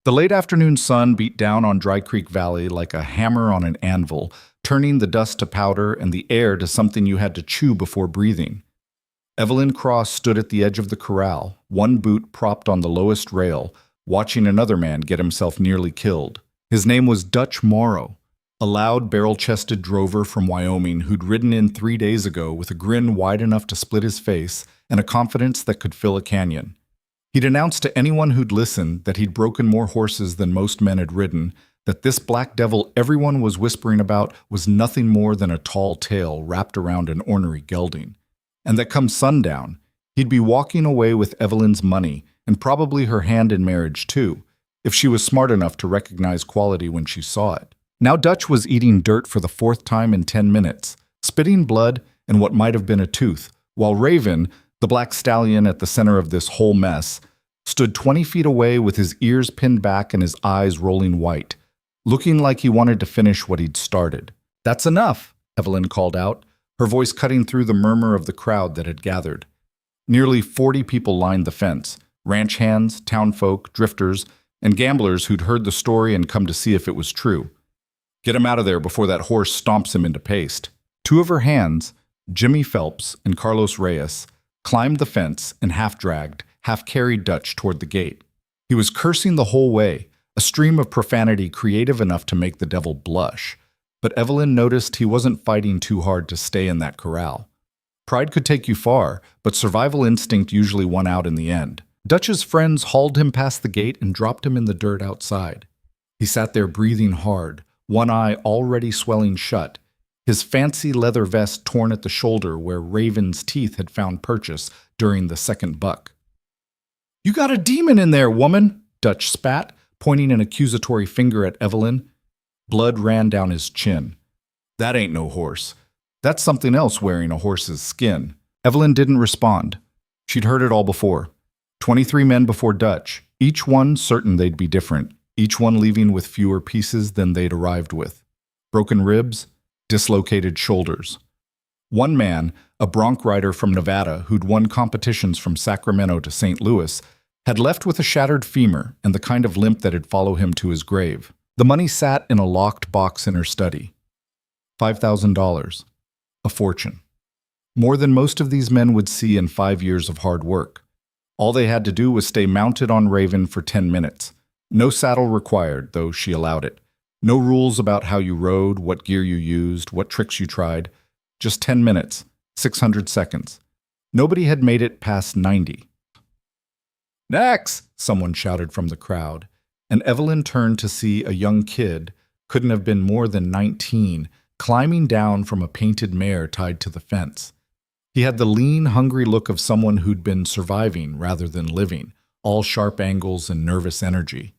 The late afternoon sun beat down on Dry Creek Valley like a hammer on an anvil, turning the dust to powder and the air to something you had to chew before breathing. Evelyn Cross stood at the edge of the corral, one boot propped on the lowest rail, watching another man get himself nearly killed. His name was Dutch Morrow, a loud, barrel-chested drover from Wyoming who'd ridden in 3 days ago with a grin wide enough to split his face and a confidence that could fill a canyon. He'd announced to anyone who'd listened that he'd broken more horses than most men had ridden, that this black devil everyone was whispering about was nothing more than a tall tail wrapped around an ornery gelding, and that come sundown, he'd be walking away with Evelyn's money and probably her hand in marriage too, if she was smart enough to recognize quality when she saw it. Now Dutch was eating dirt for the 4th time in 10 minutes, spitting blood and what might have been a tooth, while Raven, the black stallion at the center of this whole mess, stood 20 feet away with his ears pinned back and his eyes rolling white, looking like he wanted to finish what he'd started. "That's enough," Evelyn called out, her voice cutting through the murmur of the crowd that had gathered. Nearly 40 people lined the fence, ranch hands, townfolk, drifters, and gamblers who'd heard the story and come to see if it was true. "Get him out of there before that horse stomps him into paste." 2 of her hands, Jimmy Phelps and Carlos Reyes, climbed the fence and half-dragged, half-carried Dutch toward the gate. He was cursing the whole way, a stream of profanity creative enough to make the devil blush. But Evelyn noticed he wasn't fighting too hard to stay in that corral. Pride could take you far, but survival instinct usually won out in the end. Dutch's friends hauled him past the gate and dropped him in the dirt outside. He sat there breathing hard, one eye already swelling shut, his fancy leather vest torn at the shoulder where Raven's teeth had found purchase during the second buck. "You got a demon in there, woman," Dutch spat, pointing an accusatory finger at Evelyn. Blood ran down his chin. "That ain't no horse. That's something else wearing a horse's skin." Evelyn didn't respond. She'd heard it all before. 23 men before Dutch, each one certain they'd be different, each one leaving with fewer pieces than they'd arrived with. Broken ribs, dislocated shoulders. One man, a bronc rider from Nevada who'd won competitions from Sacramento to St. Louis, had left with a shattered femur and the kind of limp that'd follow him to his grave. The money sat in a locked box in her study. $5,000. A fortune. More than most of these men would see in 5 years of hard work. All they had to do was stay mounted on Raven for 10 minutes. No saddle required, though she allowed it. No rules about how you rode, what gear you used, what tricks you tried. Just 10 minutes, 600 seconds. Nobody had made it past 90. "Next!" someone shouted from the crowd, and Evelyn turned to see a young kid, couldn't have been more than 19, climbing down from a painted mare tied to the fence. He had the lean, hungry look of someone who'd been surviving rather than living, all sharp angles and nervous energy.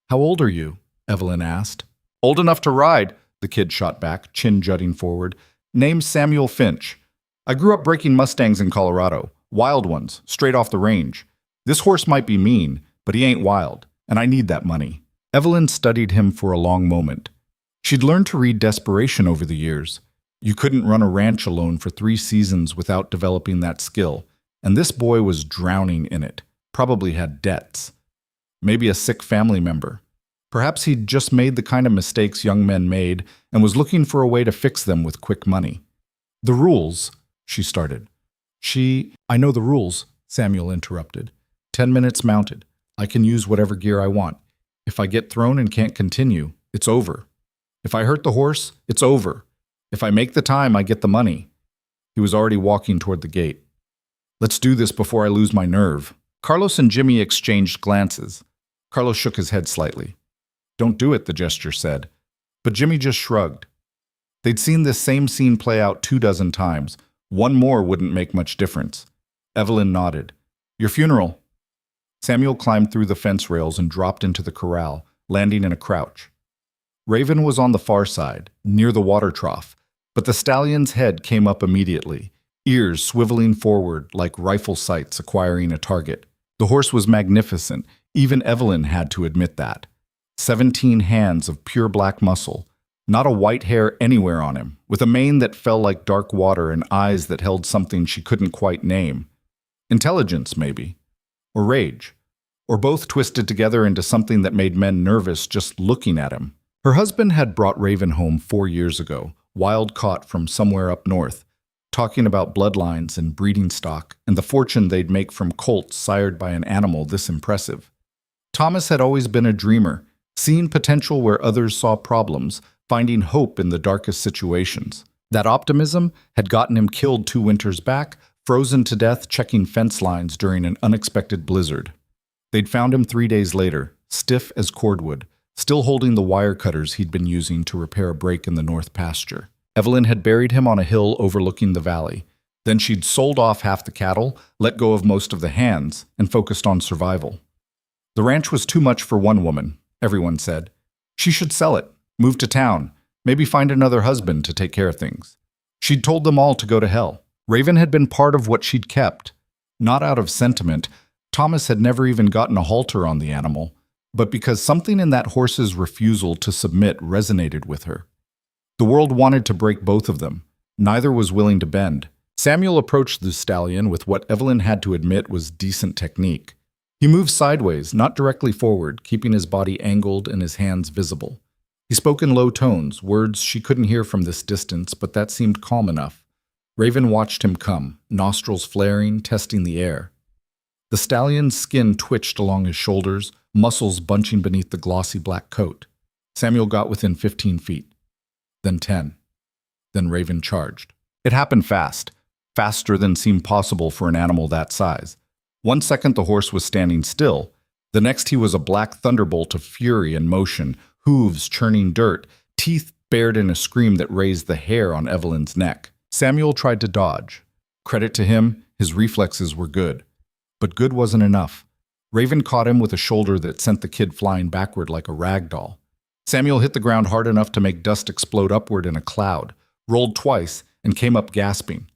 "How old are you?" Evelyn asked. "Old enough to ride," the kid shot back, chin jutting forward. "Name's Samuel Finch. I grew up breaking Mustangs in Colorado, wild ones, straight off the range. This horse might be mean, but he ain't wild, and I need that money." Evelyn studied him for a long moment. She'd learned to read desperation over the years. You couldn't run a ranch alone for 3 seasons without developing that skill, and this boy was drowning in it, probably had debts. Maybe a sick family member. Perhaps he'd just made the kind of mistakes young men made and was looking for a way to fix them with quick money. "The rules," she started. "I know the rules," Samuel interrupted. 10 minutes mounted. I can use whatever gear I want. If I get thrown and can't continue, it's over. If I hurt the horse, it's over. If I make the time, I get the money." He was already walking toward the gate. "Let's do this before I lose my nerve." Carlos and Jimmy exchanged glances. Carlos shook his head slightly. "Don't do it," the gesture said. But Jimmy just shrugged. They'd seen this same scene play out 24 times. One more wouldn't make much difference. Evelyn nodded. "Your funeral." Samuel climbed through the fence rails and dropped into the corral, landing in a crouch. Raven was on the far side, near the water trough, but the stallion's head came up immediately, ears swiveling forward like rifle sights acquiring a target. The horse was magnificent, even Evelyn had to admit that. 17 hands of pure black muscle, not a white hair anywhere on him, with a mane that fell like dark water and eyes that held something she couldn't quite name. Intelligence, maybe. Or rage. or both twisted together into something that made men nervous just looking at him. Her husband had brought Raven home 4 years ago, wild caught from somewhere up north, talking about bloodlines and breeding stock and the fortune they'd make from colts sired by an animal this impressive. Thomas had always been a dreamer, seeing potential where others saw problems, finding hope in the darkest situations. That optimism had gotten him killed 2 winters back, frozen to death checking fence lines during an unexpected blizzard. They'd found him 3 days later, stiff as cordwood, still holding the wire cutters he'd been using to repair a break in the north pasture. Evelyn had buried him on a hill overlooking the valley. Then she'd sold off half the cattle, let go of most of the hands, and focused on survival. The ranch was too much for one woman, everyone said. She should sell it, move to town, maybe find another husband to take care of things. She'd told them all to go to hell. Raven had been part of what she'd kept. Not out of sentiment, Thomas had never even gotten a halter on the animal, but because something in that horse's refusal to submit resonated with her. The world wanted to break both of them. Neither was willing to bend. Samuel approached the stallion with what Evelyn had to admit was decent technique. He moved sideways, not directly forward, keeping his body angled and his hands visible. He spoke in low tones, words she couldn't hear from this distance, but that seemed calm enough. Raven watched him come, nostrils flaring, testing the air. The stallion's skin twitched along his shoulders, muscles bunching beneath the glossy black coat. Samuel got within 15 feet. Then 10. Then Raven charged. It happened fast, faster than seemed possible for an animal that size. 1 second the horse was standing still. The next he was a black thunderbolt of fury and motion, hooves churning dirt, teeth bared in a scream that raised the hair on Evelyn's neck. Samuel tried to dodge. Credit to him, his reflexes were good. But good wasn't enough. Raven caught him with a shoulder that sent the kid flying backward like a rag doll. Samuel hit the ground hard enough to make dust explode upward in a cloud, rolled twice, and came up gasping.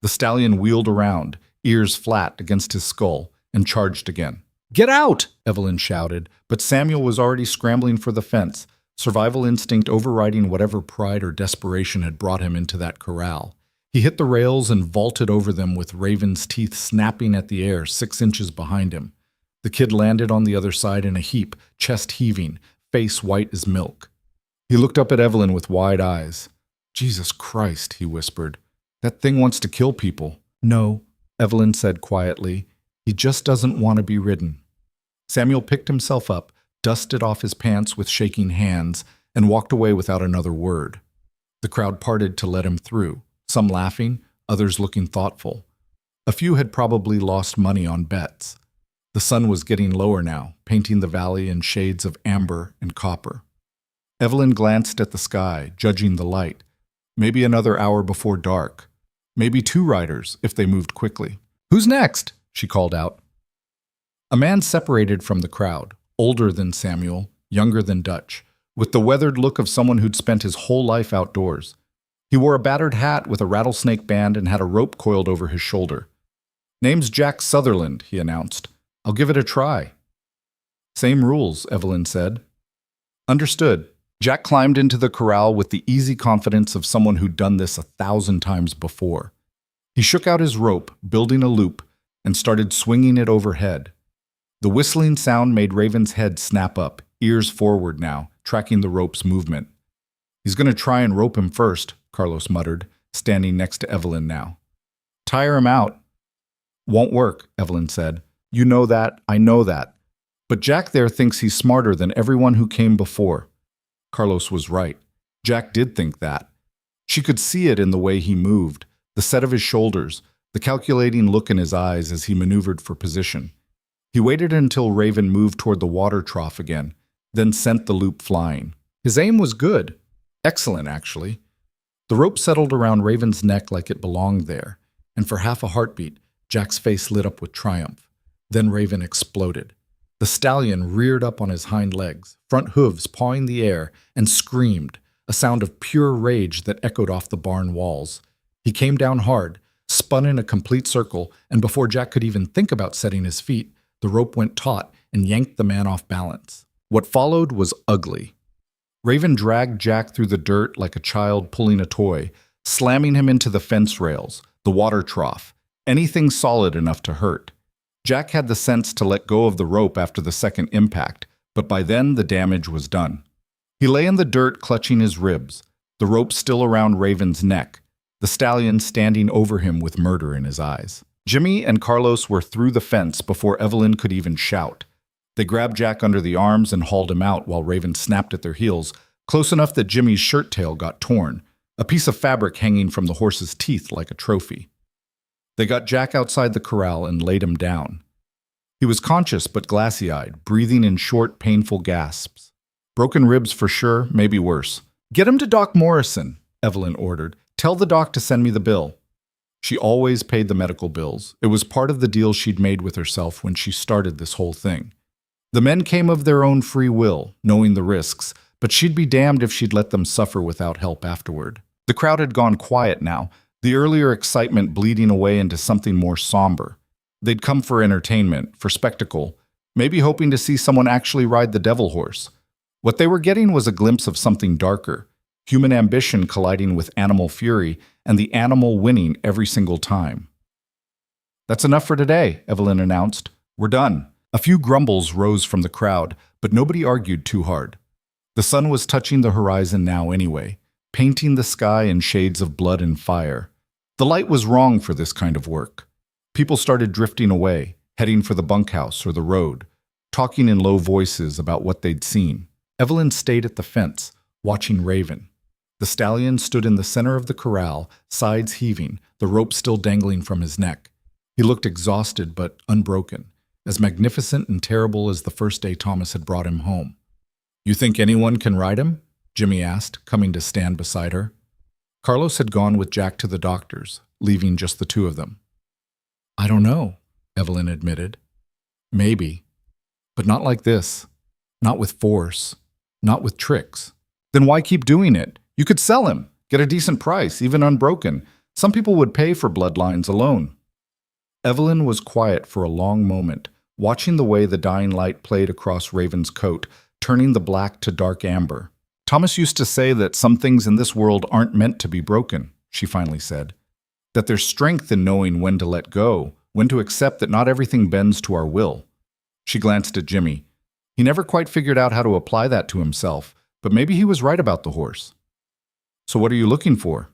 The stallion wheeled around, ears flat against his skull, and charged again. "Get out!" Evelyn shouted, but Samuel was already scrambling for the fence, survival instinct overriding whatever pride or desperation had brought him into that corral. He hit the rails and vaulted over them with Raven's teeth snapping at the air 6 inches behind him. The kid landed on the other side in a heap, chest heaving, face white as milk. He looked up at Evelyn with wide eyes. "Jesus Christ," he whispered. "That thing wants to kill people." "No," Evelyn said quietly. "He just doesn't want to be ridden." Samuel picked himself up, dusted off his pants with shaking hands, and walked away without another word. The crowd parted to let him through, some laughing, others looking thoughtful. A few had probably lost money on bets. The sun was getting lower now, painting the valley in shades of amber and copper. Evelyn glanced at the sky, judging the light. Maybe another hour before dark. Maybe 2 riders, if they moved quickly. "Who's next?" she called out. A man separated from the crowd, older than Samuel, younger than Dutch, with the weathered look of someone who'd spent his whole life outdoors. He wore a battered hat with a rattlesnake band and had a rope coiled over his shoulder. "Name's Jack Sutherland," he announced. "I'll give it a try." "Same rules," Evelyn said. "Understood." Jack climbed into the corral with the easy confidence of someone who'd done this 1,000 times before. He shook out his rope, building a loop, and started swinging it overhead. The whistling sound made Raven's head snap up, ears forward now, tracking the rope's movement. "He's going to try and rope him first," Carlos muttered, standing next to Evelyn now. "Tire him out." "Won't work," Evelyn said. "You know that, I know that. But Jack there thinks he's smarter than everyone who came before." Carlos was right. Jack did think that. She could see it in the way he moved, the set of his shoulders, the calculating look in his eyes as he maneuvered for position. He waited until Raven moved toward the water trough again, then sent the loop flying. His aim was good. Excellent, actually. The rope settled around Raven's neck like it belonged there, and for half a heartbeat, Jack's face lit up with triumph. Then Raven exploded. The stallion reared up on his hind legs, front hooves pawing the air, and screamed, a sound of pure rage that echoed off the barn walls. He came down hard, spun in a complete circle, and before Jack could even think about setting his feet, the rope went taut and yanked the man off balance. What followed was ugly. Raven dragged Jack through the dirt like a child pulling a toy, slamming him into the fence rails, the water trough, anything solid enough to hurt. Jack had the sense to let go of the rope after the second impact, but by then the damage was done. He lay in the dirt clutching his ribs, the rope still around Raven's neck, the stallion standing over him with murder in his eyes. Jimmy and Carlos were through the fence before Evelyn could even shout. They grabbed Jack under the arms and hauled him out while Raven snapped at their heels, close enough that Jimmy's shirt tail got torn, a piece of fabric hanging from the horse's teeth like a trophy. They got Jack outside the corral and laid him down. He was conscious but glassy-eyed, breathing in short, painful gasps. Broken ribs for sure, maybe worse. "Get him to Doc Morrison," Evelyn ordered. "Tell the doc to send me the bill." She always paid the medical bills. It was part of the deal she'd made with herself when she started this whole thing. The men came of their own free will, knowing the risks, but she'd be damned if she'd let them suffer without help afterward. The crowd had gone quiet now, the earlier excitement bleeding away into something more somber. They'd come for entertainment, for spectacle, maybe hoping to see someone actually ride the devil horse. What they were getting was a glimpse of something darker, human ambition colliding with animal fury, and the animal winning every single time. "That's enough for today," Evelyn announced. "We're done." A few grumbles rose from the crowd, but nobody argued too hard. The sun was touching the horizon now anyway, painting the sky in shades of blood and fire. The light was wrong for this kind of work. People started drifting away, heading for the bunkhouse or the road, talking in low voices about what they'd seen. Evelyn stayed at the fence, watching Raven. The stallion stood in the center of the corral, sides heaving, the rope still dangling from his neck. He looked exhausted but unbroken, as magnificent and terrible as the first day Thomas had brought him home. "You think anyone can ride him?" Jimmy asked, coming to stand beside her. Carlos had gone with Jack to the doctor's, leaving just the two of them. "I don't know," Evelyn admitted. "Maybe. But not like this. Not with force. Not with tricks. Then why keep doing it? You could sell him, get a decent price, even unbroken. Some people would pay for bloodlines alone." Evelyn was quiet for a long moment, watching the way the dying light played across Raven's coat, turning the black to dark amber. "Thomas used to say that some things in this world aren't meant to be broken," she finally said. "That there's strength in knowing when to let go, when to accept that not everything bends to our will." She glanced at Jimmy. He never quite figured out how to apply that to himself, but maybe he was right about the horse. "So what are you looking for?"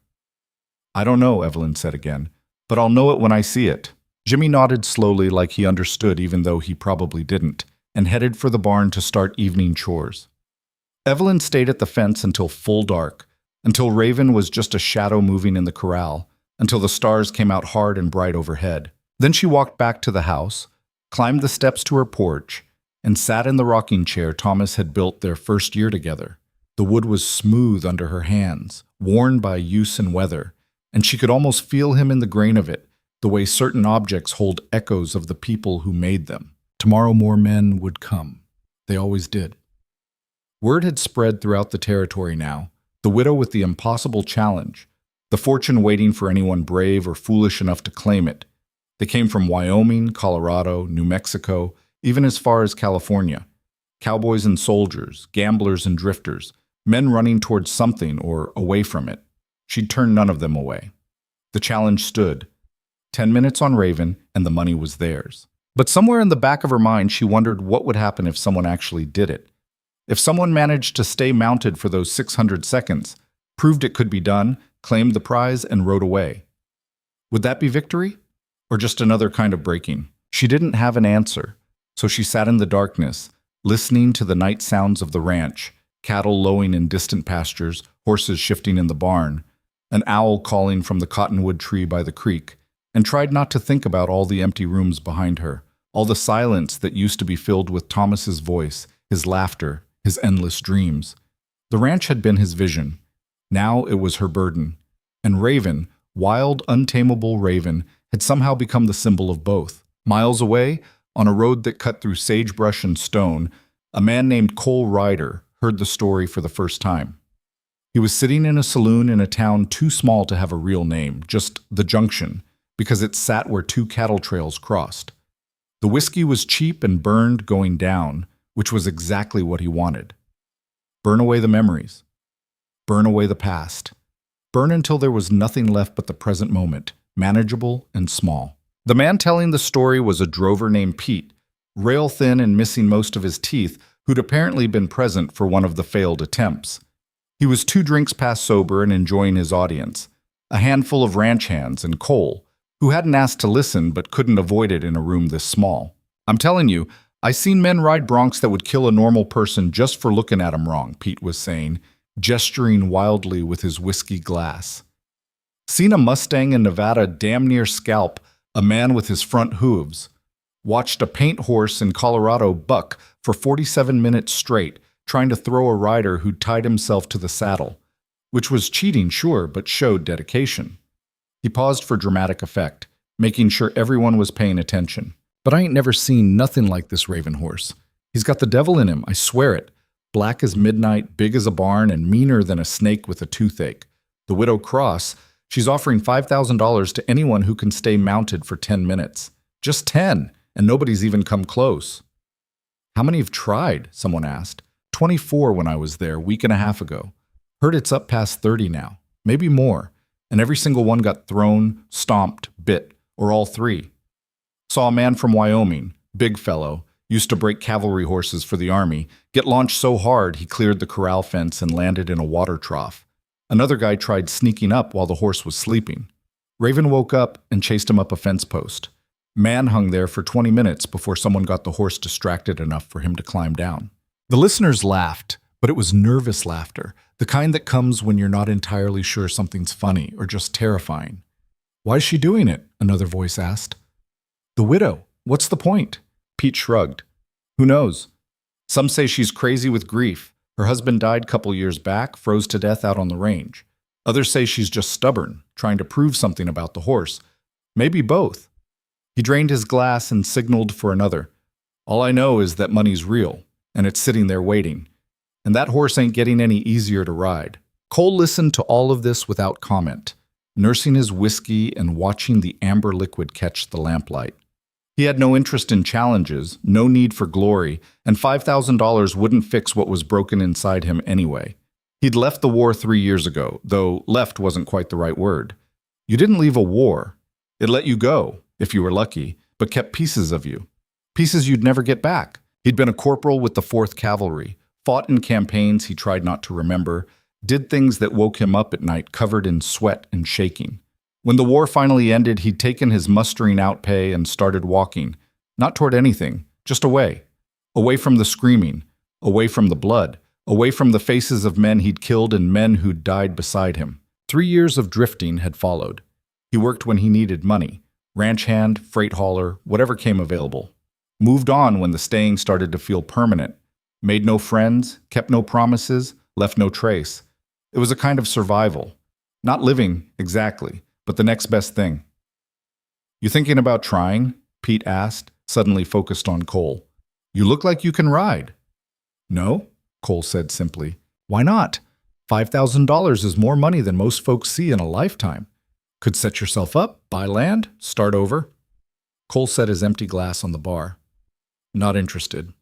"I don't know," Evelyn said again, "but I'll know it when I see it." Jimmy nodded slowly like he understood even though he probably didn't, and headed for the barn to start evening chores. Evelyn stayed at the fence until full dark, until Raven was just a shadow moving in the corral, until the stars came out hard and bright overhead. Then she walked back to the house, climbed the steps to her porch, and sat in the rocking chair Thomas had built their first year together. The wood was smooth under her hands, worn by use and weather, and she could almost feel him in the grain of it, the way certain objects hold echoes of the people who made them. Tomorrow more men would come. They always did. Word had spread throughout the territory now, the widow with the impossible challenge, the fortune waiting for anyone brave or foolish enough to claim it. They came from Wyoming, Colorado, New Mexico, even as far as California. Cowboys and soldiers, gamblers and drifters, men running towards something or away from it. She'd turned none of them away. The challenge stood. 10 minutes on Raven, and the money was theirs. But somewhere in the back of her mind, she wondered what would happen if someone actually did it. If someone managed to stay mounted for those 600 seconds, proved it could be done, claimed the prize, and rode away. Would that be victory? Or just another kind of breaking? She didn't have an answer, so she sat in the darkness, listening to the night sounds of the ranch, cattle lowing in distant pastures, horses shifting in the barn, an owl calling from the cottonwood tree by the creek, and tried not to think about all the empty rooms behind her, all the silence that used to be filled with Thomas's voice, his laughter, his endless dreams. The ranch had been his vision. Now it was her burden. And Raven, wild, untamable Raven, had somehow become the symbol of both. Miles away, on a road that cut through sagebrush and stone, a man named Cole Ryder heard the story for the first time. He was sitting in a saloon in a town too small to have a real name, just the Junction, because it sat where two cattle trails crossed. The whiskey was cheap and burned going down, which was exactly what he wanted. Burn away the memories. Burn away the past. Burn until there was nothing left but the present moment, manageable and small. The man telling the story was a drover named Pete, rail-thin and missing most of his teeth, who'd apparently been present for one of the failed attempts. He was 2 drinks past sober and enjoying his audience, a handful of ranch hands and Cole, who hadn't asked to listen but couldn't avoid it in a room this small. "I'm telling you, I seen men ride broncs that would kill a normal person just for looking at 'em wrong," Pete was saying, gesturing wildly with his whiskey glass. "Seen a Mustang in Nevada damn near scalp a man with his front hooves. Watched a paint horse in Colorado buck for 47 minutes straight, trying to throw a rider who tied himself to the saddle, which was cheating, sure, but showed dedication." He paused for dramatic effect, making sure everyone was paying attention. "But I ain't never seen nothing like this Raven horse. He's got the devil in him, I swear it. Black as midnight, big as a barn, and meaner than a snake with a toothache. The Widow Cross, she's offering $5,000 to anyone who can stay mounted for 10 minutes. Just 10, and nobody's even come close." "How many have tried?" someone asked. 24 when I was there, a week and a half ago. Heard it's up past 30 now, maybe more, and every single one got thrown, stomped, bit, or all 3. Saw a man from Wyoming, big fellow, used to break cavalry horses for the army, get launched so hard he cleared the corral fence and landed in a water trough. Another guy tried sneaking up while the horse was sleeping. Raven woke up and chased him up a fence post. Man hung there for 20 minutes before someone got the horse distracted enough for him to climb down. The listeners laughed, but it was nervous laughter, the kind that comes when you're not entirely sure something's funny or just terrifying. "Why is she doing it?" another voice asked. "The widow. What's the point?" Pete shrugged. "Who knows? Some say she's crazy with grief. Her husband died a couple years back, froze to death out on the range. Others say she's just stubborn, trying to prove something about the horse. Maybe both." He drained his glass and signaled for another. "All I know is that money's real, and it's sitting there waiting. And that horse ain't getting any easier to ride." Cole listened to all of this without comment, nursing his whiskey and watching the amber liquid catch the lamplight. He had no interest in challenges, no need for glory, and $5,000 wouldn't fix what was broken inside him anyway. He'd left the war 3 years ago, though left wasn't quite the right word. You didn't leave a war. It let you go, if you were lucky, but kept pieces of you. Pieces you'd never get back. He'd been a corporal with the 4th Cavalry, fought in campaigns he tried not to remember, did things that woke him up at night covered in sweat and shaking. When the war finally ended, he'd taken his mustering out pay and started walking, not toward anything, just away. Away from the screaming, away from the blood, away from the faces of men he'd killed and men who'd died beside him. 3 years of drifting had followed. He worked when he needed money, ranch hand, freight hauler, whatever came available. Moved on when the staying started to feel permanent. Made no friends, kept no promises, left no trace. It was a kind of survival. Not living, exactly, but the next best thing. "You thinking about trying?" Pete asked, suddenly focused on Cole. "You look like you can ride." "No," Cole said simply. "Why not? $5,000 is more money than most folks see in a lifetime. Could set yourself up, buy land, start over." Cole set his empty glass on the bar. "Not interested."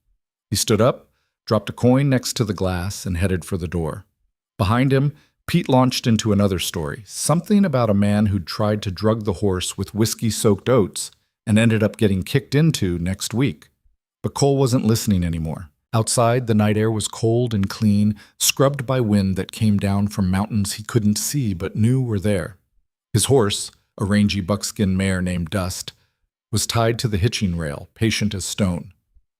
He stood up, dropped a coin next to the glass, and headed for the door. Behind him, Pete launched into another story, something about a man who'd tried to drug the horse with whiskey-soaked oats and ended up getting kicked into next week. But Cole wasn't listening anymore. Outside, the night air was cold and clean, scrubbed by wind that came down from mountains he couldn't see but knew were there. His horse, a rangy buckskin mare named Dust, was tied to the hitching rail, patient as stone.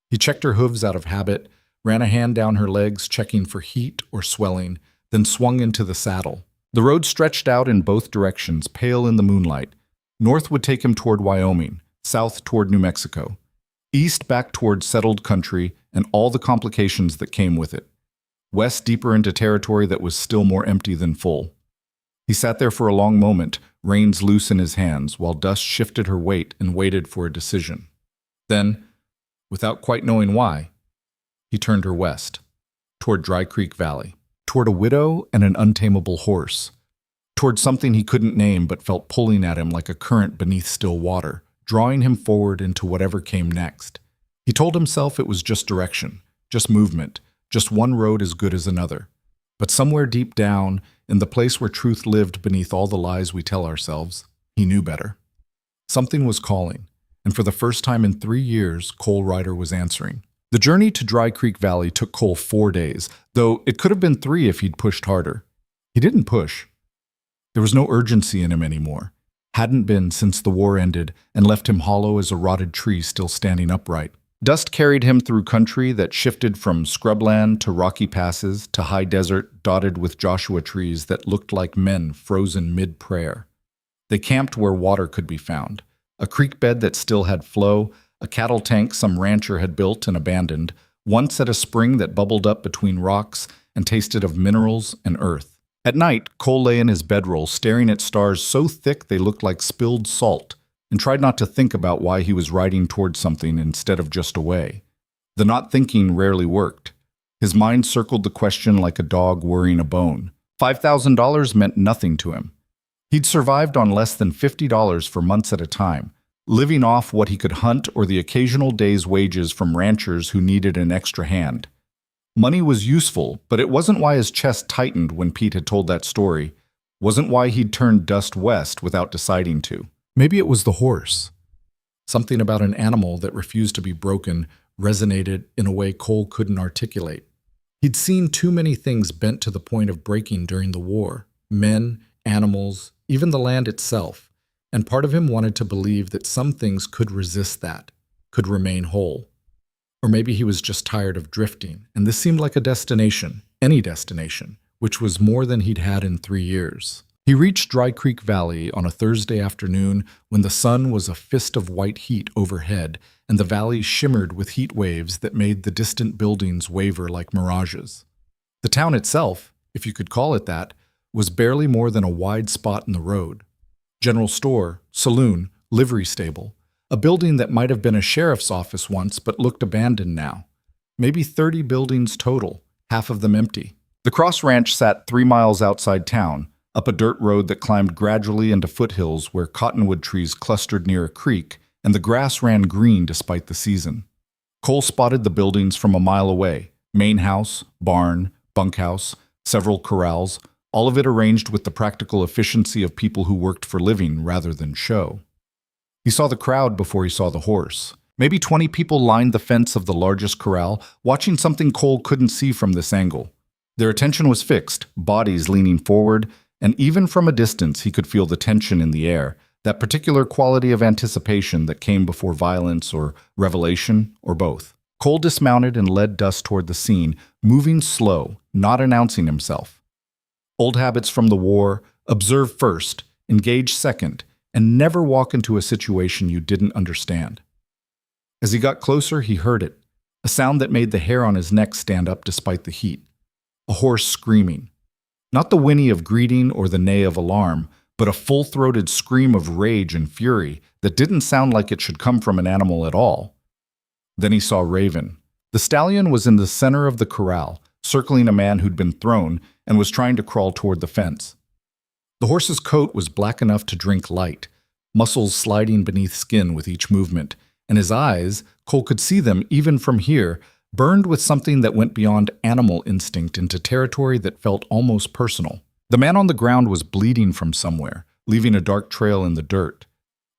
He checked her hooves out of habit, ran a hand down her legs, checking for heat or swelling, then swung into the saddle. The road stretched out in both directions, pale in the moonlight. North would take him toward Wyoming, south toward New Mexico, east back toward settled country and all the complications that came with it, west deeper into territory that was still more empty than full. He sat there for a long moment, reins loose in his hands, while Dust shifted her weight and waited for a decision. Then, without quite knowing why, he turned her west, toward Dry Creek Valley, toward a widow and an untamable horse, toward something he couldn't name but felt pulling at him like a current beneath still water, drawing him forward into whatever came next. He told himself it was just direction, just movement, just one road as good as another. But somewhere deep down, in the place where truth lived beneath all the lies we tell ourselves, he knew better. Something was calling, and for the first time in 3 years, Cole Ryder was answering. The journey to Dry Creek Valley took Cole 4 days, though it could have been 3 if he'd pushed harder. He didn't push. There was no urgency in him anymore. Hadn't been since the war ended and left him hollow as a rotted tree still standing upright. Dust carried him through country that shifted from scrubland to rocky passes to high desert dotted with Joshua trees that looked like men frozen mid-prayer. They camped where water could be found, a creek bed that still had flow, a cattle tank some rancher had built and abandoned, once at a spring that bubbled up between rocks and tasted of minerals and earth. At night, Cole lay in his bedroll staring at stars so thick they looked like spilled salt, and tried not to think about why he was riding towards something instead of just away. The not thinking rarely worked. His mind circled the question like a dog worrying a bone. $5,000 meant nothing to him. He'd survived on less than $50 for months at a time, living off what he could hunt or the occasional day's wages from ranchers who needed an extra hand. Money was useful, but it wasn't why his chest tightened when Pete had told that story, wasn't why he'd turned dust west without deciding to. Maybe it was the horse. Something about an animal that refused to be broken resonated in a way Cole couldn't articulate. He'd seen too many things bent to the point of breaking during the war. Men, animals, even the land itself. And part of him wanted to believe that some things could resist that, could remain whole. Or maybe he was just tired of drifting, and this seemed like a destination, any destination, which was more than he'd had in 3 years. He reached Dry Creek Valley on a Thursday afternoon when the sun was a fist of white heat overhead and the valley shimmered with heat waves that made the distant buildings waver like mirages. The town itself, if you could call it that, was barely more than a wide spot in the road. General store, saloon, livery stable, a building that might have been a sheriff's office once but looked abandoned now. Maybe 30 buildings total, half of them empty. The Cross Ranch sat 3 miles outside town, up a dirt road that climbed gradually into foothills where cottonwood trees clustered near a creek and the grass ran green despite the season. Cole spotted the buildings from a mile away, main house, barn, bunkhouse, several corrals, all of it arranged with the practical efficiency of people who worked for living rather than show. He saw the crowd before he saw the horse. Maybe 20 people lined the fence of the largest corral, watching something Cole couldn't see from this angle. Their attention was fixed, bodies leaning forward, and even from a distance he could feel the tension in the air, that particular quality of anticipation that came before violence or revelation, or both. Cole dismounted and led Dust toward the scene, moving slow, not announcing himself. Old habits from the war: observe first, engage second, and never walk into a situation you didn't understand. As he got closer, he heard it, a sound that made the hair on his neck stand up despite the heat. A horse screaming. Not the whinny of greeting or the neigh of alarm, but a full-throated scream of rage and fury that didn't sound like it should come from an animal at all. Then he saw Raven. The stallion was in the center of the corral, circling a man who'd been thrown and was trying to crawl toward the fence. The horse's coat was black enough to drink light, muscles sliding beneath skin with each movement, and his eyes, Cole could see them even from here, burned with something that went beyond animal instinct into territory that felt almost personal. The man on the ground was bleeding from somewhere, leaving a dark trail in the dirt.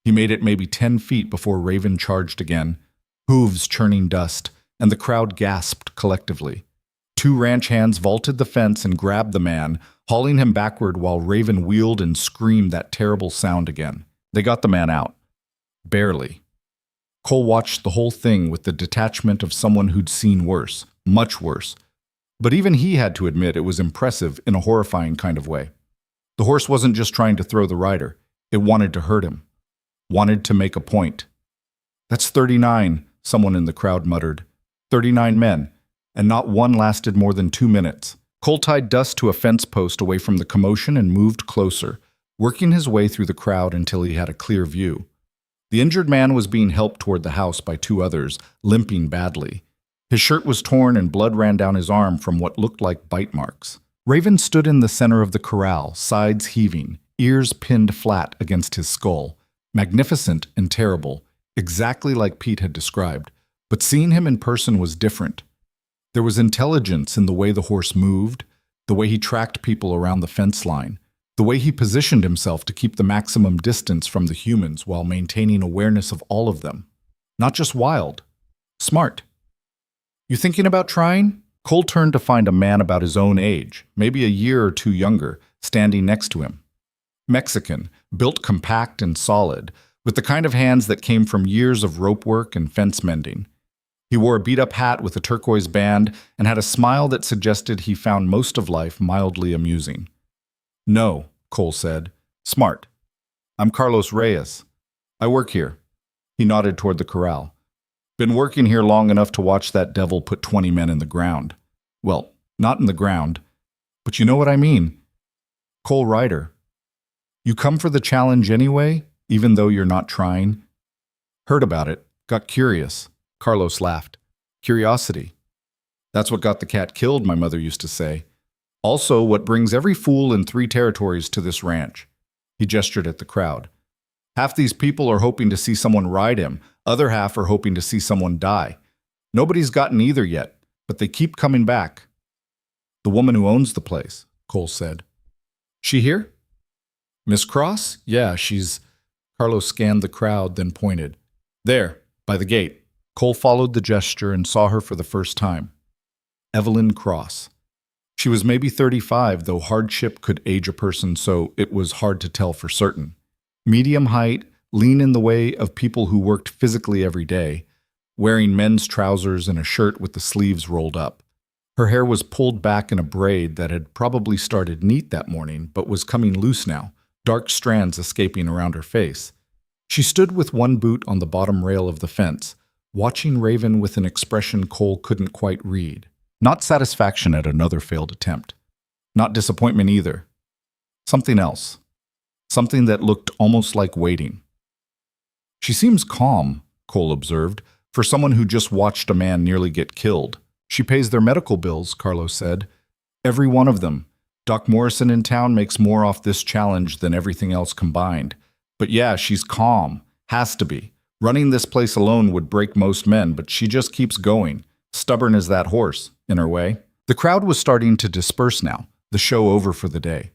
He made it maybe 10 feet before Raven charged again, hooves churning dust, and the crowd gasped collectively. 2 ranch hands vaulted the fence and grabbed the man, hauling him backward while Raven wheeled and screamed that terrible sound again. They got the man out. Barely. Cole watched the whole thing with the detachment of someone who'd seen worse, much worse. But even he had to admit it was impressive in a horrifying kind of way. The horse wasn't just trying to throw the rider. It wanted to hurt him. Wanted to make a point. "That's 39, someone in the crowd muttered. 39 men, and not one lasted more than 2 minutes. Cole tied Dust to a fence post away from the commotion and moved closer, working his way through the crowd until he had a clear view. The injured man was being helped toward the house by 2 others, limping badly. His shirt was torn and blood ran down his arm from what looked like bite marks. Raven stood in the center of the corral, sides heaving, ears pinned flat against his skull. Magnificent and terrible, exactly like Pete had described. But seeing him in person was different. There was intelligence in the way the horse moved, the way he tracked people around the fence line, The way he positioned himself to keep the maximum distance from the humans while maintaining awareness of all of them. Not just wild. Smart. You thinking about trying? Cole turned to find a man about his own age, maybe a year or two younger, standing next to him. Mexican, built compact and solid, with the kind of hands that came from years of rope work and fence mending. He wore a beat-up hat with a turquoise band and had a smile that suggested he found most of life mildly amusing. "No," Cole said. "Smart. I'm Carlos Reyes. I work here." He nodded toward the corral. "Been working here long enough to watch that devil put 20 men in the ground. Well, not in the ground, but you know what I mean. Cole Ryder. You come for the challenge anyway, even though you're not trying?" "Heard about it. Got curious." Carlos laughed. "Curiosity. That's what got the cat killed," my mother used to say. "Also what brings every fool in 3 territories to this ranch." He gestured at the crowd. "Half these people are hoping to see someone ride him. Other half are hoping to see someone die. Nobody's gotten either yet, but they keep coming back." "The woman who owns the place," Cole said. "She here?" "Miss Cross? Yeah, she's—" Carlos scanned the crowd, then pointed. "There, by the gate." Cole followed the gesture and saw her for the first time. Evelyn Cross. She was maybe 35, though hardship could age a person, so it was hard to tell for certain. Medium height, lean in the way of people who worked physically every day, wearing men's trousers and a shirt with the sleeves rolled up. Her hair was pulled back in a braid that had probably started neat that morning, but was coming loose now, dark strands escaping around her face. She stood with one boot on the bottom rail of the fence, watching Raven with an expression Cole couldn't quite read. Not satisfaction at another failed attempt. Not disappointment either. Something else. Something that looked almost like waiting. "She seems calm," Cole observed, "for someone who just watched a man nearly get killed. She pays their medical bills," Carlos said. "Every one of them. Doc Morrison in town makes more off this challenge than everything else combined. But yeah, she's calm. Has to be. Running this place alone would break most men, but she just keeps going. Stubborn as that horse, in her way." The crowd was starting to disperse now, the show over for the day.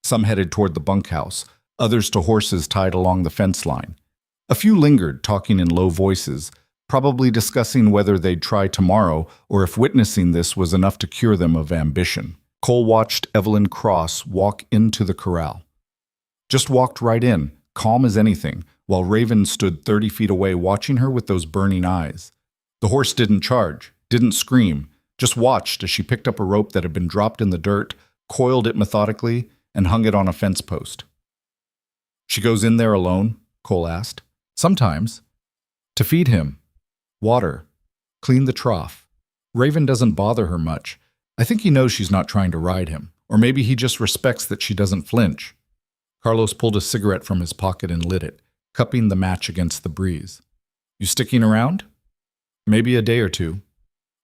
Some headed toward the bunkhouse, others to horses tied along the fence line. A few lingered, talking in low voices, probably discussing whether they'd try tomorrow or if witnessing this was enough to cure them of ambition. Cole watched Evelyn Cross walk into the corral. Just walked right in, calm as anything, while Raven stood 30 feet away watching her with those burning eyes. The horse didn't charge, didn't scream, just watched as she picked up a rope that had been dropped in the dirt, coiled it methodically, and hung it on a fence post. "She goes in there alone?" Cole asked. "Sometimes. To feed him. Water. Clean the trough. Raven doesn't bother her much. I think he knows she's not trying to ride him, or maybe he just respects that she doesn't flinch." Carlos pulled a cigarette from his pocket and lit it, cupping the match against the breeze. "You sticking around?" "Maybe a day or two.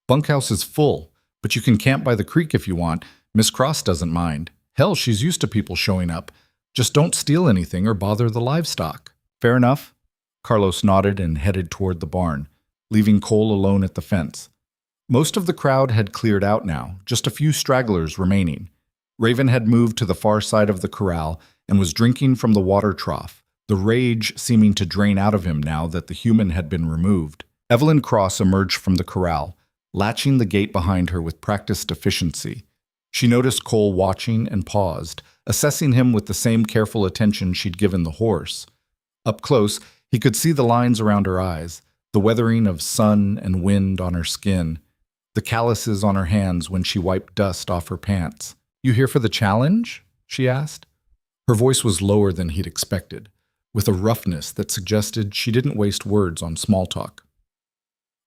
Bunkhouse is full, but you can camp by the creek if you want. Miss Cross doesn't mind. Hell, she's used to people showing up. Just don't steal anything or bother the livestock." "Fair enough." Carlos nodded and headed toward the barn, leaving Cole alone at the fence. Most of the crowd had cleared out now, just a few stragglers remaining. Raven had moved to the far side of the corral and was drinking from the water trough, the rage seeming to drain out of him now that the human had been removed. Evelyn Cross emerged from the corral, latching the gate behind her with practiced efficiency. She noticed Cole watching and paused, assessing him with the same careful attention she'd given the horse. Up close, he could see the lines around her eyes, the weathering of sun and wind on her skin, the calluses on her hands when she wiped dust off her pants. "You here for the challenge?" she asked. Her voice was lower than he'd expected, with a roughness that suggested she didn't waste words on small talk.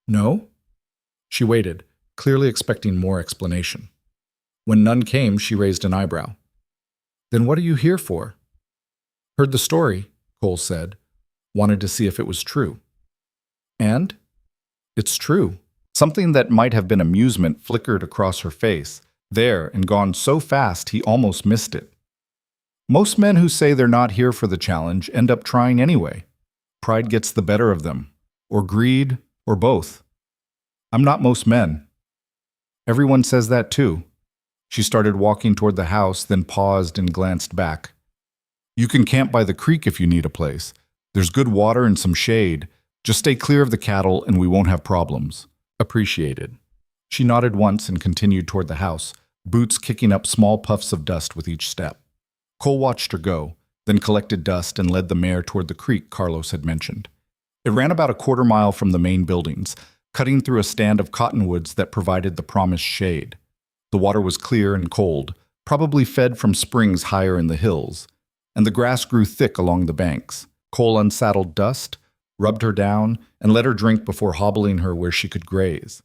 "No?" She waited, clearly expecting more explanation. When none came, she raised an eyebrow. "Then what are you here for?" "Heard the story," Cole said. "Wanted to see if it was true." "And?" "It's true." Something that might have been amusement flickered across her face, there and gone so fast he almost missed it. "Most men who say they're not here for the challenge end up trying anyway. Pride gets the better of them, or greed, or both. I'm not most men." "Everyone says that too." She started walking toward the house, then paused and glanced back. You can camp by the creek if you need a place. There's good water and some shade. Just stay clear of the cattle and we won't have problems. Appreciated. She nodded once and continued toward the house, boots kicking up small puffs of dust with each step. Cole watched her go, then collected dust and led the mare toward the creek Carlos had mentioned. It ran about a quarter mile from the main buildings, cutting through a stand of cottonwoods that provided the promised shade. The water was clear and cold, probably fed from springs higher in the hills, and the grass grew thick along the banks. Cole unsaddled Dust, rubbed her down, and let her drink before hobbling her where she could graze.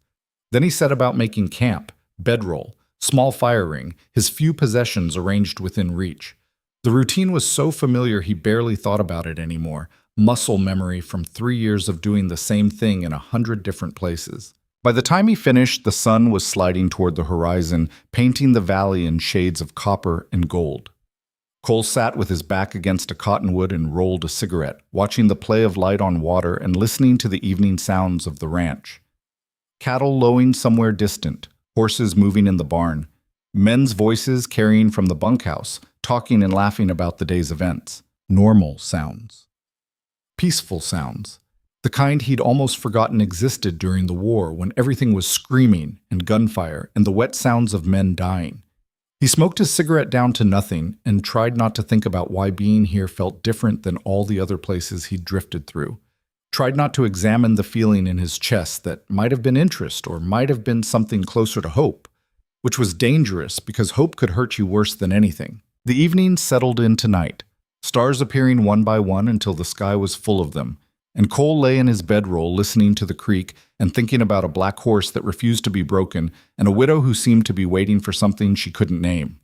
Then he set about making camp, bedroll, small fire ring, his few possessions arranged within reach. The routine was so familiar he barely thought about it anymore, muscle memory from 3 years of doing the same thing in 100 different places. By the time he finished, the sun was sliding toward the horizon, painting the valley in shades of copper and gold. Cole sat with his back against a cottonwood and rolled a cigarette, watching the play of light on water and listening to the evening sounds of the ranch. Cattle lowing somewhere distant, horses moving in the barn, men's voices carrying from the bunkhouse, talking and laughing about the day's events. Normal sounds. Peaceful sounds. The kind he'd almost forgotten existed during the war when everything was screaming and gunfire and the wet sounds of men dying. He smoked his cigarette down to nothing and tried not to think about why being here felt different than all the other places he'd drifted through. Tried not to examine the feeling in his chest that might have been interest or might have been something closer to hope, which was dangerous because hope could hurt you worse than anything. The evening settled into night, stars appearing one by one until the sky was full of them, and Cole lay in his bedroll listening to the creek and thinking about a black horse that refused to be broken and a widow who seemed to be waiting for something she couldn't name.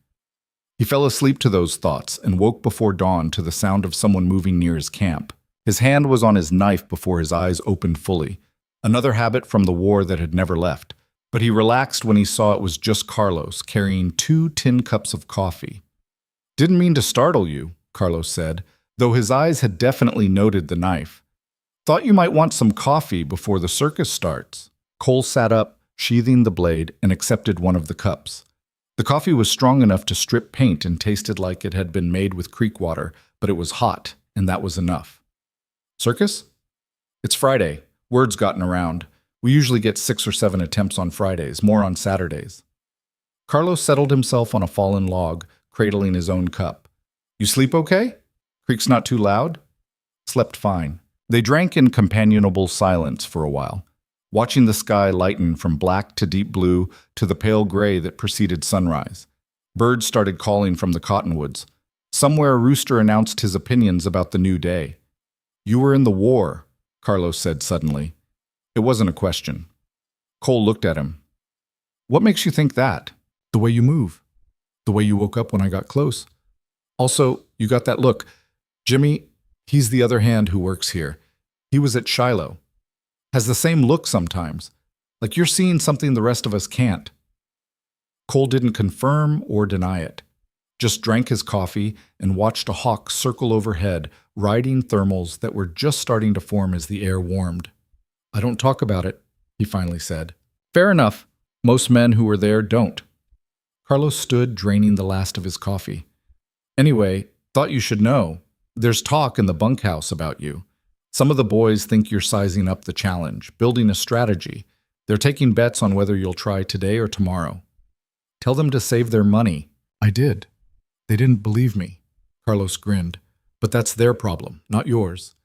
He fell asleep to those thoughts and woke before dawn to the sound of someone moving near his camp. His hand was on his knife before his eyes opened fully, another habit from the war that had never left, but he relaxed when he saw it was just Carlos carrying 2 tin cups of coffee. "Didn't mean to startle you," Carlos said, though his eyes had definitely noted the knife. "Thought you might want some coffee before the circus starts." Cole sat up, sheathing the blade, and accepted one of the cups. The coffee was strong enough to strip paint and tasted like it had been made with creek water, but it was hot, and that was enough. "Circus?" "It's Friday. Word's gotten around. We usually get 6 or 7 attempts on Fridays, more on Saturdays." Carlos settled himself on a fallen log, cradling his own cup. "You sleep okay? Creek's not too loud?" Slept fine. They drank in companionable silence for a while, watching the sky lighten from black to deep blue to the pale gray that preceded sunrise. Birds started calling from the cottonwoods. Somewhere a rooster announced his opinions about the new day. "You were in the war," Carlos said suddenly. It wasn't a question. Cole looked at him. "What makes you think that?" "The way you move. The way you woke up when I got close. Also, you got that look. Jimmy, he's the other hand who works here. He was at Shiloh. Has the same look sometimes. Like you're seeing something the rest of us can't." Cole didn't confirm or deny it. Just drank his coffee and watched a hawk circle overhead, riding thermals that were just starting to form as the air warmed. "I don't talk about it," he finally said. "Fair enough. Most men who were there don't." Carlos stood, draining the last of his coffee. "Anyway, thought you should know. There's talk in the bunkhouse about you. Some of the boys think you're sizing up the challenge, building a strategy. They're taking bets on whether you'll try today or tomorrow. Tell them to save their money." "I did. They didn't believe me." Carlos grinned. "But that's their problem, not yours.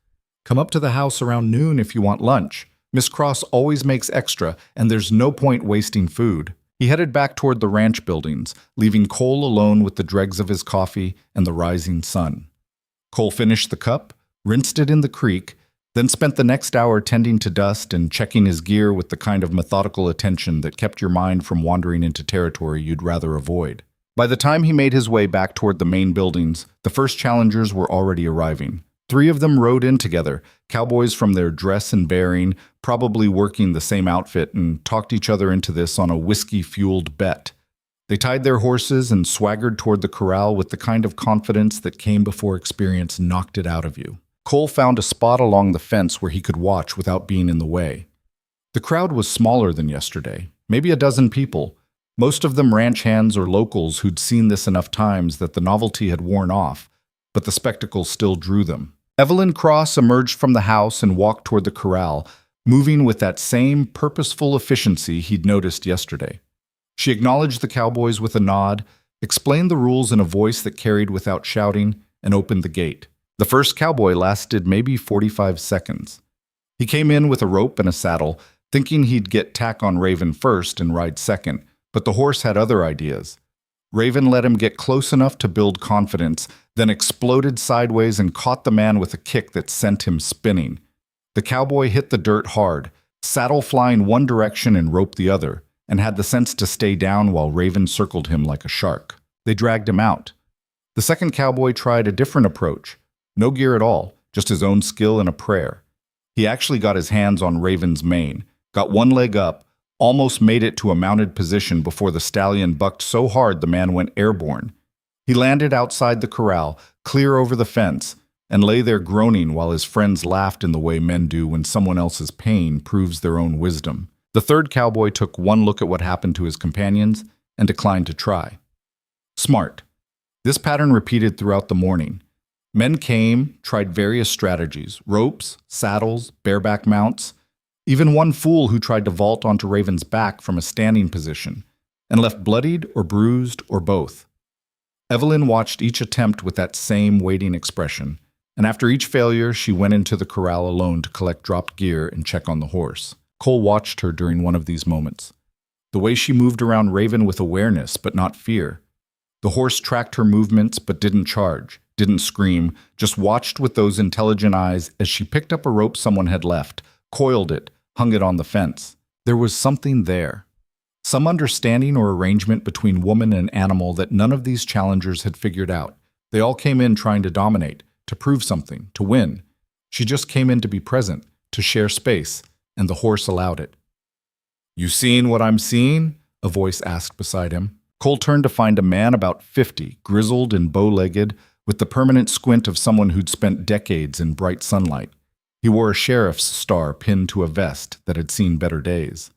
Come up to the house around noon if you want lunch. Miss Cross always makes extra, and there's no point wasting food." He headed back toward the ranch buildings, leaving Cole alone with the dregs of his coffee and the rising sun. Cole finished the cup, rinsed it in the creek, then spent the next hour tending to Dust and checking his gear with the kind of methodical attention that kept your mind from wandering into territory you'd rather avoid. By the time he made his way back toward the main buildings, the first challengers were already arriving. 3 of them rode in together, cowboys from their dress and bearing, probably working the same outfit, and talked each other into this on a whiskey-fueled bet. They tied their horses and swaggered toward the corral with the kind of confidence that came before experience knocked it out of you. Cole found a spot along the fence where he could watch without being in the way. The crowd was smaller than yesterday, maybe a dozen people, Most of them ranch hands or locals who'd seen this enough times that the novelty had worn off, but the spectacle still drew them. Evelyn Cross emerged from the house and walked toward the corral, moving with that same purposeful efficiency he'd noticed yesterday. She acknowledged the cowboys with a nod, explained the rules in a voice that carried without shouting, and opened the gate. The first cowboy lasted maybe 45 seconds. He came in with a rope and a saddle, thinking he'd get tack on Raven first and ride second, but the horse had other ideas. Raven let him get close enough to build confidence, then exploded sideways and caught the man with a kick that sent him spinning. The cowboy hit the dirt hard, saddle flying one direction and rope the other, and had the sense to stay down while Raven circled him like a shark. They dragged him out. The second cowboy tried a different approach. No gear at all, just his own skill and a prayer. He actually got his hands on Raven's mane, got one leg up, almost made it to a mounted position before the stallion bucked so hard the man went airborne. He landed outside the corral, clear over the fence, and lay there groaning while his friends laughed in the way men do when someone else's pain proves their own wisdom. The third cowboy took one look at what happened to his companions and declined to try. Smart. This pattern repeated throughout the morning. Men came, tried various strategies, ropes, saddles, bareback mounts, even one fool who tried to vault onto Raven's back from a standing position, and left bloodied or bruised or both. Evelyn watched each attempt with that same waiting expression, and after each failure she went into the corral alone to collect dropped gear and check on the horse. Cole watched her during one of these moments. The way she moved around Raven with awareness but not fear. The horse tracked her movements but didn't charge, didn't scream, just watched with those intelligent eyes as she picked up a rope someone had left, coiled it, hung it on the fence. There was something there. Some understanding or arrangement between woman and animal that none of these challengers had figured out. They all came in trying to dominate, to prove something, to win. She just came in to be present, to share space, and the horse allowed it. "You seeing what I'm seeing?" a voice asked beside him. Cole turned to find a man about 50, grizzled and bow-legged, with the permanent squint of someone who'd spent decades in bright sunlight. He wore a sheriff's star pinned to a vest that had seen better days.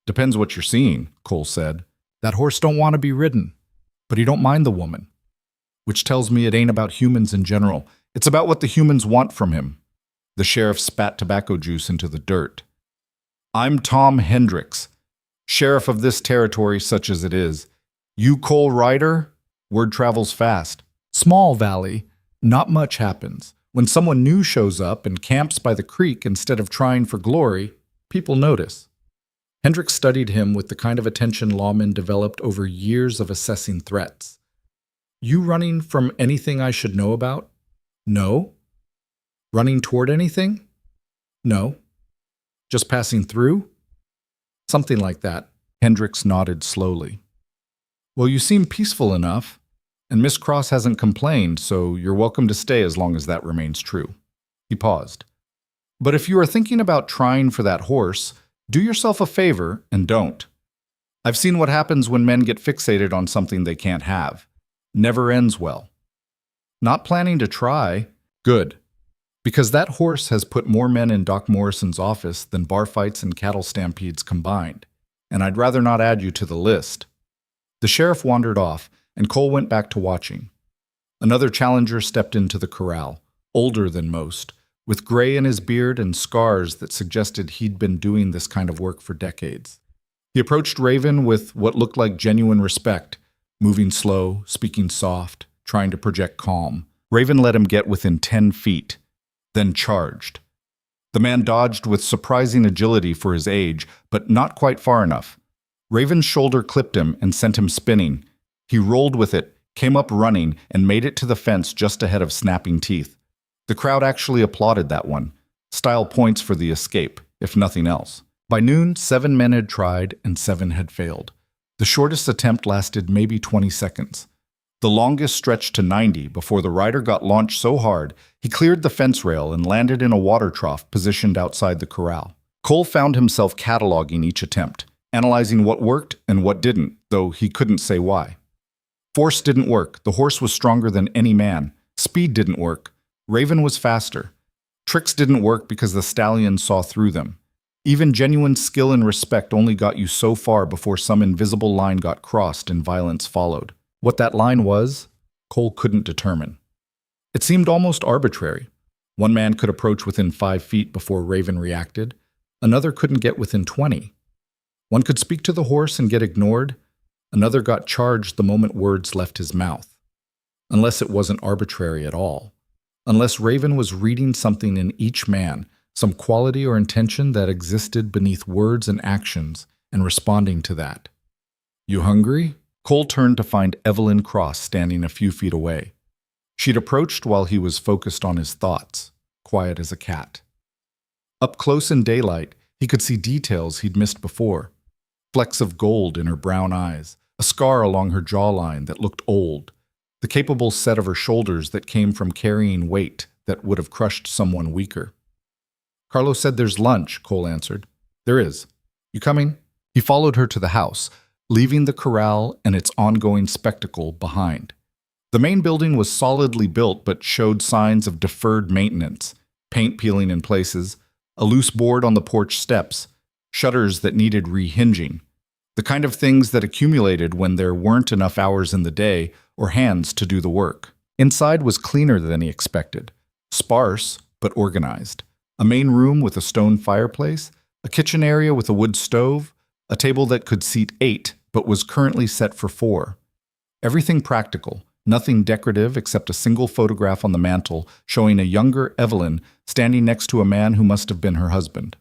"Depends what you're seeing," Cole said. "That horse don't want to be ridden, but he don't mind the woman. Which tells me it ain't about humans in general. It's about what the humans want from him." The sheriff spat tobacco juice into the dirt. "I'm Tom Hendricks, sheriff of this territory such as it is. You Cole Ryder?" Word travels fast. Small valley, not much happens. When someone new shows up and camps by the creek instead of trying for glory, people notice. Hendricks studied him with the kind of attention lawmen developed over years of assessing threats. "You running from anything I should know about?" "No." "Running toward anything?" "No." "Just passing through?" "Something like that." Hendricks nodded slowly. "Well, you seem peaceful enough, and Miss Cross hasn't complained, so you're welcome to stay as long as that remains true." He paused. "But if you are thinking about trying for that horse, do yourself a favor and don't. I've seen what happens when men get fixated on something they can't have. Never ends well." "Not planning to try?" "Good. Because that horse has put more men in Doc Morrison's office than bar fights and cattle stampedes combined, and I'd rather not add you to the list." The sheriff wandered off, and Cole went back to watching. Another challenger stepped into the corral, older than most, with gray in his beard and scars that suggested he'd been doing this kind of work for decades. He approached Raven with what looked like genuine respect, moving slow, speaking soft, trying to project calm. Raven let him get within 10 feet, then charged. The man dodged with surprising agility for his age, but not quite far enough. Raven's shoulder clipped him and sent him spinning. He rolled with it, came up running, and made it to the fence just ahead of snapping teeth. The crowd actually applauded that one. Style points for the escape, if nothing else. By noon, 7 men had tried and 7 had failed. The shortest attempt lasted maybe 20 seconds. The longest stretched to 90 before the rider got launched so hard he cleared the fence rail and landed in a water trough positioned outside the corral. Cole found himself cataloging each attempt, analyzing what worked and what didn't, though he couldn't say why. Force didn't work. The horse was stronger than any man. Speed didn't work. Raven was faster. Tricks didn't work because the stallion saw through them. Even genuine skill and respect only got you so far before some invisible line got crossed and violence followed. What that line was, Cole couldn't determine. It seemed almost arbitrary. One man could approach within 5 feet before Raven reacted. Another couldn't get within 20. One could speak to the horse and get ignored. Another got charged the moment words left his mouth. Unless it wasn't arbitrary at all. Unless Raven was reading something in each man, some quality or intention that existed beneath words and actions, and responding to that. "You hungry?" Cole turned to find Evelyn Cross standing a few feet away. She'd approached while he was focused on his thoughts, quiet as a cat. Up close in daylight, he could see details he'd missed before. Flecks of gold in her brown eyes, a scar along her jawline that looked old, the capable set of her shoulders that came from carrying weight that would have crushed someone weaker. "Carlos said there's lunch," Cole answered. "There is. You coming?" He followed her to the house, leaving the corral and its ongoing spectacle behind. The main building was solidly built but showed signs of deferred maintenance, paint peeling in places, a loose board on the porch steps, shutters that needed rehinging, the kind of things that accumulated when there weren't enough hours in the day or hands to do the work. Inside was cleaner than he expected, sparse but organized. A main room with a stone fireplace, a kitchen area with a wood stove, a table that could seat 8 but was currently set for 4. Everything practical, nothing decorative except a single photograph on the mantel showing a younger Evelyn standing next to a man who must have been her husband.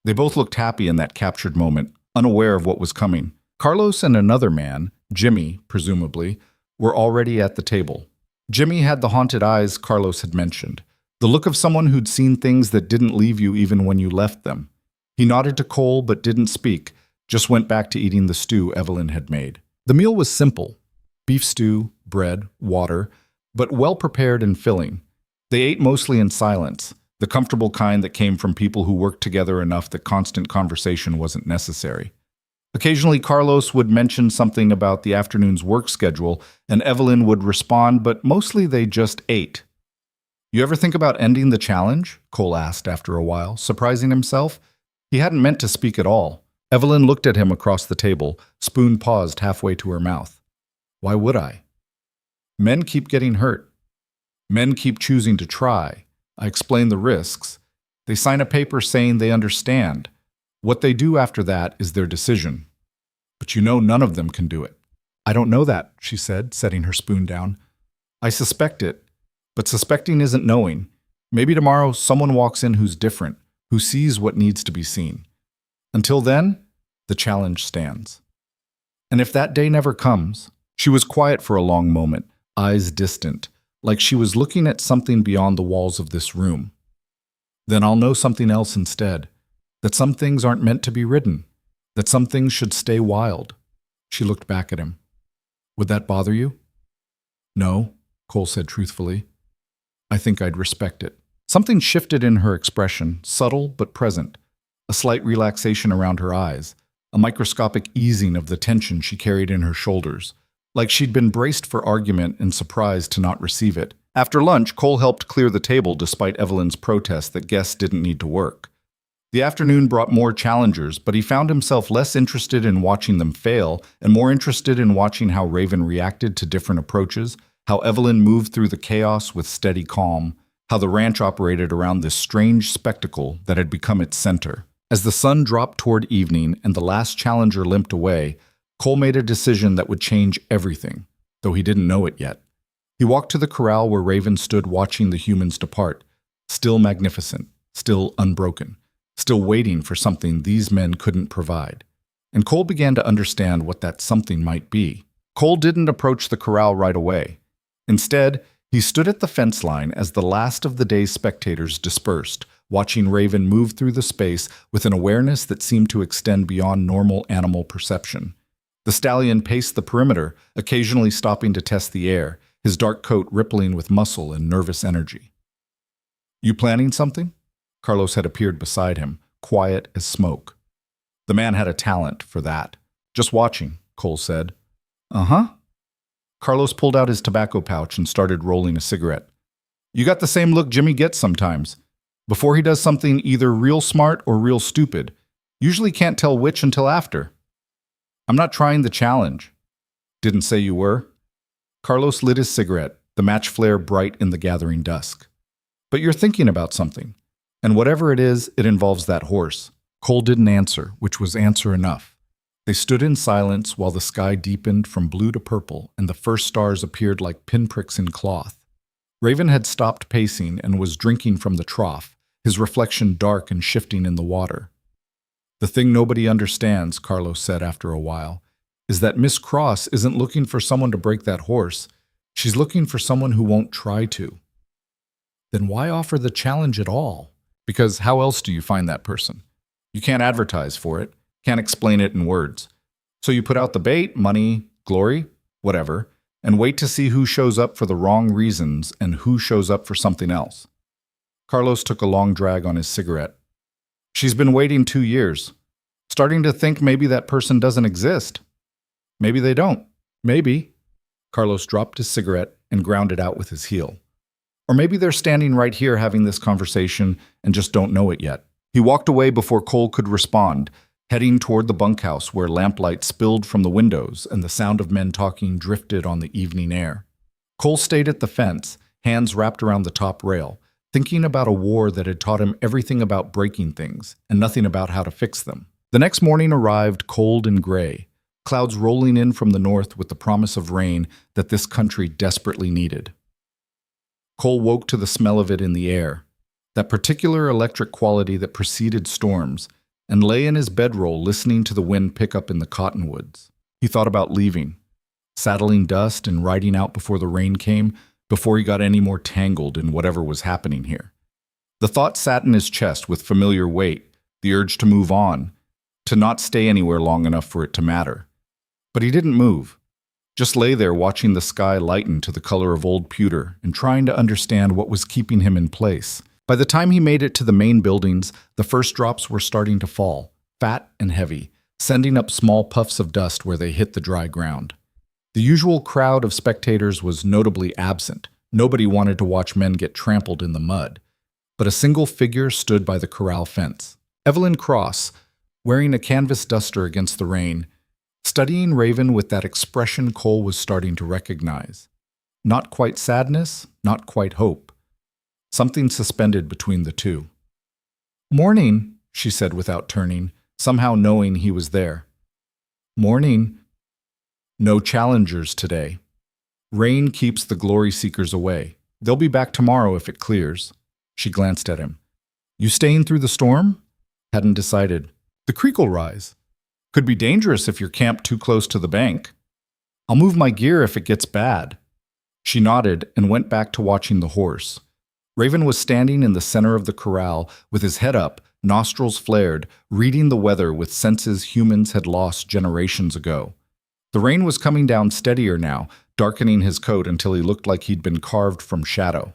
They both looked happy in that captured moment, unaware of what was coming. Carlos and another man, Jimmy, presumably, were already at the table. Jimmy had the haunted eyes Carlos had mentioned, the look of someone who'd seen things that didn't leave you even when you left them. He nodded to Cole but didn't speak, just went back to eating the stew Evelyn had made. The meal was simple. Beef stew, bread, water, but well-prepared and filling. They ate mostly in silence, the comfortable kind that came from people who worked together enough that constant conversation wasn't necessary. Occasionally, Carlos would mention something about the afternoon's work schedule, and Evelyn would respond, but mostly they just ate. "You ever think about ending the challenge?" Cole asked after a while, surprising himself. He hadn't meant to speak at all. Evelyn looked at him across the table, spoon paused halfway to her mouth. "Why would I? Men keep getting hurt. Men keep choosing to try. I explain the risks. They sign a paper saying they understand. What they do after that is their decision. But you know none of them can do it." "I don't know that," she said, setting her spoon down. "I suspect it. But suspecting isn't knowing. Maybe tomorrow someone walks in who's different, who sees what needs to be seen. Until then, the challenge stands. And if that day never comes..." She was quiet for a long moment, eyes distant, like she was looking at something beyond the walls of this room. "Then I'll know something else instead. That some things aren't meant to be ridden. That some things should stay wild." She looked back at him. "Would that bother you?" "No," Cole said truthfully. "I think I'd respect it." Something shifted in her expression, subtle but present. A slight relaxation around her eyes, a microscopic easing of the tension she carried in her shoulders, like she'd been braced for argument and surprised to not receive it. After lunch, Cole helped clear the table despite Evelyn's protest that guests didn't need to work. The afternoon brought more challengers, but he found himself less interested in watching them fail and more interested in watching how Raven reacted to different approaches, how Evelyn moved through the chaos with steady calm, how the ranch operated around this strange spectacle that had become its center. As the sun dropped toward evening and the last challenger limped away, Cole made a decision that would change everything, though he didn't know it yet. He walked to the corral where Raven stood watching the humans depart, still magnificent, still unbroken, still waiting for something these men couldn't provide. And Cole began to understand what that something might be. Cole didn't approach the corral right away. Instead, he stood at the fence line as the last of the day's spectators dispersed, watching Raven move through the space with an awareness that seemed to extend beyond normal animal perception. The stallion paced the perimeter, occasionally stopping to test the air, his dark coat rippling with muscle and nervous energy. "You planning something?" Carlos had appeared beside him, quiet as smoke. The man had a talent for that. "Just watching," Cole said. "Uh-huh." Carlos pulled out his tobacco pouch and started rolling a cigarette. "You got the same look Jimmy gets sometimes. before he does something either real smart or real stupid. Usually can't tell which until after. I'm not trying the challenge. Didn't say you were. Carlos lit his cigarette, the match flare bright in the gathering dusk. But you're thinking about something. And whatever it is, it involves that horse. Cole didn't answer, which was answer enough. They stood in silence while the sky deepened from blue to purple and the first stars appeared like pinpricks in cloth. Raven had stopped pacing and was drinking from the trough, his reflection dark and shifting in the water. The thing nobody understands, Carlos said after a while, is that Miss Cross isn't looking for someone to break that horse. She's looking for someone who won't try to. Then why offer the challenge at all? Because how else do you find that person? You can't advertise for it, can't explain it in words. So you put out the bait, money, glory, whatever, and wait to see who shows up for the wrong reasons and who shows up for something else. Carlos took a long drag on his cigarette. She's been waiting 2 years, starting to think maybe that person doesn't exist. Maybe they don't. Maybe. Carlos dropped his cigarette and ground it out with his heel. Or maybe they're standing right here having this conversation and just don't know it yet. He walked away before Cole could respond, heading toward the bunkhouse where lamplight spilled from the windows and the sound of men talking drifted on the evening air. Cole stayed at the fence, hands wrapped around the top rail, thinking about a war that had taught him everything about breaking things and nothing about how to fix them. The next morning arrived cold and gray, clouds rolling in from the north with the promise of rain that this country desperately needed. Cole woke to the smell of it in the air, that particular electric quality that preceded storms, and lay in his bedroll listening to the wind pick up in the cottonwoods. He thought about leaving, saddling dust and riding out before the rain came, before he got any more tangled in whatever was happening here. The thought sat in his chest with familiar weight, the urge to move on, to not stay anywhere long enough for it to matter. But he didn't move, just lay there watching the sky lighten to the color of old pewter and trying to understand what was keeping him in place. By the time he made it to the main buildings, the first drops were starting to fall, fat and heavy, sending up small puffs of dust where they hit the dry ground. The usual crowd of spectators was notably absent. Nobody wanted to watch men get trampled in the mud. But a single figure stood by the corral fence. Evelyn Cross, wearing a canvas duster against the rain, studying Raven with that expression Cole was starting to recognize. Not quite sadness, not quite hope. Something suspended between the two. "Morning," she said without turning, somehow knowing he was there. "Morning." No challengers today. Rain keeps the glory seekers away. They'll be back tomorrow if it clears. She glanced at him. "You staying through the storm?" Hadn't decided. "The creek'll rise. Could be dangerous if you're camped too close to the bank. I'll move my gear if it gets bad." She nodded and went back to watching the horse. Raven was standing in the center of the corral with his head up, nostrils flared, reading the weather with senses humans had lost generations ago. The rain was coming down steadier now, darkening his coat until he looked like he'd been carved from shadow.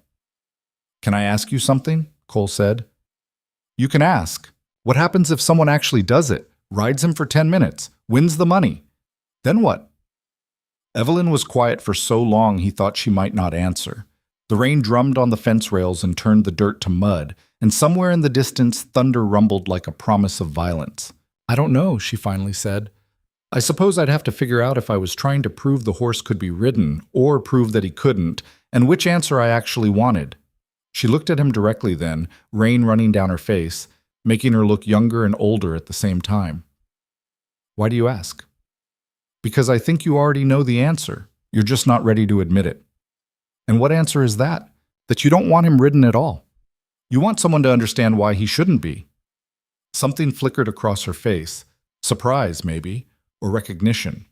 "Can I ask you something?" Cole said. "You can ask. What happens if someone actually does it, rides him for 10 minutes, wins the money? Then what?" Evelyn was quiet for so long he thought she might not answer. The rain drummed on the fence rails and turned the dirt to mud, and somewhere in the distance thunder rumbled like a promise of violence. "I don't know," she finally said. "I suppose I'd have to figure out if I was trying to prove the horse could be ridden, or prove that he couldn't, and which answer I actually wanted." She looked at him directly then, rain running down her face, making her look younger and older at the same time. "Why do you ask?" "Because I think you already know the answer. You're just not ready to admit it." "And what answer is that? That you don't want him ridden at all. You want someone to understand why he shouldn't be." Something flickered across her face. Surprise, maybe, or recognition.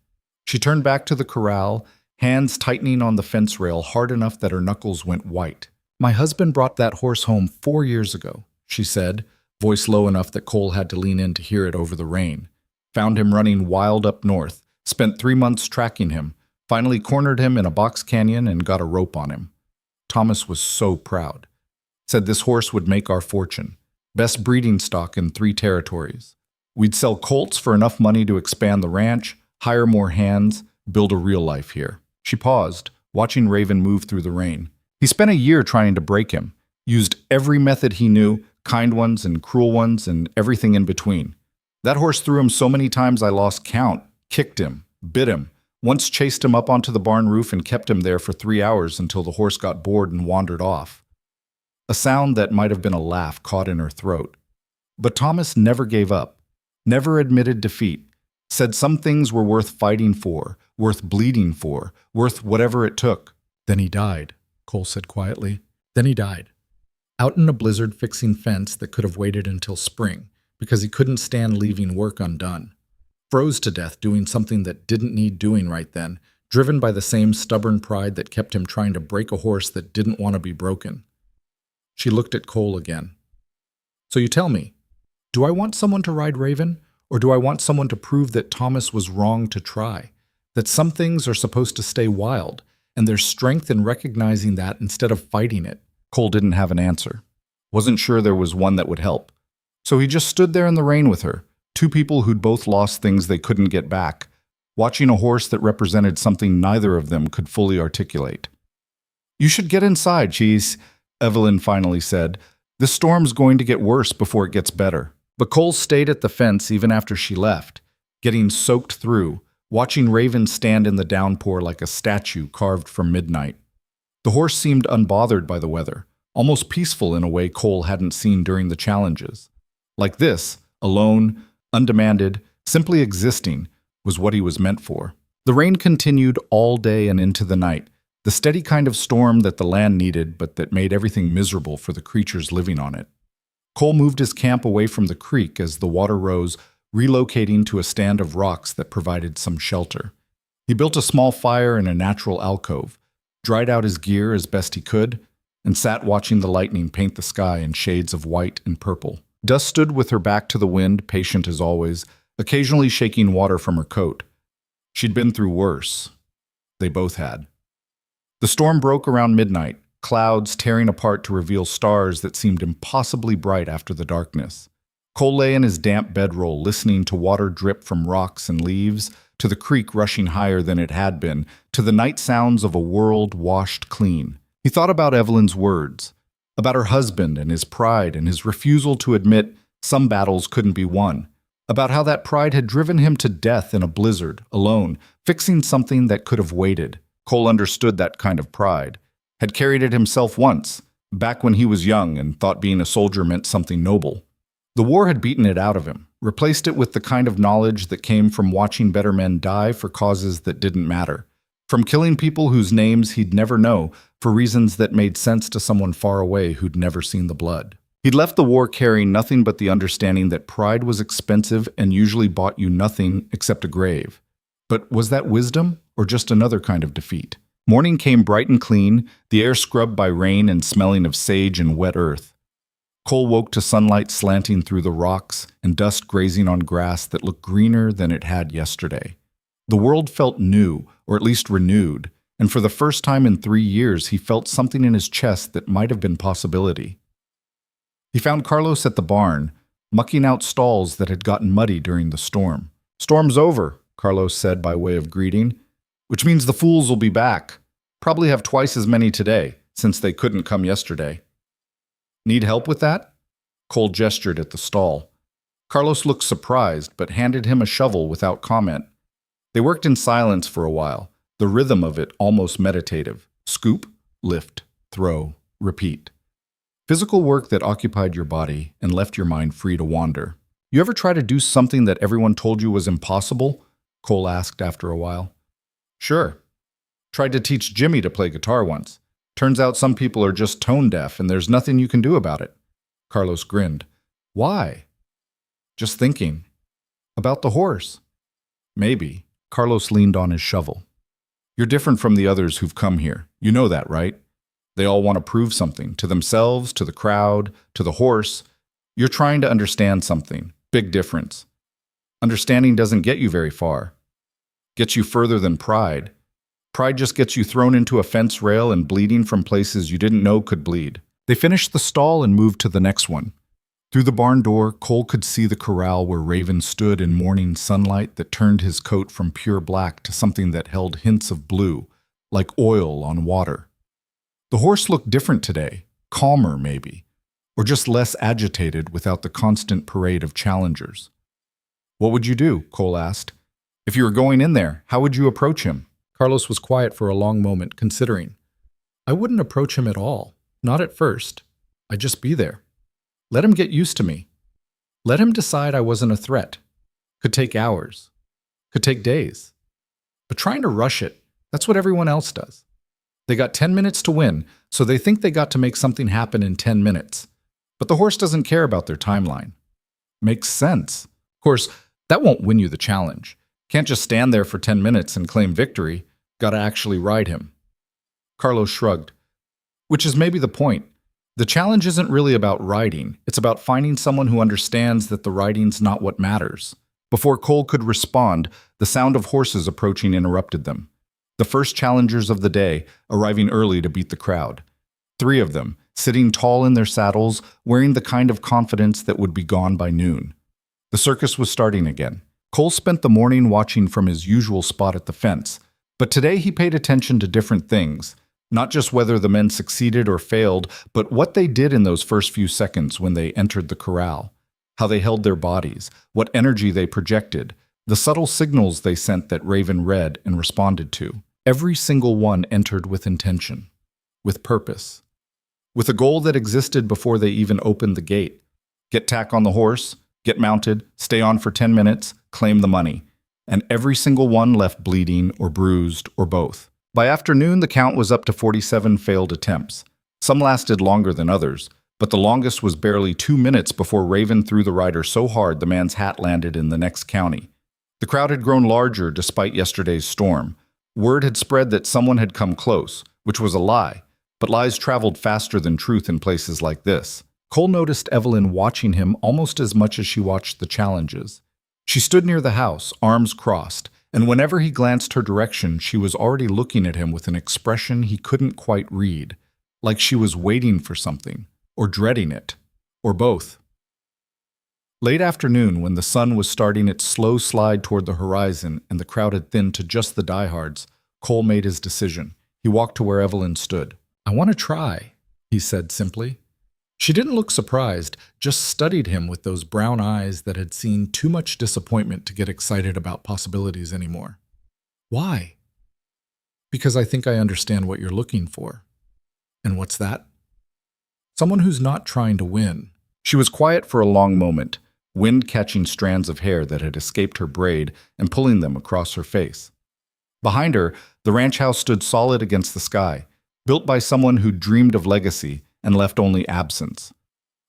She turned back to the corral, hands tightening on the fence rail hard enough that her knuckles went white. "My husband brought that horse home 4 years ago," she said, voice low enough that Cole had to lean in to hear it over the rain. "Found him running wild up north, spent 3 months tracking him, finally cornered him in a box canyon and got a rope on him. Thomas was so proud. Said this horse would make our fortune. Best breeding stock in 3 territories. We'd sell colts for enough money to expand the ranch, hire more hands, build a real life here." She paused, watching Raven move through the rain. "He spent a year trying to break him. Used every method he knew, kind ones and cruel ones and everything in between. That horse threw him so many times I lost count, kicked him, bit him, once chased him up onto the barn roof and kept him there for 3 hours until the horse got bored and wandered off. A sound that might have been a laugh caught in her throat. But Thomas never gave up, never admitted defeat, said some things were worth fighting for, worth bleeding for, worth whatever it took. Then he died, Cole said quietly. Then he died. Out in a blizzard fixing fence that could have waited until spring, because he couldn't stand leaving work undone. Froze to death doing something that didn't need doing right then, driven by the same stubborn pride that kept him trying to break a horse that didn't want to be broken. She looked at Cole again. So you tell me, do I want someone to ride Raven, or do I want someone to prove that Thomas was wrong to try, that some things are supposed to stay wild, and there's strength in recognizing that instead of fighting it? Cole didn't have an answer. Wasn't sure there was one that would help. So he just stood there in the rain with her, two people who'd both lost things they couldn't get back, watching a horse that represented something neither of them could fully articulate. You should get inside, Cheese, Evelyn finally said. This storm's going to get worse before it gets better. But Cole stayed at the fence even after she left, getting soaked through, watching Raven stand in the downpour like a statue carved from midnight. The horse seemed unbothered by the weather, almost peaceful in a way Cole hadn't seen during the challenges. Like this, alone, undemanded, simply existing, was what he was meant for. The rain continued all day and into the night, the steady kind of storm that the land needed but that made everything miserable for the creatures living on it. Cole moved his camp away from the creek as the water rose, relocating to a stand of rocks that provided some shelter. He built a small fire in a natural alcove, dried out his gear as best he could, and sat watching the lightning paint the sky in shades of white and purple. Dust stood with her back to the wind, patient as always, occasionally shaking water from her coat. She'd been through worse. They both had. The storm broke around midnight, clouds tearing apart to reveal stars that seemed impossibly bright after the darkness. Cole lay in his damp bedroll, listening to water drip from rocks and leaves, to the creek rushing higher than it had been, to the night sounds of a world washed clean. He thought about Evelyn's words, about her husband and his pride and his refusal to admit some battles couldn't be won, about how that pride had driven him to death in a blizzard, alone, fixing something that could have waited. Cole understood that kind of pride, had carried it himself once, back when he was young and thought being a soldier meant something noble. The war had beaten it out of him, replaced it with the kind of knowledge that came from watching better men die for causes that didn't matter, from killing people whose names he'd never know for reasons that made sense to someone far away who'd never seen the blood. He'd left the war carrying nothing but the understanding that pride was expensive and usually bought you nothing except a grave. But was that wisdom or just another kind of defeat? Morning came bright and clean, the air scrubbed by rain and smelling of sage and wet earth. Cole woke to sunlight slanting through the rocks and dust grazing on grass that looked greener than it had yesterday. The world felt new, or at least renewed, and for the first time in 3 years he felt something in his chest that might have been possibility. He found Carlos at the barn, mucking out stalls that had gotten muddy during the storm. "Storm's over," Carlos said by way of greeting, "which means the fools will be back. Probably have twice as many today, since they couldn't come yesterday." "Need help with that?" Cole gestured at the stall. Carlos looked surprised, but handed him a shovel without comment. They worked in silence for a while, the rhythm of it almost meditative. Scoop, lift, throw, repeat. Physical work that occupied your body and left your mind free to wander. "You ever try to do something that everyone told you was impossible?" Cole asked after a while. "Sure. Tried to teach Jimmy to play guitar once. Turns out some people are just tone deaf and there's nothing you can do about it." Carlos grinned. "Why?" "Just thinking. About the horse." "Maybe." Carlos leaned on his shovel. "You're different from the others who've come here. You know that, right? They all want to prove something, to themselves, to the crowd, to the horse. You're trying to understand something. Big difference. Understanding doesn't get you very far. Gets you further than pride. Pride just gets you thrown into a fence rail and bleeding from places you didn't know could bleed." They finished the stall and moved to the next one. Through the barn door, Cole could see the corral where Raven stood in morning sunlight that turned his coat from pure black to something that held hints of blue, like oil on water. The horse looked different today, calmer maybe, or just less agitated without the constant parade of challengers. What would you do? Cole asked. If you were going in there, how would you approach him? Carlos was quiet for a long moment, considering. I wouldn't approach him at all. Not at first. I'd just be there. Let him get used to me. Let him decide I wasn't a threat. Could take hours. Could take days. But trying to rush it, that's what everyone else does. They got 10 minutes to win, so they think they got to make something happen in 10 minutes. But the horse doesn't care about their timeline. Makes sense. Of course, that won't win you the challenge. Can't just stand there for 10 minutes and claim victory. Gotta actually ride him. Carlos shrugged. Which is maybe the point. The challenge isn't really about riding. It's about finding someone who understands that the riding's not what matters. Before Cole could respond, the sound of horses approaching interrupted them. The first challengers of the day, arriving early to beat the crowd. 3 of them, sitting tall in their saddles, wearing the kind of confidence that would be gone by noon. The circus was starting again. Cole spent the morning watching from his usual spot at the fence, but today he paid attention to different things. Not just whether the men succeeded or failed, but what they did in those first few seconds when they entered the corral. How they held their bodies, what energy they projected, the subtle signals they sent that Raven read and responded to. Every single one entered with intention, with purpose, with a goal that existed before they even opened the gate. Get tack on the horse, get mounted, stay on for 10 minutes, claim the money. And every single one left bleeding or bruised or both. By afternoon, the count was up to 47 failed attempts. Some lasted longer than others, but the longest was barely 2 minutes before Raven threw the rider so hard the man's hat landed in the next county. The crowd had grown larger despite yesterday's storm. Word had spread that someone had come close, which was a lie, but lies traveled faster than truth in places like this. Cole noticed Evelyn watching him almost as much as she watched the challenges. She stood near the house, arms crossed, and whenever he glanced her direction, she was already looking at him with an expression he couldn't quite read, like she was waiting for something, or dreading it, or both. Late afternoon, when the sun was starting its slow slide toward the horizon and the crowd had thinned to just the diehards, Cole made his decision. He walked to where Evelyn stood. I want to try, he said simply. She didn't look surprised, just studied him with those brown eyes that had seen too much disappointment to get excited about possibilities anymore. Why? Because I think I understand what you're looking for. And what's that? Someone who's not trying to win. She was quiet for a long moment, wind catching strands of hair that had escaped her braid and pulling them across her face. Behind her, the ranch house stood solid against the sky, built by someone who dreamed of legacy and left only absence.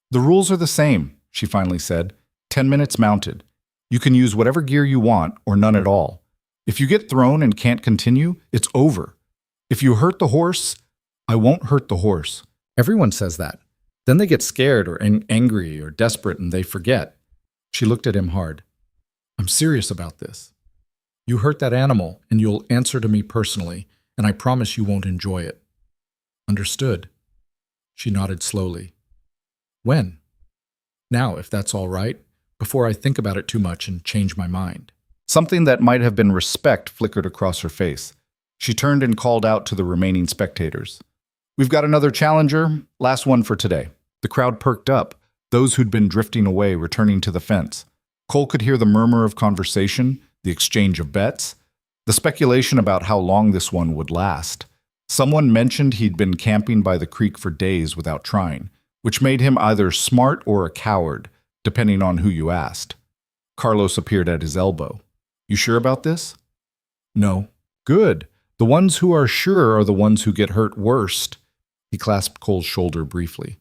The rules are the same, she finally said. 10 minutes mounted. You can use whatever gear you want or none at all. If you get thrown and can't continue, it's over. If you hurt the horse, I won't hurt the horse. Everyone says that. Then they get scared or angry or desperate and they forget. She looked at him hard. I'm serious about this. You hurt that animal and you'll answer to me personally, and I promise you won't enjoy it. Understood. She nodded slowly. When? Now, if that's all right, before I think about it too much and change my mind. Something that might have been respect flickered across her face. She turned and called out to the remaining spectators. We've got another challenger, last one for today. The crowd perked up, those who'd been drifting away returning to the fence. Cole could hear the murmur of conversation, the exchange of bets, the speculation about how long this one would last. Someone mentioned he'd been camping by the creek for days without trying, which made him either smart or a coward, depending on who you asked. Carlos appeared at his elbow. You sure about this? No. Good. The ones who are sure are the ones who get hurt worst. He clasped Cole's shoulder briefly.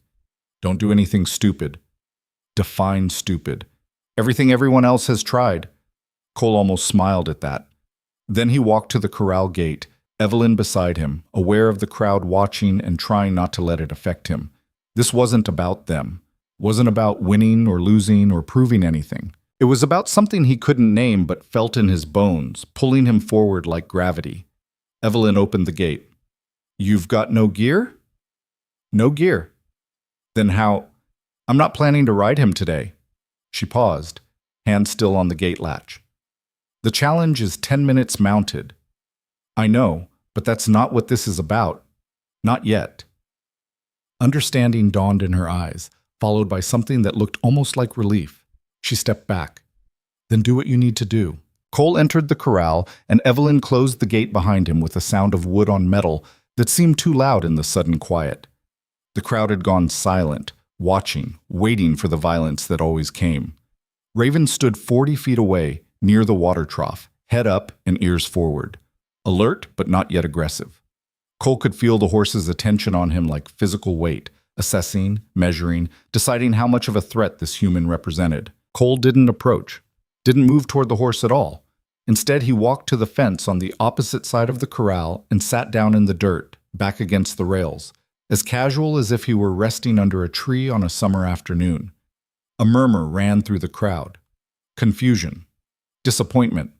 Don't do anything stupid. Define stupid. Everything everyone else has tried. Cole almost smiled at that. Then he walked to the corral gate, Evelyn beside him, aware of the crowd watching and trying not to let it affect him. This wasn't about them. Wasn't about winning or losing or proving anything. It was about something he couldn't name but felt in his bones, pulling him forward like gravity. Evelyn opened the gate. You've got no gear? No gear. Then how? I'm not planning to ride him today. She paused, hand still on the gate latch. The challenge is 10 minutes mounted. I know, but that's not what this is about. Not yet. Understanding dawned in her eyes, followed by something that looked almost like relief. She stepped back. Then do what you need to do. Cole entered the corral, and Evelyn closed the gate behind him with a sound of wood on metal that seemed too loud in the sudden quiet. The crowd had gone silent, watching, waiting for the violence that always came. Raven stood 40 feet away, near the water trough, head up and ears forward. Alert, but not yet aggressive. Cole could feel the horse's attention on him like physical weight, assessing, measuring, deciding how much of a threat this human represented. Cole didn't approach, didn't move toward the horse at all. Instead, he walked to the fence on the opposite side of the corral and sat down in the dirt, back against the rails, as casual as if he were resting under a tree on a summer afternoon. A murmur ran through the crowd. Confusion. Disappointment.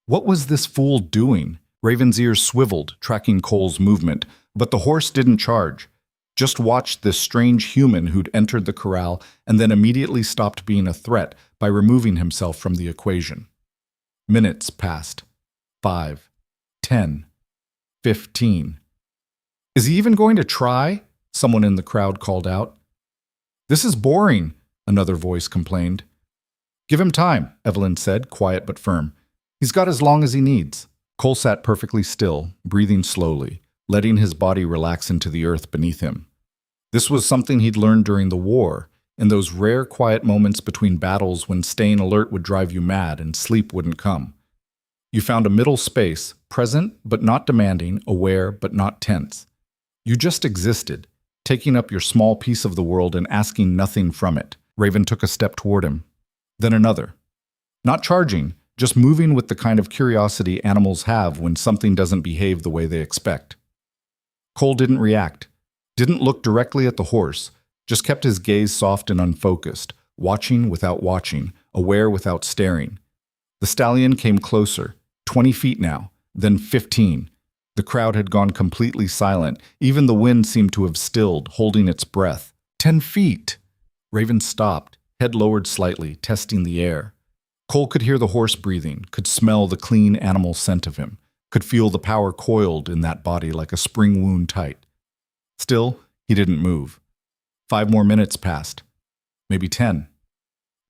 What was this fool doing? Raven's ears swiveled, tracking Cole's movement, but the horse didn't charge. Just watched this strange human who'd entered the corral and then immediately stopped being a threat by removing himself from the equation. Minutes passed. 5, 10, 15. Is he even going to try? Someone in the crowd called out. This is boring, another voice complained. Give him time, Evelyn said, quiet but firm. He's got as long as he needs. Cole sat perfectly still, breathing slowly, letting his body relax into the earth beneath him. This was something he'd learned during the war, in those rare quiet moments between battles when staying alert would drive you mad and sleep wouldn't come. You found a middle space, present but not demanding, aware but not tense. You just existed, taking up your small piece of the world and asking nothing from it. Raven took a step toward him, then another. Not charging, just moving with the kind of curiosity animals have when something doesn't behave the way they expect. Cole didn't react, didn't look directly at the horse, just kept his gaze soft and unfocused, watching without watching, aware without staring. The stallion came closer, 20 feet now, then 15. The crowd had gone completely silent. Even the wind seemed to have stilled, holding its breath. 10 feet! Raven stopped, head lowered slightly, testing the air. Cole could hear the horse breathing, could smell the clean animal scent of him, could feel the power coiled in that body like a spring wound tight. Still, he didn't move. 5 more minutes passed. Maybe 10.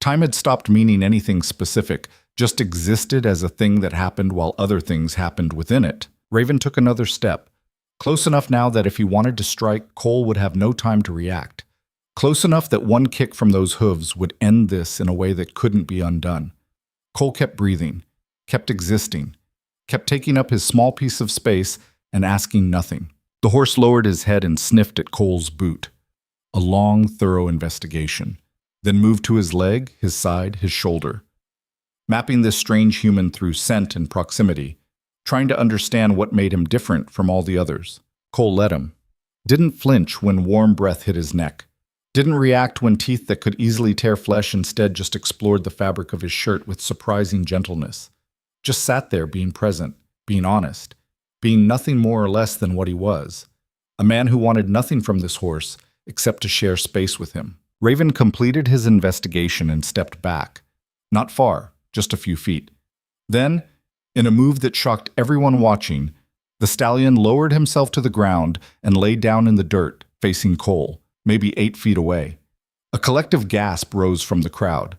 Time had stopped meaning anything specific, just existed as a thing that happened while other things happened within it. Raven took another step, close enough now that if he wanted to strike, Cole would have no time to react. Close enough that one kick from those hooves would end this in a way that couldn't be undone. Cole kept breathing, kept existing, kept taking up his small piece of space and asking nothing. The horse lowered his head and sniffed at Cole's boot. A long, thorough investigation, then moved to his leg, his side, his shoulder. Mapping this strange human through scent and proximity, trying to understand what made him different from all the others. Cole let him. Didn't flinch when warm breath hit his neck. Didn't react when teeth that could easily tear flesh instead just explored the fabric of his shirt with surprising gentleness. Just sat there being present, being honest, being nothing more or less than what he was. A man who wanted nothing from this horse except to share space with him. Raven completed his investigation and stepped back. Not far, just a few feet. Then, in a move that shocked everyone watching, the stallion lowered himself to the ground and lay down in the dirt, facing Cole, maybe 8 feet away. A collective gasp rose from the crowd.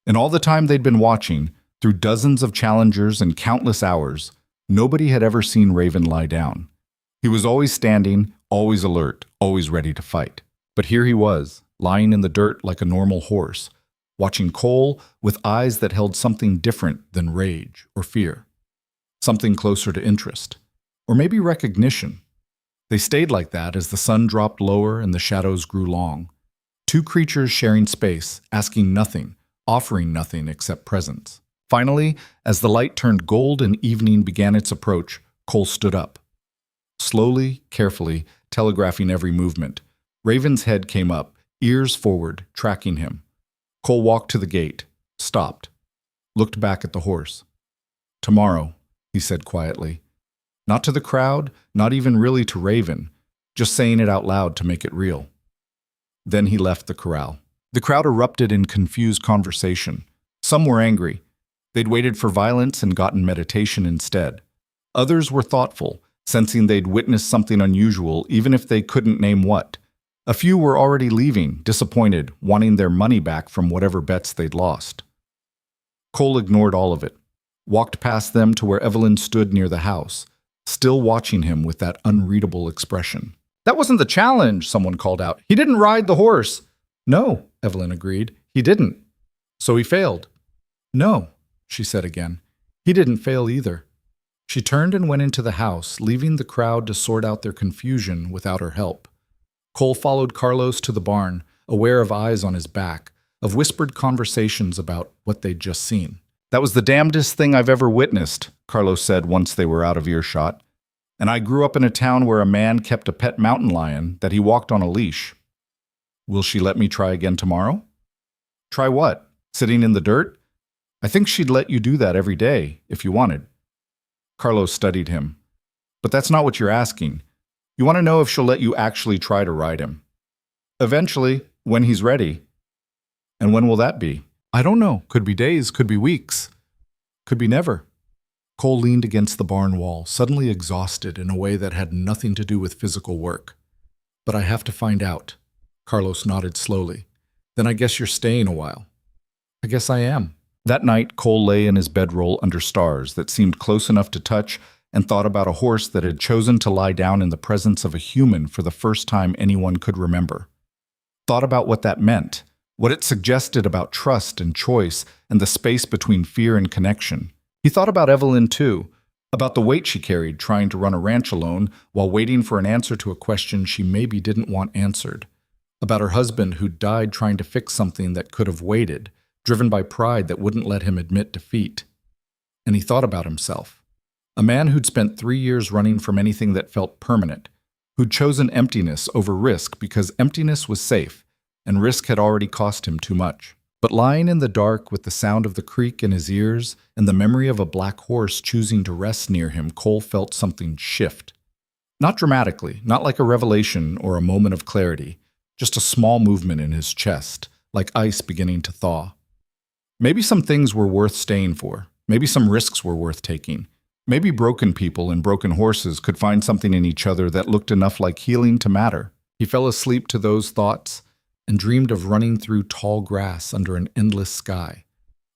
In all the time they'd been watching, through dozens of challengers and countless hours, nobody had ever seen Raven lie down. He was always standing, always alert, always ready to fight. But here he was, lying in the dirt like a normal horse, watching Cole with eyes that held something different than rage or fear. Something closer to interest, or maybe recognition. They stayed like that as the sun dropped lower and the shadows grew long. Two creatures sharing space, asking nothing, offering nothing except presence. Finally, as the light turned gold and evening began its approach, Cole stood up. Slowly, carefully, telegraphing every movement. Raven's head came up, ears forward, tracking him. Cole walked to the gate, stopped, looked back at the horse. Tomorrow, he said quietly. Not to the crowd, not even really to Raven, just saying it out loud to make it real. Then he left the corral. The crowd erupted in confused conversation. Some were angry. They'd waited for violence and gotten meditation instead. Others were thoughtful, sensing they'd witnessed something unusual even if they couldn't name what. A few were already leaving, disappointed, wanting their money back from whatever bets they'd lost. Cole ignored all of it, walked past them to where Evelyn stood near the house, still watching him with that unreadable expression. "That wasn't the challenge," someone called out. "He didn't ride the horse." "No," Evelyn agreed. "He didn't. So he failed." "No," she said again. "He didn't fail either." She turned and went into the house, leaving the crowd to sort out their confusion without her help. Cole followed Carlos to the barn, aware of eyes on his back, of whispered conversations about what they'd just seen. "That was the damnedest thing I've ever witnessed," Carlos said once they were out of earshot. "And I grew up in a town where a man kept a pet mountain lion that he walked on a leash. Will she let me try again tomorrow?" "Try what? Sitting in the dirt? I think she'd let you do that every day, if you wanted." Carlos studied him. "But that's not what you're asking. You want to know if she'll let you actually try to ride him." "Eventually, when he's ready." "And when will that be?" "I don't know. Could be days, could be weeks. Could be never." Cole leaned against the barn wall, suddenly exhausted in a way that had nothing to do with physical work. "But I have to find out." Carlos nodded slowly. "Then I guess you're staying a while." "I guess I am." That night, Cole lay in his bedroll under stars that seemed close enough to touch and thought about a horse that had chosen to lie down in the presence of a human for the first time anyone could remember. Thought about what that meant, what it suggested about trust and choice and the space between fear and connection. He thought about Evelyn too, about the weight she carried trying to run a ranch alone while waiting for an answer to a question she maybe didn't want answered, about her husband who'd died trying to fix something that could have waited, driven by pride that wouldn't let him admit defeat. And he thought about himself, a man who'd spent 3 years running from anything that felt permanent, who'd chosen emptiness over risk because emptiness was safe, and risk had already cost him too much. But lying in the dark with the sound of the creek in his ears and the memory of a black horse choosing to rest near him, Cole felt something shift. Not dramatically, not like a revelation or a moment of clarity, just a small movement in his chest, like ice beginning to thaw. Maybe some things were worth staying for. Maybe some risks were worth taking. Maybe broken people and broken horses could find something in each other that looked enough like healing to matter. He fell asleep to those thoughts and dreamed of running through tall grass under an endless sky.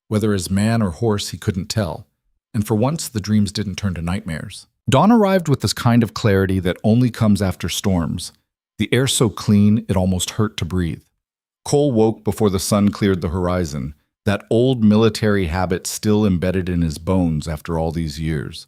Whether as man or horse, he couldn't tell. And for once, the dreams didn't turn to nightmares. Dawn arrived with this kind of clarity that only comes after storms. The air so clean, it almost hurt to breathe. Cole woke before the sun cleared the horizon, that old military habit still embedded in his bones after all these years.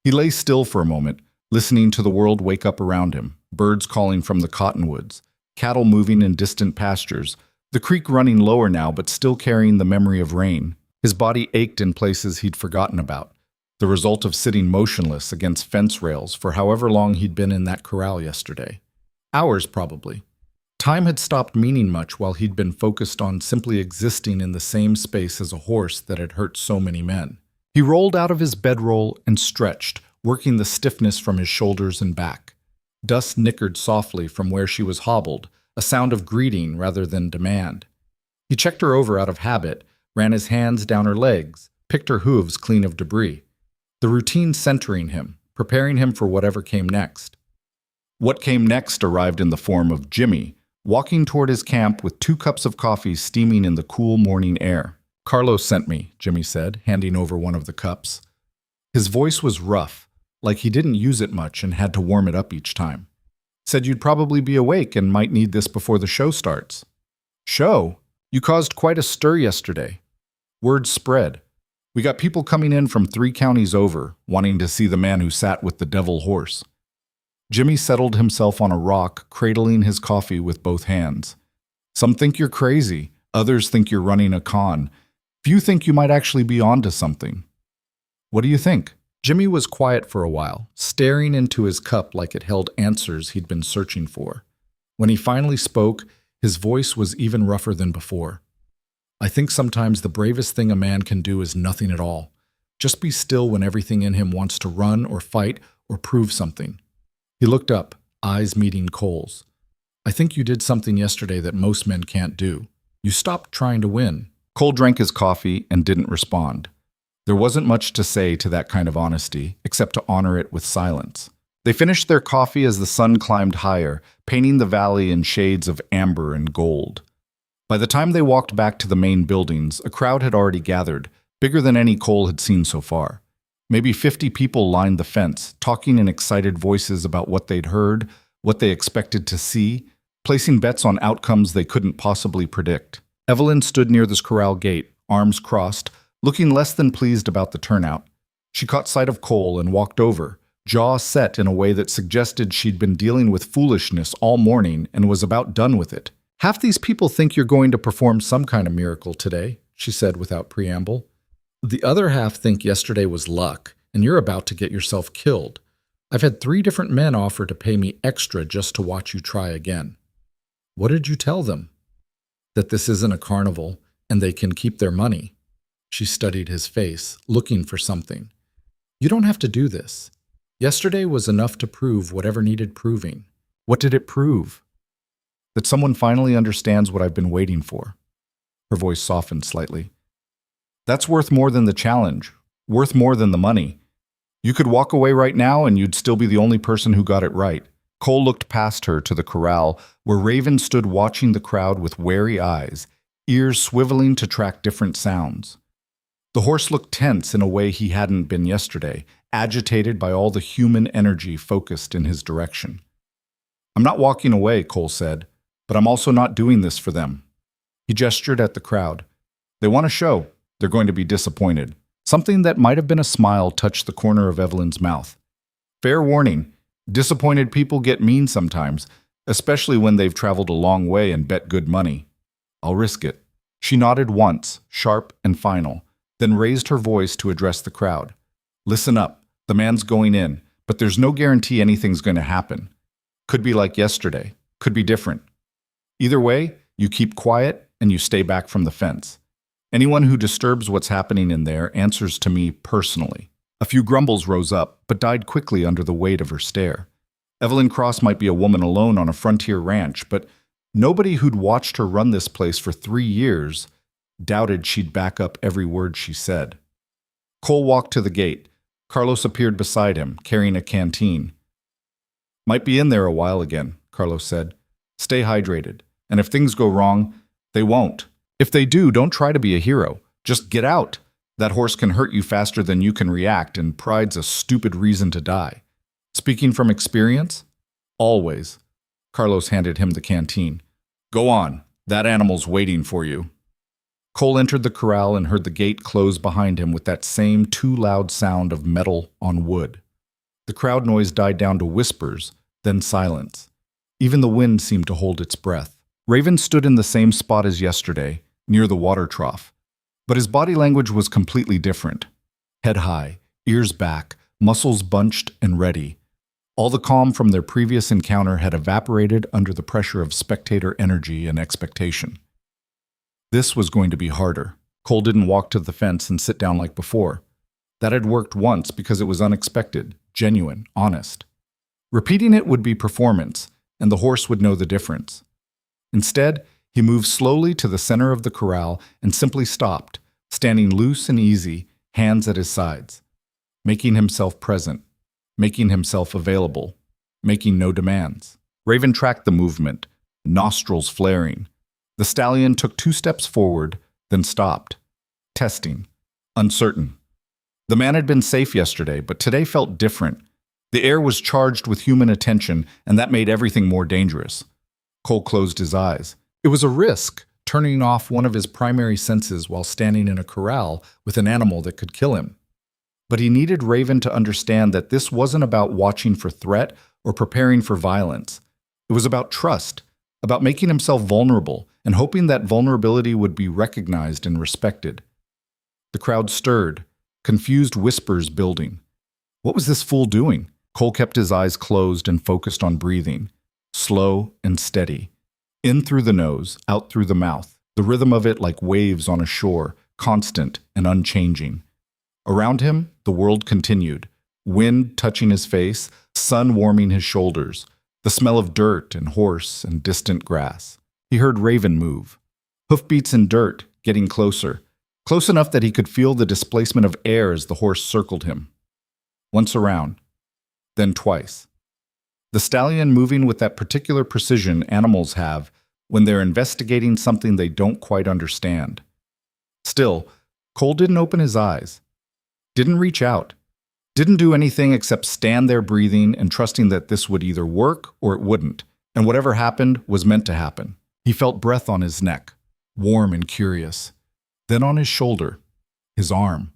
He lay still for a moment, listening to the world wake up around him, birds calling from the cottonwoods, cattle moving in distant pastures, the creek running lower now but still carrying the memory of rain. His body ached in places he'd forgotten about, the result of sitting motionless against fence rails for however long he'd been in that corral yesterday. Hours, probably. Time had stopped meaning much while he'd been focused on simply existing in the same space as a horse that had hurt so many men. He rolled out of his bedroll and stretched, working the stiffness from his shoulders and back. Dust nickered softly from where she was hobbled, a sound of greeting rather than demand. He checked her over out of habit, ran his hands down her legs, picked her hooves clean of debris. The routine centering him, preparing him for whatever came next. What came next arrived in the form of Jimmy, walking toward his camp with 2 cups of coffee steaming in the cool morning air. "Carlos sent me," Jimmy said, handing over one of the cups. His voice was rough, like he didn't use it much and had to warm it up each time. "Said you'd probably be awake and might need this before the show starts." "Show? You caused quite a stir yesterday." Word spread. "We got people coming in from 3 counties over, wanting to see the man who sat with the devil horse." Jimmy settled himself on a rock, cradling his coffee with both hands. "Some think you're crazy. Others think you're running a con. Few think you might actually be onto something. What do you think?" Jimmy was quiet for a while, staring into his cup like it held answers he'd been searching for. When he finally spoke, his voice was even rougher than before. "I think sometimes the bravest thing a man can do is nothing at all. Just be still when everything in him wants to run or fight or prove something." He looked up, eyes meeting Cole's. "I think you did something yesterday that most men can't do. You stopped trying to win." Cole drank his coffee and didn't respond. There wasn't much to say to that kind of honesty, except to honor it with silence. They finished their coffee as the sun climbed higher, painting the valley in shades of amber and gold. By the time they walked back to the main buildings, a crowd had already gathered, bigger than any Cole had seen so far. Maybe 50 people lined the fence, talking in excited voices about what they'd heard, what they expected to see, placing bets on outcomes they couldn't possibly predict. Evelyn stood near this corral gate, arms crossed, looking less than pleased about the turnout. She caught sight of Cole and walked over, jaw set in a way that suggested she'd been dealing with foolishness all morning and was about done with it. "Half these people think you're going to perform some kind of miracle today," she said without preamble. "The other half think yesterday was luck, and you're about to get yourself killed. I've had 3 different men offer to pay me extra just to watch you try again." "What did you tell them?" "That this isn't a carnival, and they can keep their money." She studied his face, looking for something. "You don't have to do this. Yesterday was enough to prove whatever needed proving." "What did it prove?" "That someone finally understands what I've been waiting for." Her voice softened slightly. "That's worth more than the challenge, worth more than the money. You could walk away right now and you'd still be the only person who got it right." Cole looked past her to the corral, where Raven stood watching the crowd with wary eyes, ears swiveling to track different sounds. The horse looked tense in a way he hadn't been yesterday, agitated by all the human energy focused in his direction. "I'm not walking away," Cole said, "but I'm also not doing this for them." He gestured at the crowd. "They want a show. They're going to be disappointed." Something that might have been a smile touched the corner of Evelyn's mouth. "Fair warning, disappointed people get mean sometimes, especially when they've traveled a long way and bet good money. I'll risk it." She nodded once, sharp and final, then raised her voice to address the crowd. "Listen up. The man's going in, but there's no guarantee anything's going to happen. Could be like yesterday. Could be different. Either way, you keep quiet and you stay back from the fence. Anyone who disturbs what's happening in there answers to me personally." A few grumbles rose up, but died quickly under the weight of her stare. Evelyn Cross might be a woman alone on a frontier ranch, but nobody who'd watched her run this place for 3 years doubted she'd back up every word she said. Cole walked to the gate. Carlos appeared beside him, carrying a canteen. "Might be in there a while again," Carlos said. "Stay hydrated, and if things go wrong, they won't. If they do, don't try to be a hero. Just get out. That horse can hurt you faster than you can react, and pride's a stupid reason to die." Speaking from experience? Always. Carlos handed him the canteen. "Go on. That animal's waiting for you." Cole entered the corral and heard the gate close behind him with that same too loud sound of metal on wood. The crowd noise died down to whispers, then silence. Even the wind seemed to hold its breath. Raven stood in the same spot as yesterday, near the water trough. But his body language was completely different. Head high, ears back, muscles bunched and ready. All the calm from their previous encounter had evaporated under the pressure of spectator energy and expectation. This was going to be harder. Cole didn't walk to the fence and sit down like before. That had worked once because it was unexpected, genuine, honest. Repeating it would be performance, and the horse would know the difference. Instead, he moved slowly to the center of the corral and simply stopped, standing loose and easy, hands at his sides, making himself present, making himself available, making no demands. Raven tracked the movement, nostrils flaring. The stallion took 2 steps forward, then stopped, testing, uncertain. The man had been safe yesterday, but today felt different. The air was charged with human attention, and that made everything more dangerous. Cole closed his eyes. It was a risk, turning off one of his primary senses while standing in a corral with an animal that could kill him. But he needed Raven to understand that this wasn't about watching for threat or preparing for violence. It was about trust, about making himself vulnerable and hoping that vulnerability would be recognized and respected. The crowd stirred, confused whispers building. What was this fool doing? Cole kept his eyes closed and focused on breathing, slow and steady. In through the nose, out through the mouth, the rhythm of it like waves on a shore, constant and unchanging. Around him, the world continued, wind touching his face, sun warming his shoulders, the smell of dirt and horse and distant grass. He heard Raven move. Hoofbeats in dirt, getting closer, close enough that he could feel the displacement of air as the horse circled him. Once around, then twice. The stallion moving with that particular precision animals have when they're investigating something they don't quite understand. Still, Cole didn't open his eyes, didn't reach out, didn't do anything except stand there breathing and trusting that this would either work or it wouldn't, and whatever happened was meant to happen. He felt breath on his neck, warm and curious, then on his shoulder, his arm.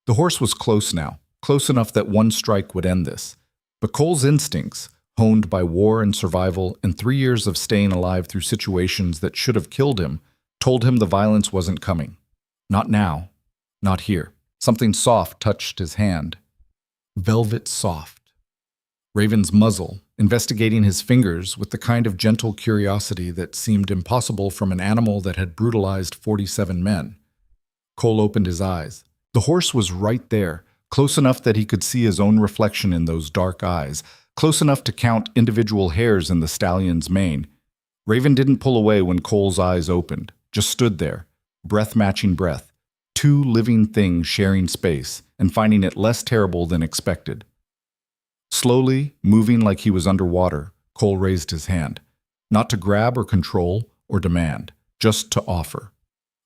The horse was close now, close enough that one strike would end this. But Cole's instincts, honed by war and survival and 3 years of staying alive through situations that should have killed him, told him the violence wasn't coming. Not now, not here. Something soft touched his hand. Velvet soft. Raven's muzzle, investigating his fingers with the kind of gentle curiosity that seemed impossible from an animal that had brutalized 47 men. Cole opened his eyes. The horse was right there, close enough that he could see his own reflection in those dark eyes, close enough to count individual hairs in the stallion's mane. Raven didn't pull away when Cole's eyes opened, just stood there, breath matching breath, two living things sharing space and finding it less terrible than expected. Slowly, moving like he was underwater, Cole raised his hand, not to grab or control or demand, just to offer.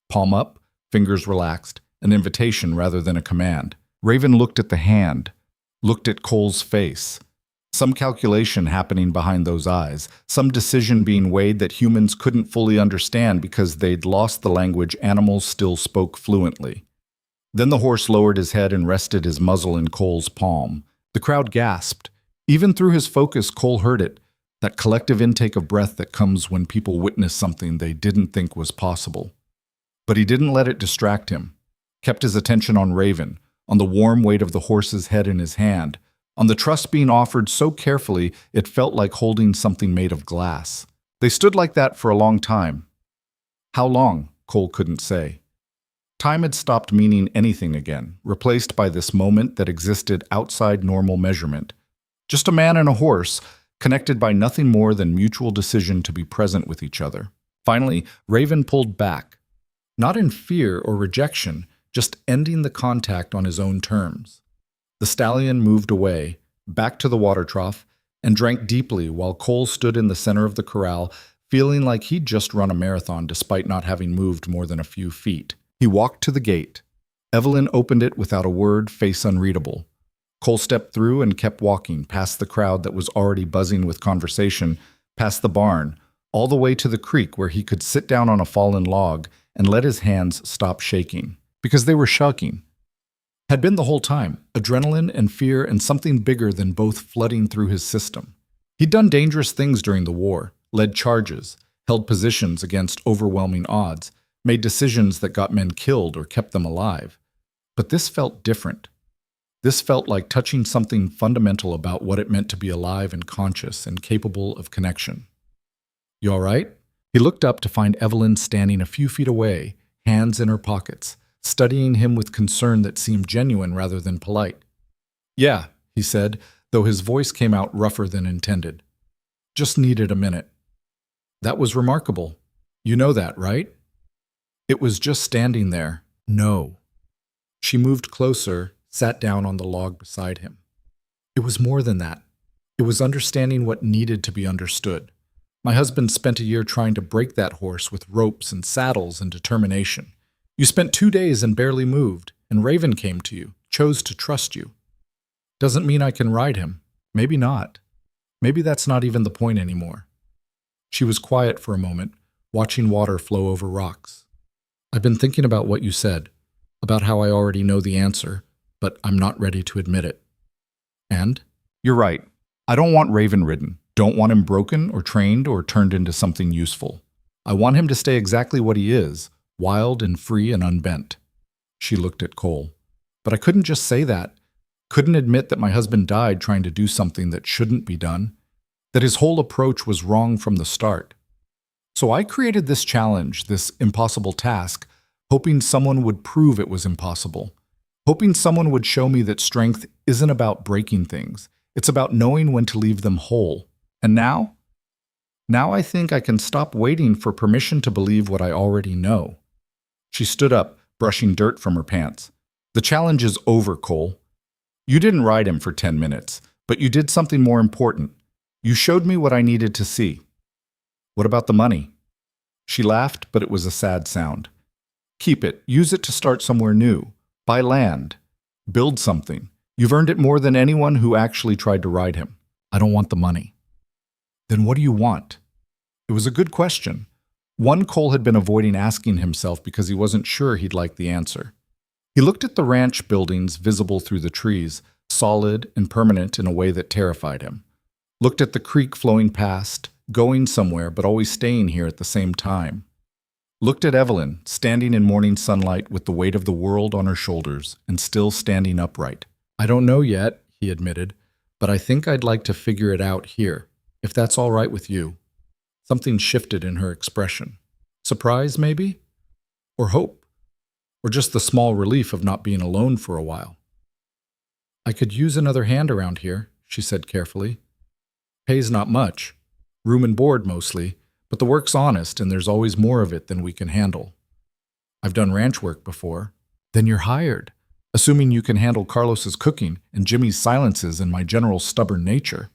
Palm up, fingers relaxed, an invitation rather than a command. Raven looked at the hand, looked at Cole's face. Some calculation happening behind those eyes, some decision being weighed that humans couldn't fully understand because they'd lost the language animals still spoke fluently. Then the horse lowered his head and rested his muzzle in Cole's palm. The crowd gasped. Even through his focus, Cole heard it, that collective intake of breath that comes when people witness something they didn't think was possible. But he didn't let it distract him, kept his attention on Raven, on the warm weight of the horse's head in his hand, on the trust being offered so carefully it felt like holding something made of glass. They stood like that for a long time. How long, Cole couldn't say. Time had stopped meaning anything again, replaced by this moment that existed outside normal measurement. Just a man and a horse, connected by nothing more than mutual decision to be present with each other. Finally, Raven pulled back. Not in fear or rejection, just ending the contact on his own terms. The stallion moved away, back to the water trough, and drank deeply while Cole stood in the center of the corral, feeling like he'd just run a marathon despite not having moved more than a few feet. He walked to the gate. Evelyn opened it without a word, face unreadable. Cole stepped through and kept walking, past the crowd that was already buzzing with conversation, past the barn, all the way to the creek where he could sit down on a fallen log and let his hands stop shaking. Because they were shaking. Had been the whole time, adrenaline and fear and something bigger than both flooding through his system. He'd done dangerous things during the war, led charges, held positions against overwhelming odds, made decisions that got men killed or kept them alive. But this felt different. This felt like touching something fundamental about what it meant to be alive and conscious and capable of connection. "You all right?" He looked up to find Evelyn standing a few feet away, hands in her pockets, studying him with concern that seemed genuine rather than polite. "Yeah," he said, though his voice came out rougher than intended. "Just needed a minute." That was remarkable. You know that, right? It was just standing there. No. She moved closer, sat down on the log beside him. It was more than that. It was understanding what needed to be understood. My husband spent a year trying to break that horse with ropes and saddles and determination. You spent 2 days and barely moved, and Raven came to you, chose to trust you. Doesn't mean I can ride him. Maybe not. Maybe that's not even the point anymore. She was quiet for a moment, watching water flow over rocks. I've been thinking about what you said, about how I already know the answer, but I'm not ready to admit it. And? You're right. I don't want Raven ridden. Don't want him broken or trained or turned into something useful. I want him to stay exactly what he is, wild and free and unbent. She looked at Cole. But I couldn't just say that. Couldn't admit that my husband died trying to do something that shouldn't be done. That his whole approach was wrong from the start. So I created this challenge, this impossible task, hoping someone would prove it was impossible. Hoping someone would show me that strength isn't about breaking things. It's about knowing when to leave them whole. And now? Now I think I can stop waiting for permission to believe what I already know. She stood up, brushing dirt from her pants. The challenge is over, Cole. You didn't ride him for 10 minutes, but you did something more important. You showed me what I needed to see. What about the money? She laughed, but it was a sad sound. Keep it. Use it to start somewhere new. Buy land. Build something. You've earned it more than anyone who actually tried to ride him. I don't want the money. Then what do you want? It was a good question. One Cole had been avoiding asking himself because he wasn't sure he'd like the answer. He looked at the ranch buildings visible through the trees, solid and permanent in a way that terrified him. Looked at the creek flowing past, going somewhere but always staying here at the same time. Looked at Evelyn, standing in morning sunlight with the weight of the world on her shoulders and still standing upright. I don't know yet, he admitted, but I think I'd like to figure it out here, if that's all right with you. Something shifted in her expression. Surprise, maybe? Or hope? Or just the small relief of not being alone for a while. I could use another hand around here, she said carefully. Pays not much. Room and board mostly, but the work's honest and there's always more of it than we can handle. I've done ranch work before. Then you're hired, assuming you can handle Carlos's cooking and Jimmy's silences and my general stubborn nature.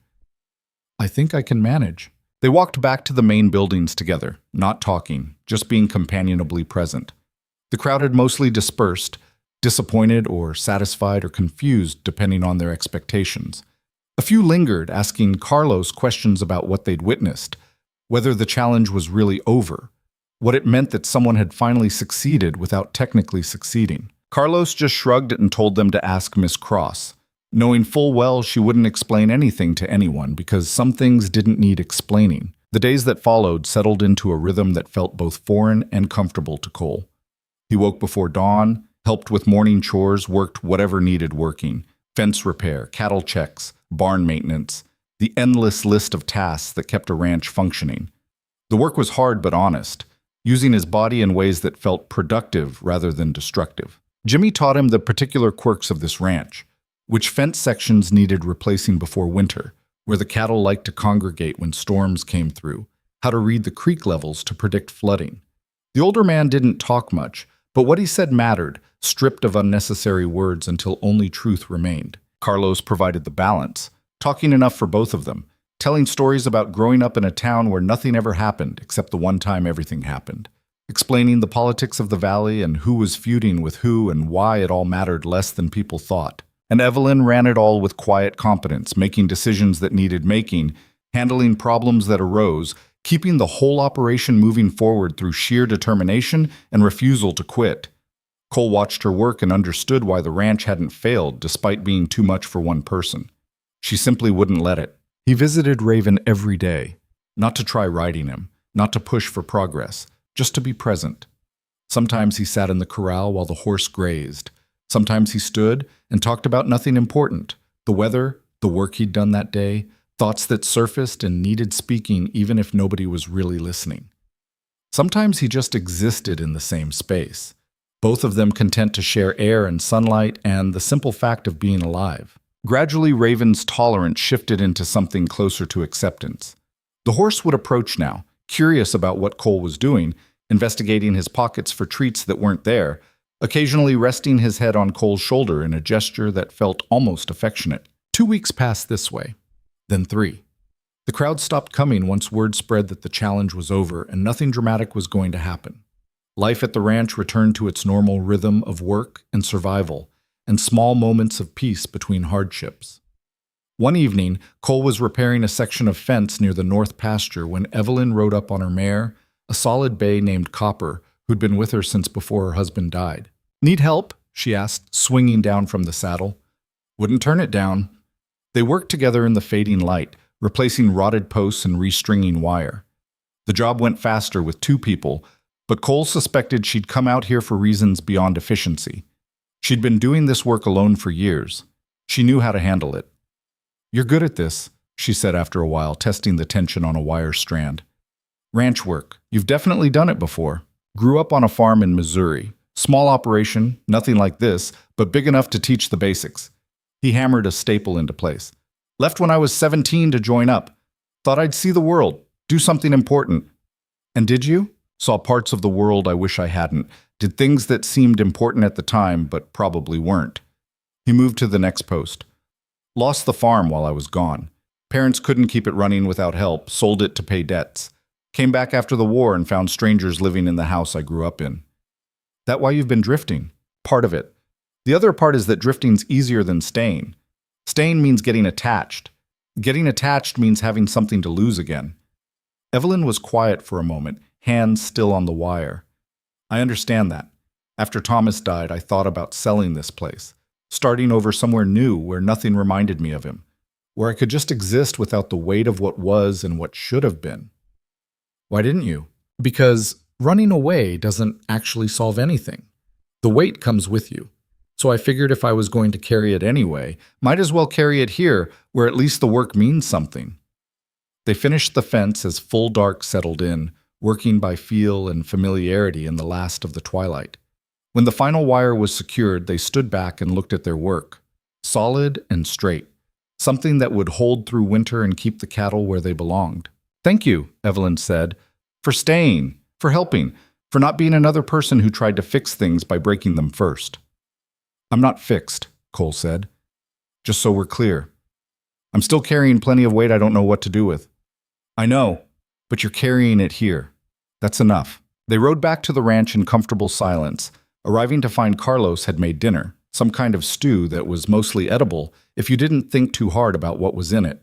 I think I can manage. They walked back to the main buildings together, not talking, just being companionably present. The crowd had mostly dispersed, disappointed or satisfied or confused depending on their expectations. A few lingered, asking Carlos questions about what they'd witnessed, whether the challenge was really over, what it meant that someone had finally succeeded without technically succeeding. Carlos just shrugged and told them to ask Miss Cross, knowing full well she wouldn't explain anything to anyone because some things didn't need explaining. The days that followed settled into a rhythm that felt both foreign and comfortable to Cole. He woke before dawn, helped with morning chores, worked whatever needed working, fence repair, cattle checks, barn maintenance, the endless list of tasks that kept a ranch functioning. The work was hard but honest, using his body in ways that felt productive rather than destructive. Jimmy taught him the particular quirks of this ranch, which fence sections needed replacing before winter, where the cattle liked to congregate when storms came through, how to read the creek levels to predict flooding. The older man didn't talk much, but what he said mattered, stripped of unnecessary words until only truth remained. Carlos provided the balance, talking enough for both of them, telling stories about growing up in a town where nothing ever happened except the one time everything happened, explaining the politics of the valley and who was feuding with who and why it all mattered less than people thought. And Evelyn ran it all with quiet competence, making decisions that needed making, handling problems that arose, keeping the whole operation moving forward through sheer determination and refusal to quit. Cole watched her work and understood why the ranch hadn't failed despite being too much for one person. She simply wouldn't let it. He visited Raven every day, not to try riding him, not to push for progress, just to be present. Sometimes he sat in the corral while the horse grazed. Sometimes he stood and talked about nothing important, the weather, the work he'd done that day, thoughts that surfaced and needed speaking even if nobody was really listening. Sometimes he just existed in the same space, both of them content to share air and sunlight and the simple fact of being alive. Gradually, Raven's tolerance shifted into something closer to acceptance. The horse would approach now, curious about what Cole was doing, investigating his pockets for treats that weren't there, occasionally resting his head on Cole's shoulder in a gesture that felt almost affectionate. 2 weeks passed this way, then 3. The crowd stopped coming once word spread that the challenge was over and nothing dramatic was going to happen. Life at the ranch returned to its normal rhythm of work and survival, and small moments of peace between hardships. One evening, Cole was repairing a section of fence near the north pasture when Evelyn rode up on her mare, a solid bay named Copper, who'd been with her since before her husband died. "Need help?" she asked, swinging down from the saddle. "Wouldn't turn it down." They worked together in the fading light, replacing rotted posts and restringing wire. The job went faster with 2 people, but Cole suspected she'd come out here for reasons beyond efficiency. She'd been doing this work alone for years. She knew how to handle it. "You're good at this," she said after a while, testing the tension on a wire strand. "Ranch work. You've definitely done it before. Grew up on a farm in Missouri. Small operation, nothing like this, but big enough to teach the basics." He hammered a staple into place. "Left when I was 17 to join up. Thought I'd see the world, do something important." "And did you?" "Saw parts of the world I wish I hadn't. Did things that seemed important at the time, but probably weren't." He moved to the next post. "Lost the farm while I was gone. Parents couldn't keep it running without help, sold it to pay debts. Came back after the war and found strangers living in the house I grew up in. That why you've been drifting? Part of it. The other part is that drifting's easier than staying. Staying means getting attached. Getting attached means having something to lose again. Evelyn was quiet for a moment, hands still on the wire. I understand that. After Thomas died, I thought about selling this place, starting over somewhere new where nothing reminded me of him, where I could just exist without the weight of what was and what should have been. Why didn't you? Because running away doesn't actually solve anything. The weight comes with you. So I figured if I was going to carry it anyway, might as well carry it here, where at least the work means something. They finished the fence as full dark settled in, working by feel and familiarity in the last of the twilight. When the final wire was secured, they stood back and looked at their work. Solid and straight. Something that would hold through winter and keep the cattle where they belonged. Thank you, Evelyn said, for staying, for helping, for not being another person who tried to fix things by breaking them first. I'm not fixed, Cole said. Just so we're clear. I'm still carrying plenty of weight I don't know what to do with. I know, but you're carrying it here. That's enough. They rode back to the ranch in comfortable silence, arriving to find Carlos had made dinner, some kind of stew that was mostly edible if you didn't think too hard about what was in it.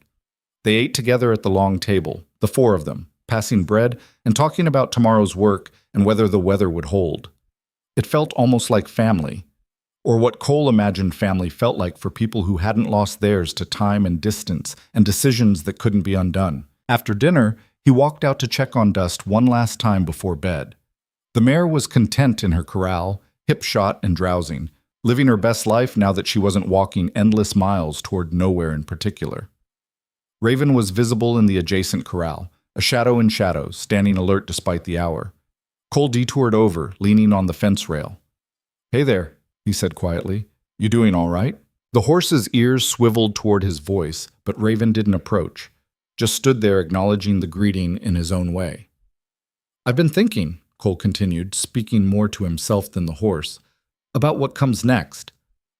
They ate together at the long table, the four of them, passing bread and talking about tomorrow's work and whether the weather would hold. It felt almost like family, or what Cole imagined family felt like for people who hadn't lost theirs to time and distance and decisions that couldn't be undone. After dinner, he walked out to check on Dust one last time before bed. The mare was content in her corral, hip-shot and drowsing, living her best life now that she wasn't walking endless miles toward nowhere in particular. Raven was visible in the adjacent corral, a shadow in shadows, standing alert despite the hour. Cole detoured over, leaning on the fence rail. "Hey there," he said quietly. "You doing all right?" The horse's ears swiveled toward his voice, but Raven didn't approach, just stood there acknowledging the greeting in his own way. "I've been thinking," Cole continued, speaking more to himself than the horse, "about what comes next,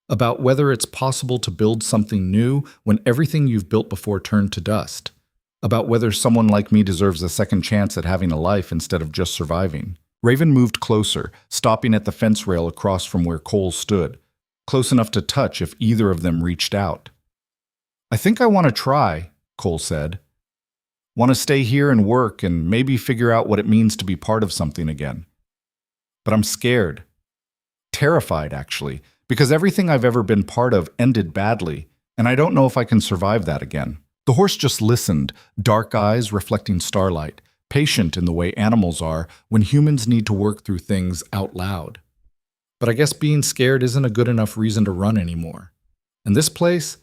about whether it's possible to build something new when everything you've built before turned to dust, about whether someone like me deserves a second chance at having a life instead of just surviving." Raven moved closer, stopping at the fence rail across from where Cole stood, close enough to touch if either of them reached out. "I think I want to try," Cole said. "Want to stay here and work and maybe figure out what it means to be part of something again. But I'm scared. Terrified, actually, because everything I've ever been part of ended badly, and I don't know if I can survive that again." The horse just listened, dark eyes reflecting starlight, patient in the way animals are when humans need to work through things out loud. But I guess being scared isn't a good enough reason to run anymore. And this place?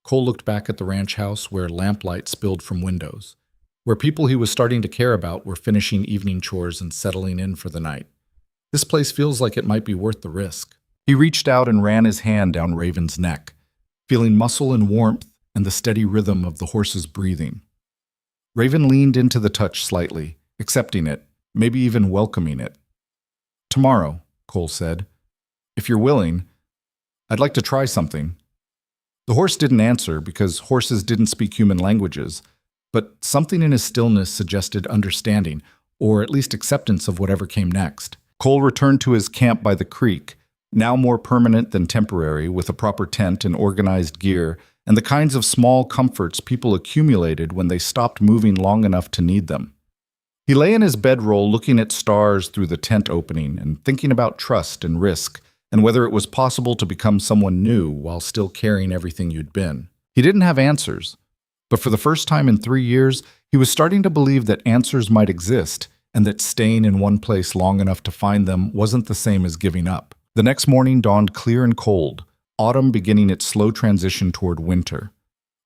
Cole looked back at the ranch house where lamplight spilled from windows, where people he was starting to care about were finishing evening chores and settling in for the night. This place feels like it might be worth the risk. He reached out and ran his hand down Raven's neck, feeling muscle and warmth and the steady rhythm of the horse's breathing. Raven leaned into the touch slightly, accepting it, maybe even welcoming it. "Tomorrow," Cole said. "If you're willing, I'd like to try something." The horse didn't answer because horses didn't speak human languages, but something in his stillness suggested understanding, or at least acceptance of whatever came next. Cole returned to his camp by the creek, now more permanent than temporary, with a proper tent and organized gear, and the kinds of small comforts people accumulated when they stopped moving long enough to need them. He lay in his bedroll looking at stars through the tent opening and thinking about trust and risk, and whether it was possible to become someone new while still carrying everything you'd been. He didn't have answers, but for the first time in 3 years, he was starting to believe that answers might exist, and that staying in one place long enough to find them wasn't the same as giving up. The next morning dawned clear and cold, autumn beginning its slow transition toward winter.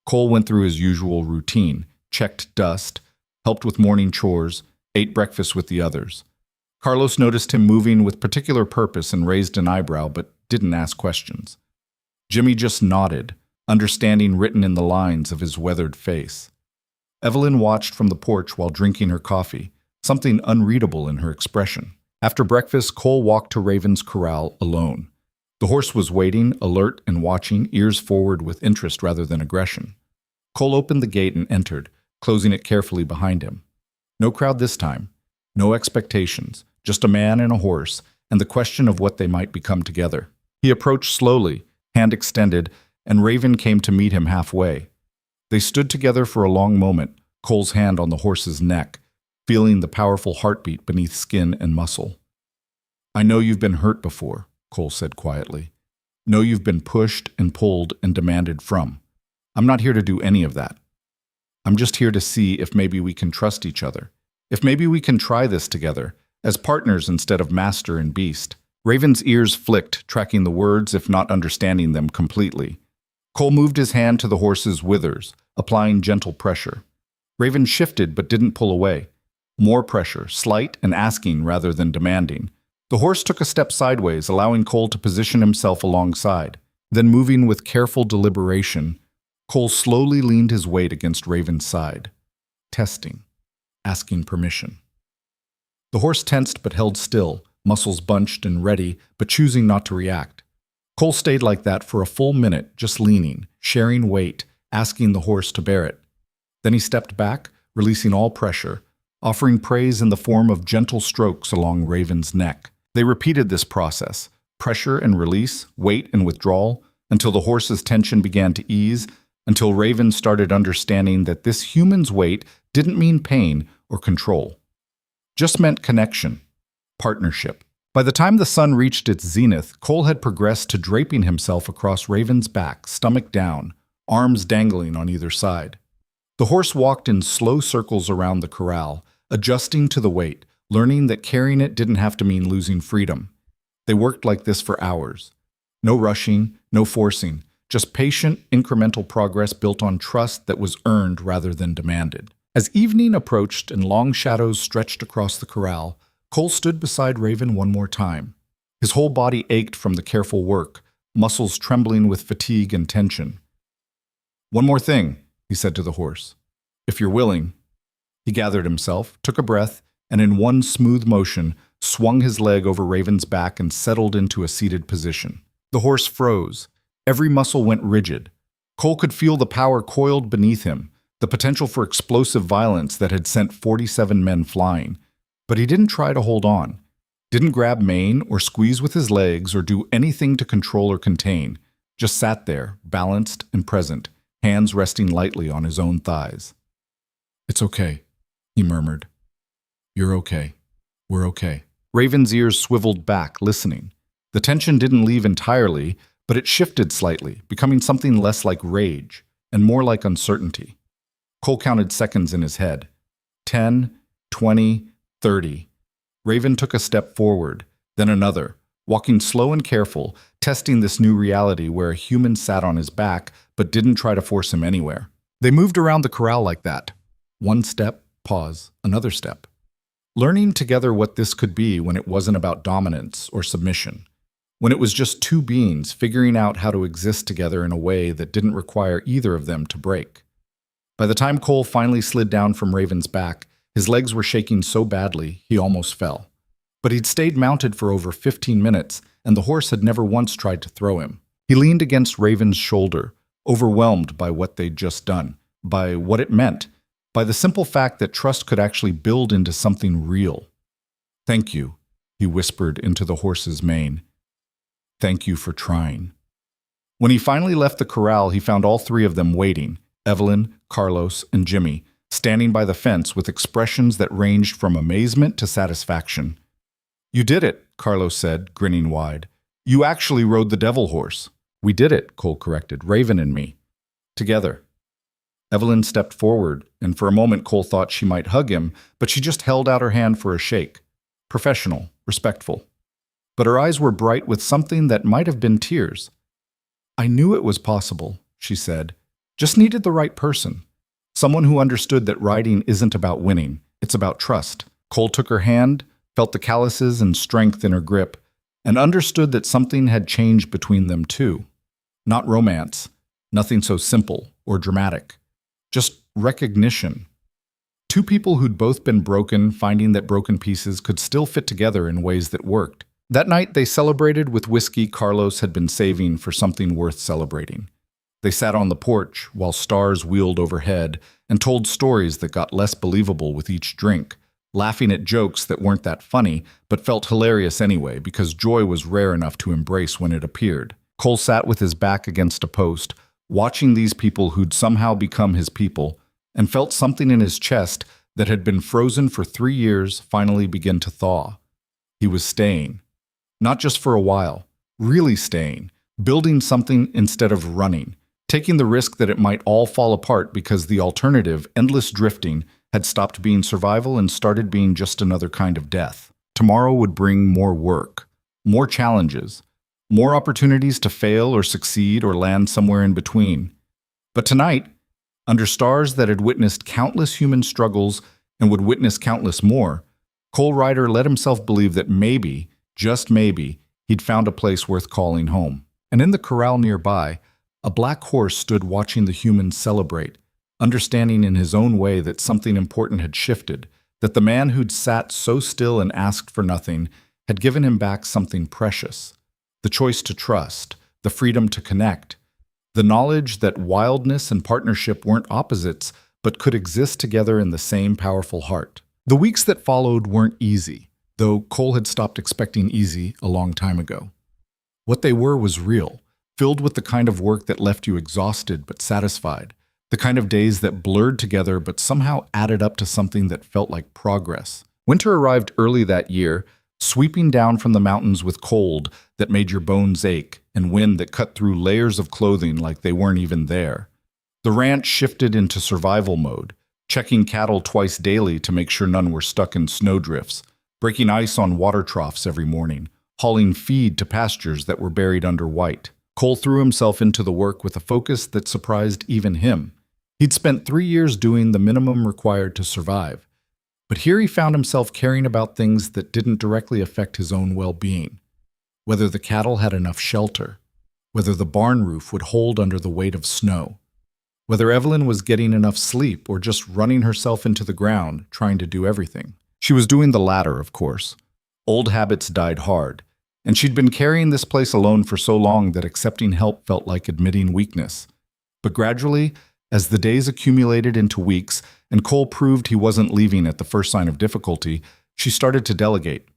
Cole went through his usual routine, checked dust, helped with morning chores, ate breakfast with the others. Carlos noticed him moving with particular purpose and raised an eyebrow, but didn't ask questions. Jimmy just nodded, understanding written in the lines of his weathered face. Evelyn watched from the porch while drinking her coffee, something unreadable in her expression. After breakfast, Cole walked to Raven's corral alone. The horse was waiting, alert and watching, ears forward with interest rather than aggression. Cole opened the gate and entered, closing it carefully behind him. No crowd this time, no expectations, just a man and a horse, and the question of what they might become together. He approached slowly, hand extended, and Raven came to meet him halfway. They stood together for a long moment, Cole's hand on the horse's neck, feeling the powerful heartbeat beneath skin and muscle. "I know you've been hurt before," Cole said quietly. "Know you've been pushed and pulled and demanded from. I'm not here to do any of that. I'm just here to see if maybe we can trust each other. If maybe we can try this together, as partners instead of master and beast." Raven's ears flicked, tracking the words if not understanding them completely. Cole moved his hand to the horse's withers, applying gentle pressure. Raven shifted but didn't pull away. More pressure, slight and asking rather than demanding. The horse took a step sideways, allowing Cole to position himself alongside. Then, moving with careful deliberation, Cole slowly leaned his weight against Raven's side. Testing. Asking permission. The horse tensed but held still, muscles bunched and ready, but choosing not to react. Cole stayed like that for a full minute, just leaning, sharing weight, asking the horse to bear it. Then he stepped back, releasing all pressure, offering praise in the form of gentle strokes along Raven's neck. They repeated this process, pressure and release, weight and withdrawal, until the horse's tension began to ease, until Raven started understanding that this human's weight didn't mean pain or control. Just meant connection, partnership. By the time the sun reached its zenith, Cole had progressed to draping himself across Raven's back, stomach down, arms dangling on either side. The horse walked in slow circles around the corral, adjusting to the weight, learning that carrying it didn't have to mean losing freedom. They worked like this for hours. No rushing, no forcing, just patient, incremental progress built on trust that was earned rather than demanded. As evening approached and long shadows stretched across the corral, Cole stood beside Raven one more time. His whole body ached from the careful work, muscles trembling with fatigue and tension. "One more thing," he said to the horse. "If you're willing." He gathered himself, took a breath, and in one smooth motion, swung his leg over Raven's back and settled into a seated position. The horse froze. Every muscle went rigid. Cole could feel the power coiled beneath him, the potential for explosive violence that had sent 47 men flying. But he didn't try to hold on, didn't grab mane or squeeze with his legs or do anything to control or contain, just sat there, balanced and present, hands resting lightly on his own thighs. "It's okay," he murmured. "You're okay. We're okay." Raven's ears swiveled back, listening. The tension didn't leave entirely, but it shifted slightly, becoming something less like rage and more like uncertainty. Cole counted seconds in his head. 10, 20, 30. Raven took a step forward, then another, walking slow and careful, testing this new reality where a human sat on his back but didn't try to force him anywhere. They moved around the corral like that. One step, pause, another step. Learning together what this could be when it wasn't about dominance or submission. When it was just two beings figuring out how to exist together in a way that didn't require either of them to break. By the time Cole finally slid down from Raven's back, his legs were shaking so badly he almost fell. But he'd stayed mounted for over 15 minutes, and the horse had never once tried to throw him. He leaned against Raven's shoulder, overwhelmed by what they'd just done, by what it meant, by the simple fact that trust could actually build into something real. "Thank you," he whispered into the horse's mane. "Thank you for trying." When he finally left the corral, he found all three of them waiting, Evelyn, Carlos, and Jimmy, standing by the fence with expressions that ranged from amazement to satisfaction. "You did it," Carlos said, grinning wide. "You actually rode the devil horse." "We did it," Cole corrected, "Raven and me. Together." Evelyn stepped forward, and for a moment Cole thought she might hug him, but she just held out her hand for a shake. Professional, respectful. But her eyes were bright with something that might have been tears. "I knew it was possible," she said. "Just needed the right person. Someone who understood that riding isn't about winning, it's about trust." Cole took her hand, felt the calluses and strength in her grip, and understood that something had changed between them too. Not romance, nothing so simple or dramatic. Just recognition. Two people who'd both been broken, finding that broken pieces could still fit together in ways that worked. That night they celebrated with whiskey Carlos had been saving for something worth celebrating. They sat on the porch while stars wheeled overhead and told stories that got less believable with each drink, laughing at jokes that weren't that funny but felt hilarious anyway because joy was rare enough to embrace when it appeared. Cole sat with his back against a post, watching these people who'd somehow become his people, and felt something in his chest that had been frozen for 3 years finally begin to thaw. He was staying. Not just for a while, really staying, building something instead of running, taking the risk that it might all fall apart because the alternative, endless drifting, had stopped being survival and started being just another kind of death. Tomorrow would bring more work, more challenges, more opportunities to fail or succeed or land somewhere in between. But tonight, under stars that had witnessed countless human struggles and would witness countless more, Cole Ryder let himself believe that maybe, just maybe, he'd found a place worth calling home. And in the corral nearby, a black horse stood watching the humans celebrate, understanding in his own way that something important had shifted, that the man who'd sat so still and asked for nothing had given him back something precious. The choice to trust, the freedom to connect, the knowledge that wildness and partnership weren't opposites, but could exist together in the same powerful heart. The weeks that followed weren't easy, though Cole had stopped expecting easy a long time ago. What they were was real, filled with the kind of work that left you exhausted but satisfied, the kind of days that blurred together but somehow added up to something that felt like progress. Winter arrived early that year, sweeping down from the mountains with cold that made your bones ache and wind that cut through layers of clothing like they weren't even there. The ranch shifted into survival mode, checking cattle twice daily to make sure none were stuck in snowdrifts, breaking ice on water troughs every morning, hauling feed to pastures that were buried under white. Cole threw himself into the work with a focus that surprised even him. He'd spent 3 years doing the minimum required to survive, but here he found himself caring about things that didn't directly affect his own well-being. Whether the cattle had enough shelter, whether the barn roof would hold under the weight of snow, whether Evelyn was getting enough sleep or just running herself into the ground, trying to do everything. She was doing the latter, of course. Old habits died hard, and she'd been carrying this place alone for so long that accepting help felt like admitting weakness. But gradually, as the days accumulated into weeks and Cole proved he wasn't leaving at the first sign of difficulty, she started to delegate,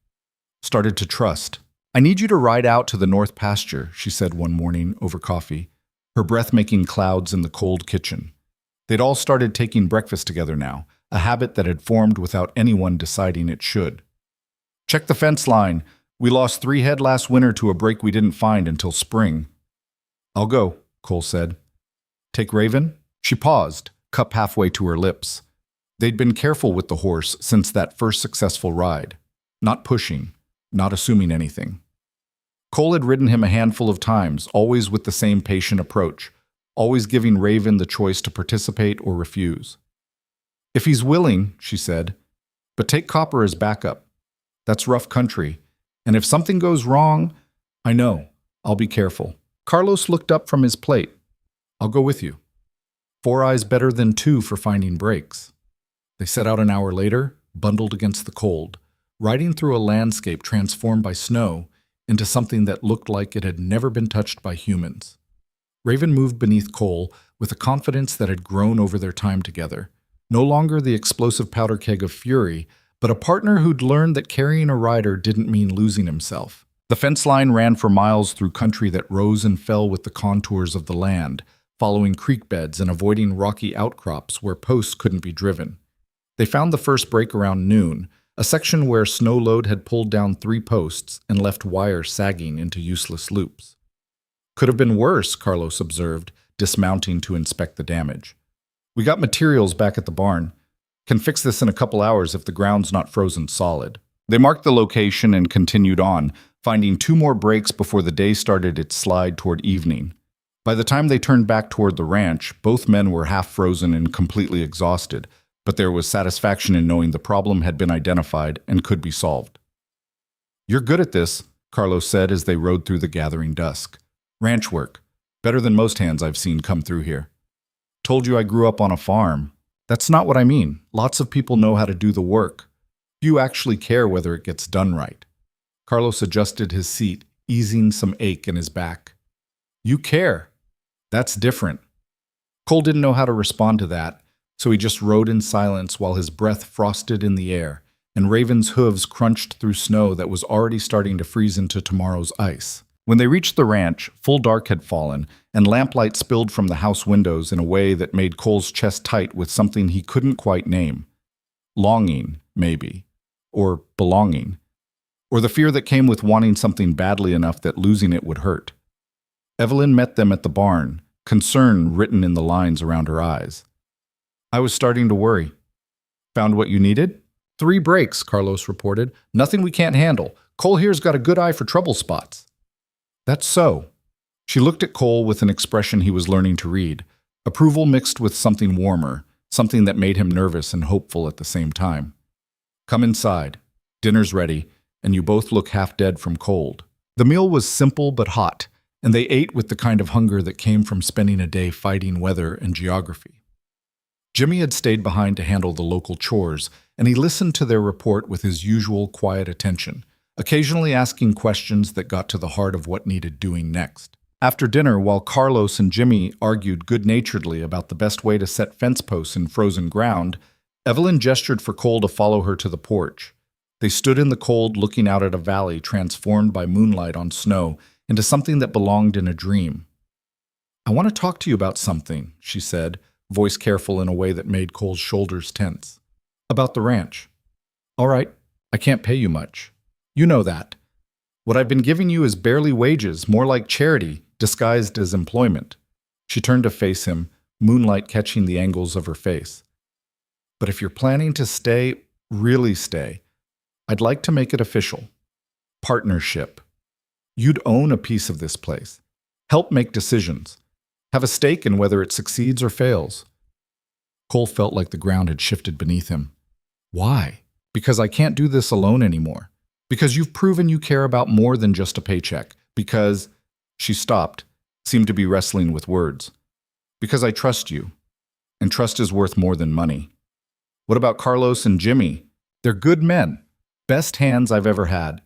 started to trust. "I need you to ride out to the north pasture," she said one morning over coffee, her breath making clouds in the cold kitchen. They'd all started taking breakfast together now, a habit that had formed without anyone deciding it should. "Check the fence line. We lost 3 head last winter to a break we didn't find until spring." "I'll go," Cole said. "Take Raven?" She paused, cup halfway to her lips. They'd been careful with the horse since that first successful ride, not pushing, not assuming anything. Cole had ridden him a handful of times, always with the same patient approach, always giving Raven the choice to participate or refuse. "If he's willing," she said, "but take Copper as backup. That's rough country, and if something goes wrong, I know, I'll be careful." Carlos looked up from his plate. "I'll go with you. 4 eyes better than 2 for finding breaks." They set out an hour later, bundled against the cold, riding through a landscape transformed by snow into something that looked like it had never been touched by humans. Raven moved beneath Cole with a confidence that had grown over their time together, no longer the explosive powder keg of fury, but a partner who'd learned that carrying a rider didn't mean losing himself. The fence line ran for miles through country that rose and fell with the contours of the land, following creek beds and avoiding rocky outcrops where posts couldn't be driven. They found the first break around noon, a section where snow load had pulled down 3 posts and left wire sagging into useless loops. "Could have been worse," Carlos observed, dismounting to inspect the damage. "We got materials back at the barn. Can fix this in a couple hours if the ground's not frozen solid." They marked the location and continued on, finding 2 more breaks before the day started its slide toward evening. By the time they turned back toward the ranch, both men were half frozen and completely exhausted, but there was satisfaction in knowing the problem had been identified and could be solved. "You're good at this," Carlos said as they rode through the gathering dusk. "Ranch work. Better than most hands I've seen come through here." "Told you I grew up on a farm." "That's not what I mean. Lots of people know how to do the work. Few actually care whether it gets done right." Carlos adjusted his seat, easing some ache in his back. "You care. That's different. Cole didn't know how to respond to that, so he just rode in silence while his breath frosted in the air, and Raven's hooves crunched through snow that was already starting to freeze into tomorrow's ice. When they reached the ranch, full dark had fallen, and lamplight spilled from the house windows in a way that made Cole's chest tight with something he couldn't quite name. Longing, maybe. Or belonging. Or the fear that came with wanting something badly enough that losing it would hurt. Evelyn met them at the barn, concern written in the lines around her eyes. I was starting to worry. Found what you needed? 3 breaks, Carlos reported. Nothing we can't handle. Cole here's got a good eye for trouble spots. That's so. She looked at Cole with an expression he was learning to read, approval mixed with something warmer, something that made him nervous and hopeful at the same time. Come inside. Dinner's ready, and you both look half dead from cold. The meal was simple but hot, and they ate with the kind of hunger that came from spending a day fighting weather and geography. Jimmy had stayed behind to handle the local chores, and he listened to their report with his usual quiet attention, occasionally asking questions that got to the heart of what needed doing next. After dinner, while Carlos and Jimmy argued good-naturedly about the best way to set fence posts in frozen ground, Evelyn gestured for Cole to follow her to the porch. They stood in the cold looking out at a valley transformed by moonlight on snow into something that belonged in a dream. I want to talk to you about something, she said, voice careful in a way that made Cole's shoulders tense. About the ranch. All right, I can't pay you much. You know that. What I've been giving you is barely wages, more like charity, disguised as employment. She turned to face him, moonlight catching the angles of her face. But if you're planning to stay, really stay, I'd like to make it official. Partnership. You'd own a piece of this place. Help make decisions. Have a stake in whether it succeeds or fails. Cole felt like the ground had shifted beneath him. Why? Because I can't do this alone anymore. Because you've proven you care about more than just a paycheck. Because... She stopped, seemed to be wrestling with words. Because I trust you. And trust is worth more than money. What about Carlos and Jimmy? They're good men. Best hands I've ever had.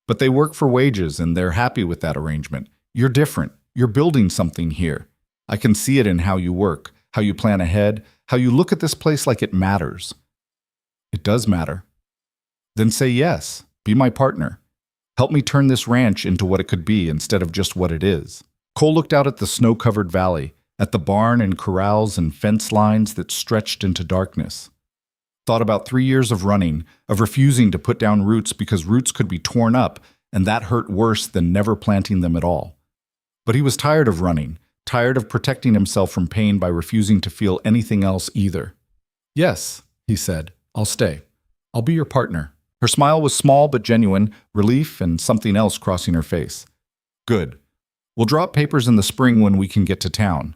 But they work for wages and they're happy with that arrangement. You're different. You're building something here. I can see it in how you work, how you plan ahead, how you look at this place like it matters. It does matter. Then say yes. Be my partner. Help me turn this ranch into what it could be instead of just what it is. Cole looked out at the snow-covered valley, at the barn and corrals and fence lines that stretched into darkness. Thought about 3 years of running, of refusing to put down roots because roots could be torn up, and that hurt worse than never planting them at all. But he was tired of running, tired of protecting himself from pain by refusing to feel anything else either. Yes, he said, I'll stay. I'll be your partner. Her smile was small but genuine, relief and something else crossing her face. Good. We'll drop papers in the spring when we can get to town.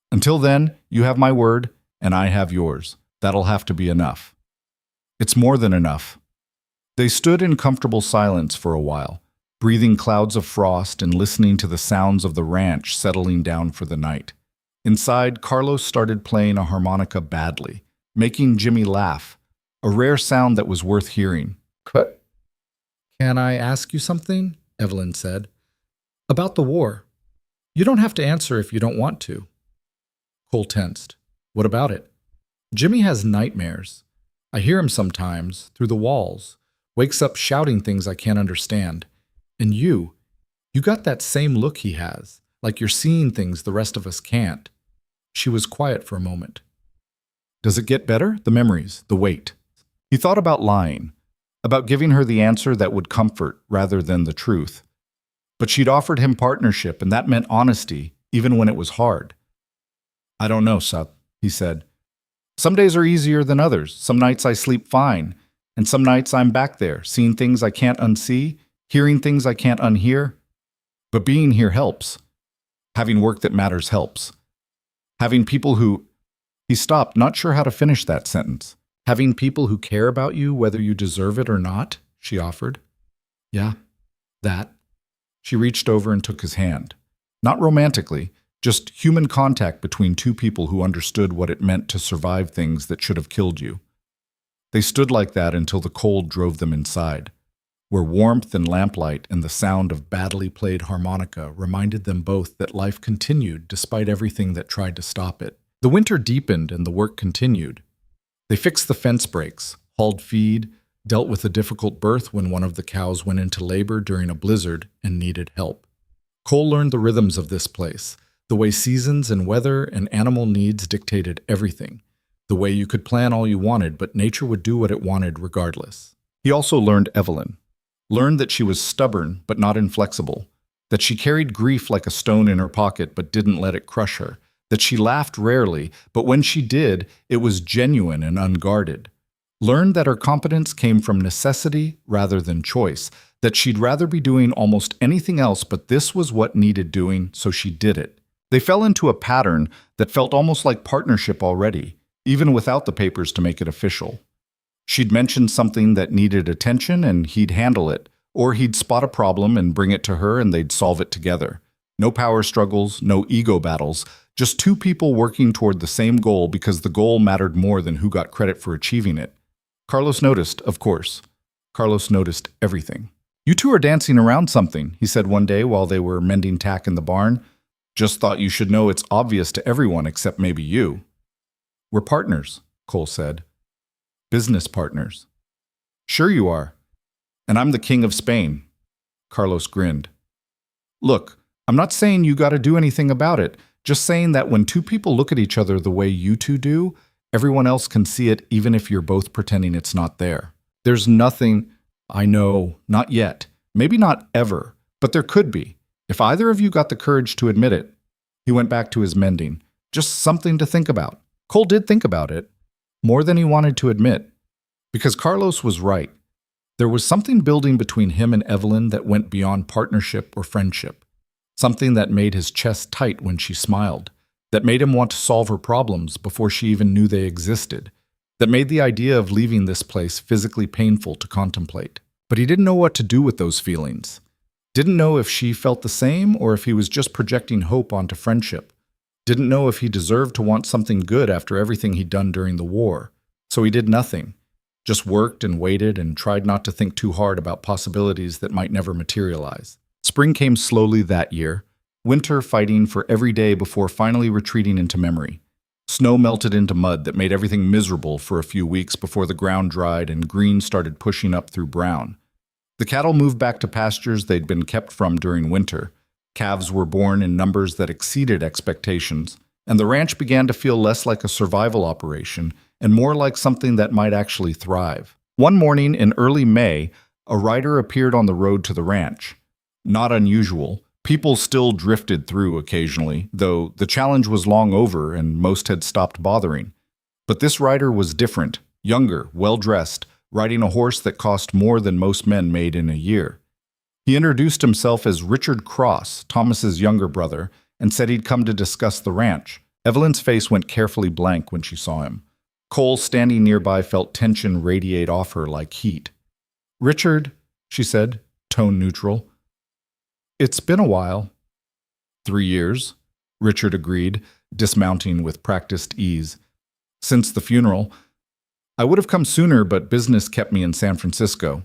Until then, you have my word, and I have yours. That'll have to be enough. It's more than enough. They stood in comfortable silence for a while, breathing clouds of frost and listening to the sounds of the ranch settling down for the night. Inside, Carlos started playing a harmonica badly, making Jimmy laugh, a rare sound that was worth hearing. Can I ask you something? Evelyn said. About the war. You don't have to answer if you don't want to. Cole tensed. What about it? Jimmy has nightmares. I hear him sometimes, through the walls, wakes up shouting things I can't understand. And you got that same look he has, like you're seeing things the rest of us can't. She was quiet for a moment. Does it get better? The memories, the weight. He thought about lying, about giving her the answer that would comfort rather than the truth. But she'd offered him partnership, and that meant honesty, even when it was hard. I don't know, Seth, he said. Some days are easier than others. Some nights I sleep fine, and some nights I'm back there, seeing things I can't unsee, hearing things I can't unhear. But being here helps. Having work that matters helps. Having people who... He stopped, not sure how to finish that sentence. Having people who care about you, whether you deserve it or not, she offered. Yeah, that. She reached over and took his hand. Not romantically, just human contact between two people who understood what it meant to survive things that should have killed you. They stood like that until the cold drove them inside. where warmth and lamplight and the sound of badly played harmonica reminded them both that life continued despite everything that tried to stop it. The winter deepened and the work continued. They fixed the fence breaks, hauled feed, dealt with a difficult birth when one of the cows went into labor during a blizzard and needed help. Cole learned the rhythms of this place, the way seasons and weather and animal needs dictated everything, the way you could plan all you wanted, but nature would do what it wanted regardless. He also learned Evelyn, learned that she was stubborn but not inflexible, that she carried grief like a stone in her pocket but didn't let it crush her, that she laughed rarely, but when she did, it was genuine and unguarded. Learned that her competence came from necessity rather than choice, that she'd rather be doing almost anything else, but this was what needed doing, so she did it. They fell into a pattern that felt almost like partnership already, even without the papers to make it official. She'd mention something that needed attention and he'd handle it, or he'd spot a problem and bring it to her and they'd solve it together. No power struggles, no ego battles, just two people working toward the same goal because the goal mattered more than who got credit for achieving it. Carlos noticed, of course. Carlos noticed everything. "You two are dancing around something," he said one day while they were mending tack in the barn. "Just thought you should know it's obvious to everyone except maybe you." "We're partners," Cole said. "Business partners." "Sure you are. And I'm the king of Spain." Carlos grinned. "Look, I'm not saying you got to do anything about it, just saying that when two people look at each other the way you two do, everyone else can see it even if you're both pretending it's not there. There's nothing, I know, not yet, maybe not ever, but there could be, if either of you got the courage to admit it." He went back to his mending. Just something to think about. Cole did think about it, more than he wanted to admit, because Carlos was right. There was something building between him and Evelyn that went beyond partnership or friendship, something that made his chest tight when she smiled, that made him want to solve her problems before she even knew they existed, that made the idea of leaving this place physically painful to contemplate. But he didn't know what to do with those feelings. Didn't know if she felt the same or if he was just projecting hope onto friendship. Didn't know if he deserved to want something good after everything he'd done during the war. So he did nothing, just worked and waited and tried not to think too hard about possibilities that might never materialize. Spring came slowly that year, winter fighting for every day before finally retreating into memory. Snow melted into mud that made everything miserable for a few weeks before the ground dried and green started pushing up through brown. The cattle moved back to pastures they'd been kept from during winter. Calves were born in numbers that exceeded expectations, and the ranch began to feel less like a survival operation and more like something that might actually thrive. One morning in early May, a rider appeared on the road to the ranch. Not unusual. People still drifted through occasionally, though the challenge was long over and most had stopped bothering. But this rider was different, younger, well-dressed, riding a horse that cost more than most men made in a year. He introduced himself as Richard Cross, Thomas's younger brother, and said he'd come to discuss the ranch. Evelyn's face went carefully blank when she saw him. Cole, standing nearby, felt tension radiate off her like heat. "Richard," she said, tone neutral. "It's been a while." 3 years, Richard agreed, dismounting with practiced ease. "Since the funeral. I would have come sooner, but business kept me in San Francisco."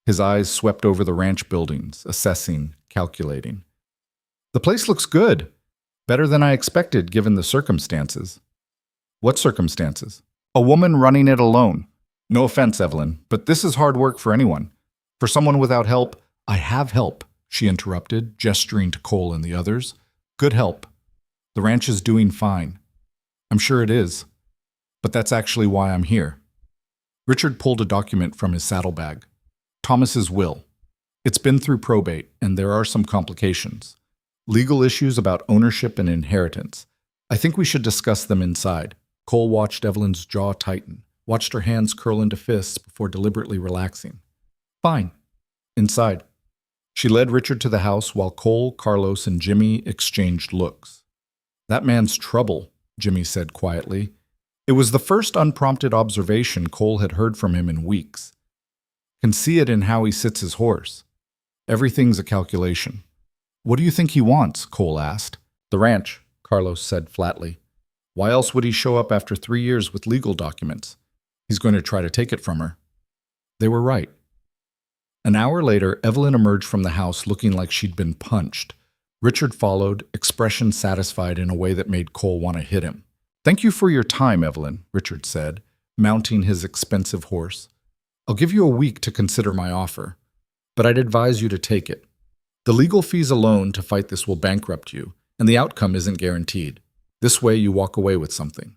His eyes swept over the ranch buildings, assessing, calculating. "The place looks good. Better than I expected, given the circumstances." "What circumstances?" "A woman running it alone. No offense, Evelyn, but this is hard work for anyone. For someone without help." "I have help," she interrupted, gesturing to Cole and the others. "Good help. The ranch is doing fine." "I'm sure it is. But that's actually why I'm here." Richard pulled a document from his saddlebag. "Thomas's will. It's been through probate, and there are some complications. Legal issues about ownership and inheritance. I think we should discuss them inside." Cole watched Evelyn's jaw tighten, watched her hands curl into fists before deliberately relaxing. "Fine. Inside." She led Richard to the house while Cole, Carlos, and Jimmy exchanged looks. "That man's trouble," Jimmy said quietly. It was the first unprompted observation Cole had heard from him in weeks. "Can see it in how he sits his horse. Everything's a calculation." "What do you think he wants?" Cole asked. "The ranch," Carlos said flatly. "Why else would he show up after 3 years with legal documents? He's going to try to take it from her." They were right. An hour later, Evelyn emerged from the house looking like she'd been punched. Richard followed, expression satisfied in a way that made Cole want to hit him. "Thank you for your time, Evelyn," Richard said, mounting his expensive horse. "I'll give you a week to consider my offer, but I'd advise you to take it. The legal fees alone to fight this will bankrupt you, and the outcome isn't guaranteed. This way you walk away with something."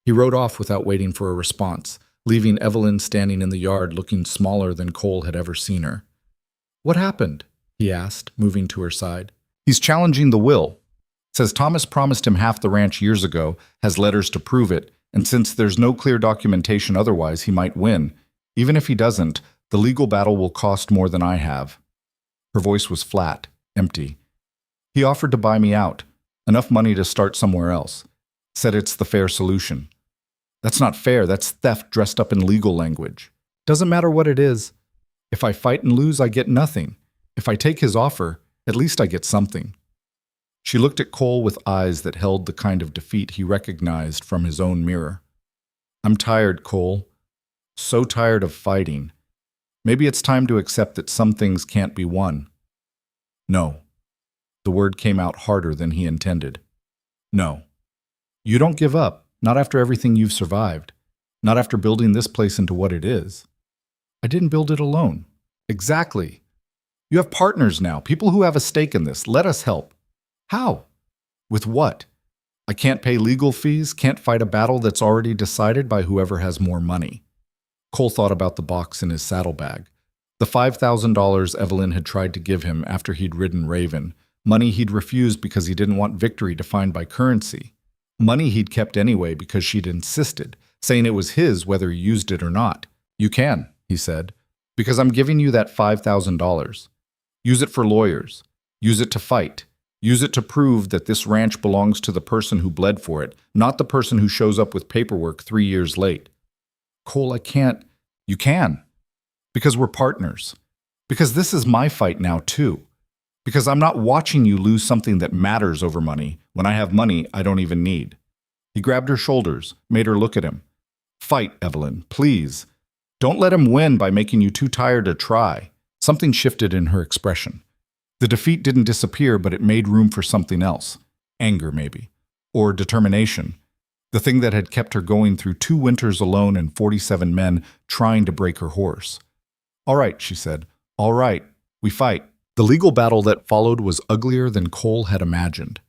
He rode off without waiting for a response, leaving Evelyn standing in the yard looking smaller than Cole had ever seen her. "What happened?" he asked, moving to her side. "He's challenging the will. Says Thomas promised him half the ranch years ago, has letters to prove it, and since there's no clear documentation otherwise, he might win. Even if he doesn't, the legal battle will cost more than I have." Her voice was flat, empty. "He offered to buy me out, enough money to start somewhere else. Said it's the fair solution." "That's not fair, that's theft dressed up in legal language." "Doesn't matter what it is. If I fight and lose, I get nothing. If I take his offer, at least I get something." She looked at Cole with eyes that held the kind of defeat he recognized from his own mirror. "I'm tired, Cole. So tired of fighting. Maybe it's time to accept that some things can't be won." "No." The word came out harder than he intended. "No. You don't give up, not after everything you've survived. Not after building this place into what it is." "I didn't build it alone." "Exactly. You have partners now, people who have a stake in this. Let us help." "How?" "With what? I can't pay legal fees, can't fight a battle that's already decided by whoever has more money." Cole thought about the box in his saddlebag. The $5,000 Evelyn had tried to give him after he'd ridden Raven, money he'd refused because he didn't want victory defined by currency. Money he'd kept anyway because she'd insisted, saying it was his whether he used it or not. "You can," he said, "because I'm giving you that $5,000. Use it for lawyers. Use it to fight. Use it to prove that this ranch belongs to the person who bled for it, not the person who shows up with paperwork 3 years late." "Cole, I can't." "You can. Because we're partners. Because this is my fight now, too. Because I'm not watching you lose something that matters over money when I have money I don't even need." He grabbed her shoulders, made her look at him. "Fight, Evelyn, please. Don't let him win by making you too tired to try." Something shifted in her expression. The defeat didn't disappear, but it made room for something else. Anger, maybe. Or determination. The thing that had kept her going through 2 winters alone and 47 men trying to break her horse. "All right," she said. "All right. We fight." The legal battle that followed was uglier than Cole had imagined.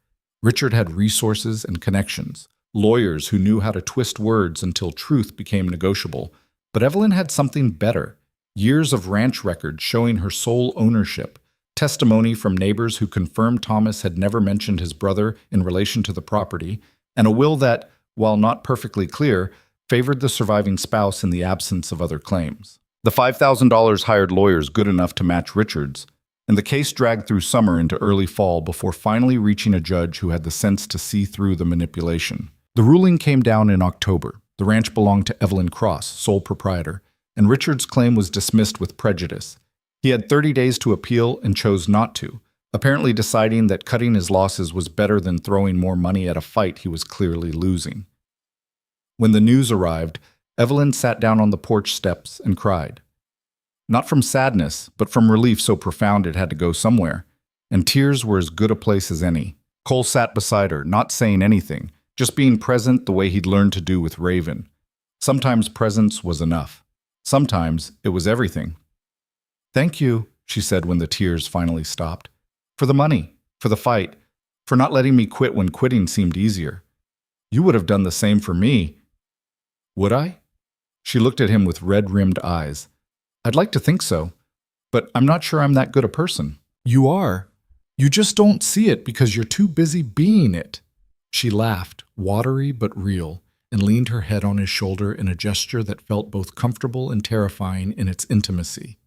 Richard had resources and connections, lawyers who knew how to twist words until truth became negotiable. But Evelyn had something better. Years of ranch records showing her sole ownership, testimony from neighbors who confirmed Thomas had never mentioned his brother in relation to the property, and a will that, while not perfectly clear, favored the surviving spouse in the absence of other claims. The $5,000 hired lawyers good enough to match Richard's, and the case dragged through summer into early fall before finally reaching a judge who had the sense to see through the manipulation. The ruling came down in October. The ranch belonged to Evelyn Cross, sole proprietor, and Richard's claim was dismissed with prejudice. He had 30 days to appeal and chose not to, apparently deciding that cutting his losses was better than throwing more money at a fight he was clearly losing. When the news arrived, Evelyn sat down on the porch steps and cried. Not from sadness, but from relief so profound it had to go somewhere, and tears were as good a place as any. Cole sat beside her, not saying anything, just being present the way he'd learned to do with Raven. Sometimes presence was enough. Sometimes it was everything. "Thank you," she said when the tears finally stopped. "For the money, for the fight, for not letting me quit when quitting seemed easier. You would have done the same for me." "Would I?" She looked at him with red-rimmed eyes. "I'd like to think so, but I'm not sure I'm that good a person." "You are. You just don't see it because you're too busy being it." She laughed, watery but real, and leaned her head on his shoulder in a gesture that felt both comfortable and terrifying in its intimacy.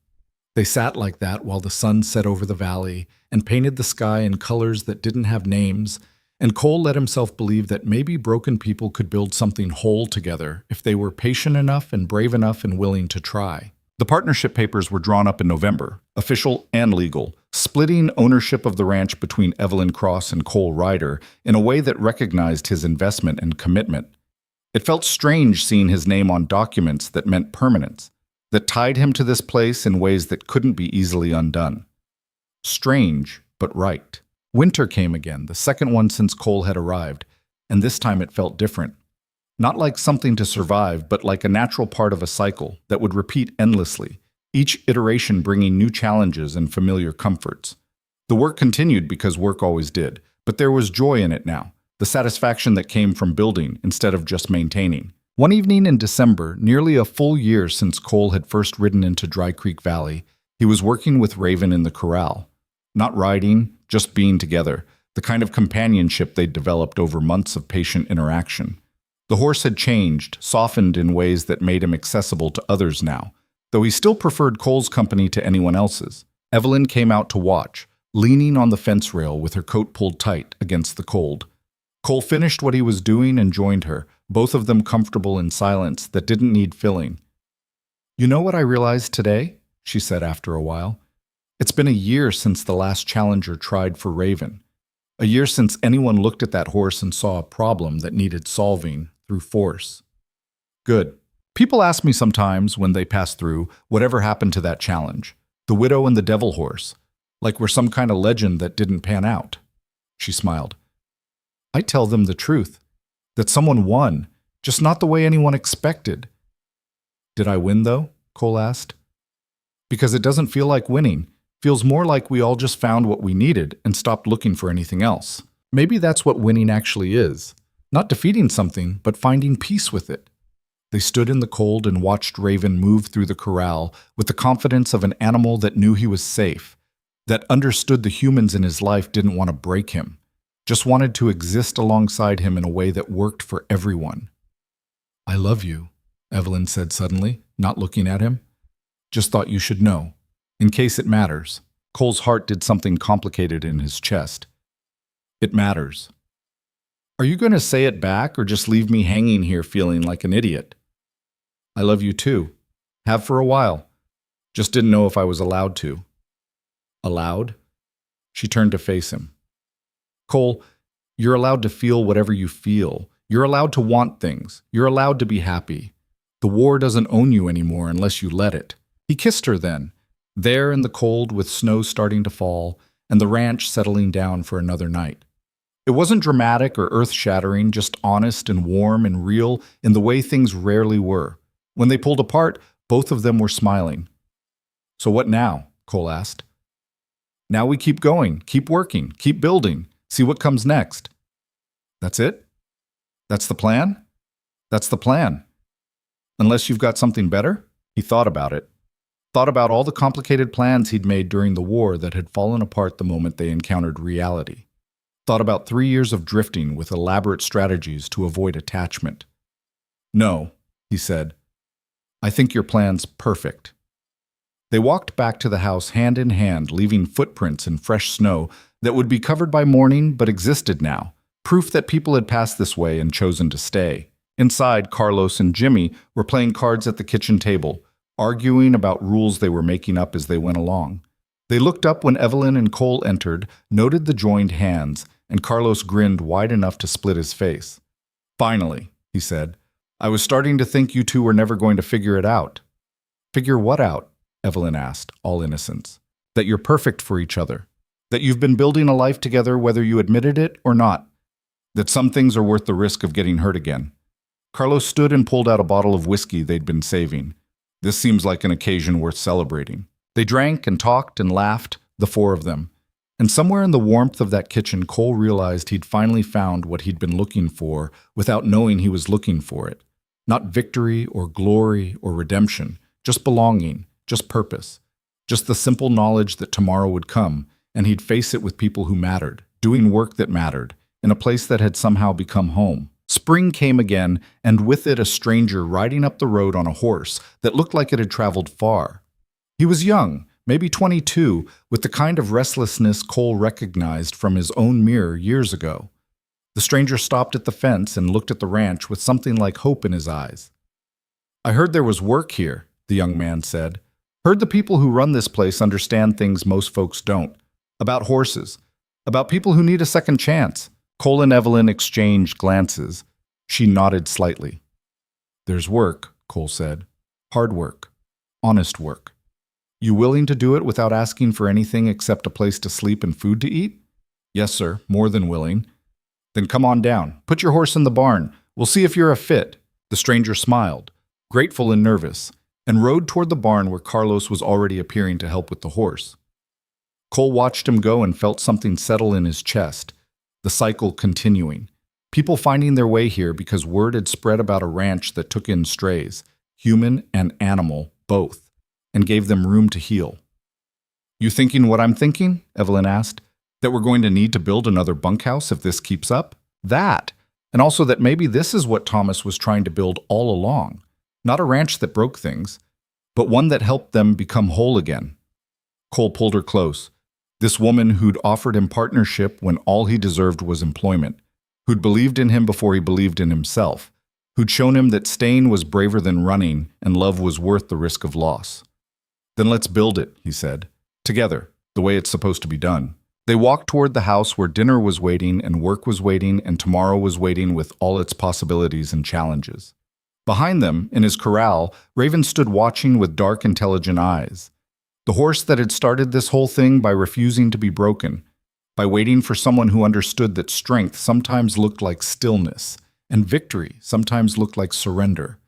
They sat like that while the sun set over the valley and painted the sky in colors that didn't have names, and Cole let himself believe that maybe broken people could build something whole together if they were patient enough and brave enough and willing to try. The partnership papers were drawn up in November, official and legal, splitting ownership of the ranch between Evelyn Cross and Cole Ryder in a way that recognized his investment and commitment. It felt strange seeing his name on documents that meant permanence, that tied him to this place in ways that couldn't be easily undone. Strange, but right. Winter came again, the second one since Cole had arrived, and this time it felt different. Not like something to survive, but like a natural part of a cycle that would repeat endlessly, each iteration bringing new challenges and familiar comforts. The work continued because work always did, but there was joy in it now, the satisfaction that came from building instead of just maintaining. One evening in December, nearly a full year since Cole had first ridden into Dry Creek Valley, he was working with Raven in the corral. Not riding, just being together, the kind of companionship they'd developed over months of patient interaction. The horse had changed, softened in ways that made him accessible to others now, though he still preferred Cole's company to anyone else's. Evelyn came out to watch, leaning on the fence rail with her coat pulled tight against the cold. Cole finished what he was doing and joined her, both of them comfortable in silence that didn't need filling. "You know what I realized today?" she said after a while. "It's been a year since the last challenger tried for Raven. A year since anyone looked at that horse and saw a problem that needed solving through force." "Good. People ask me sometimes when they pass through whatever happened to that challenge, the widow and the devil horse, like we're some kind of legend that didn't pan out." She smiled. "I tell them the truth, that someone won, just not the way anyone expected." "Did I win, though?" Cole asked. "Because it doesn't feel like winning. Feels more like we all just found what we needed and stopped looking for anything else. Maybe that's what winning actually is. Not defeating something, but finding peace with it." They stood in the cold and watched Raven move through the corral with the confidence of an animal that knew he was safe, that understood the humans in his life didn't want to break him, just wanted to exist alongside him in a way that worked for everyone. "I love you," Evelyn said suddenly, not looking at him. "Just thought you should know. In case it matters." Cole's heart did something complicated in his chest. "It matters." "Are you going to say it back or just leave me hanging here feeling like an idiot?" "I love you too. Have for a while. Just didn't know if I was allowed to." "Allowed?" She turned to face him. "Cole, you're allowed to feel whatever you feel. You're allowed to want things. You're allowed to be happy. The war doesn't own you anymore unless you let it." He kissed her then, there in the cold with snow starting to fall and the ranch settling down for another night. It wasn't dramatic or earth-shattering, just honest and warm and real in the way things rarely were. When they pulled apart, both of them were smiling. "So what now?" Cole asked. "Now we keep going, keep working, keep building, see what comes next." "That's it? That's the plan?" "That's the plan. Unless you've got something better?" He thought about it. Thought about all the complicated plans he'd made during the war that had fallen apart the moment they encountered reality. Thought about 3 years of drifting with elaborate strategies to avoid attachment. "No," he said. "I think your plan's perfect." They walked back to the house hand in hand, leaving footprints in fresh snow that would be covered by morning but existed now, proof that people had passed this way and chosen to stay. Inside, Carlos and Jimmy were playing cards at the kitchen table, arguing about rules they were making up as they went along. They looked up when Evelyn and Cole entered, noted the joined hands, and Carlos grinned wide enough to split his face. "Finally," he said. "I was starting to think you two were never going to figure it out." "Figure what out?" Evelyn asked, all innocence. "That you're perfect for each other. That you've been building a life together whether you admitted it or not. That some things are worth the risk of getting hurt again." Carlos stood and pulled out a bottle of whiskey they'd been saving. "This seems like an occasion worth celebrating." They drank and talked and laughed, the four of them. And somewhere in the warmth of that kitchen, Cole realized he'd finally found what he'd been looking for without knowing he was looking for it. Not victory or glory or redemption, just belonging, just purpose. Just the simple knowledge that tomorrow would come, and he'd face it with people who mattered, doing work that mattered, in a place that had somehow become home. Spring came again, and with it a stranger riding up the road on a horse that looked like it had traveled far. He was young, maybe 22, with the kind of restlessness Cole recognized from his own mirror years ago. The stranger stopped at the fence and looked at the ranch with something like hope in his eyes. "I heard there was work here," the young man said. "Heard the people who run this place understand things most folks don't. About horses. About people who need a second chance." Cole and Evelyn exchanged glances. She nodded slightly. "There's work," Cole said. "Hard work. honest work. You willing to do it without asking for anything except a place to sleep and food to eat? Yes, sir, more than willing. Then come on down. Put your horse in the barn. We'll see if you're a fit. The stranger smiled, grateful and nervous, and rode toward the barn where Carlos was already appearing to help with the horse. Cole watched him go and felt something settle in his chest, the cycle continuing. People finding their way here because word had spread about a ranch that took in strays, human and animal, both, and gave them room to heal. You thinking what I'm thinking? Evelyn asked. That we're going to need to build another bunkhouse if this keeps up? That. And also that maybe this is what Thomas was trying to build all along. Not a ranch that broke things, but one that helped them become whole again. Cole pulled her close. This woman who'd offered him partnership when all he deserved was employment, who'd believed in him before he believed in himself, who'd shown him that staying was braver than running and love was worth the risk of loss. Then let's build it, he said, together, the way it's supposed to be done. They walked toward the house where dinner was waiting and work was waiting and tomorrow was waiting with all its possibilities and challenges. Behind them, in his corral, Raven stood watching with dark, intelligent eyes. The horse that had started this whole thing by refusing to be broken, by waiting for someone who understood that strength sometimes looked like stillness, and victory sometimes looked like surrender.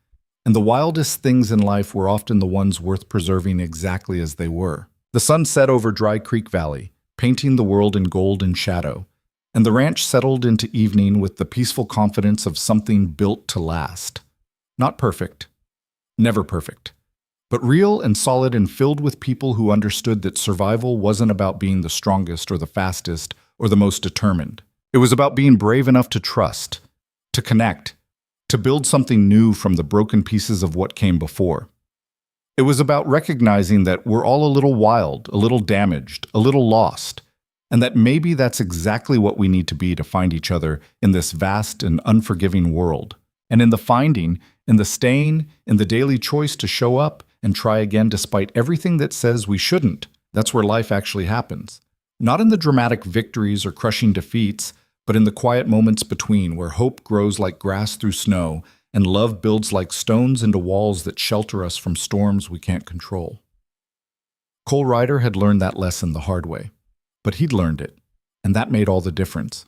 And the wildest things in life were often the ones worth preserving exactly as they were. The sun set over Dry Creek Valley, painting the world in gold and shadow, and the ranch settled into evening with the peaceful confidence of something built to last. Not perfect, never perfect, but real and solid and filled with people who understood that survival wasn't about being the strongest or the fastest or the most determined. It was about being brave enough to trust, to connect, to build something new from the broken pieces of what came before. It was about recognizing that we're all a little wild, a little damaged, a little lost, and that maybe that's exactly what we need to be to find each other in this vast and unforgiving world. And in the finding, in the staying, in the daily choice to show up and try again despite everything that says we shouldn't, that's where life actually happens. Not in the dramatic victories or crushing defeats, but in the quiet moments between where hope grows like grass through snow and love builds like stones into walls that shelter us from storms we can't control. Cole Ryder had learned that lesson the hard way, but he'd learned it, and that made all the difference.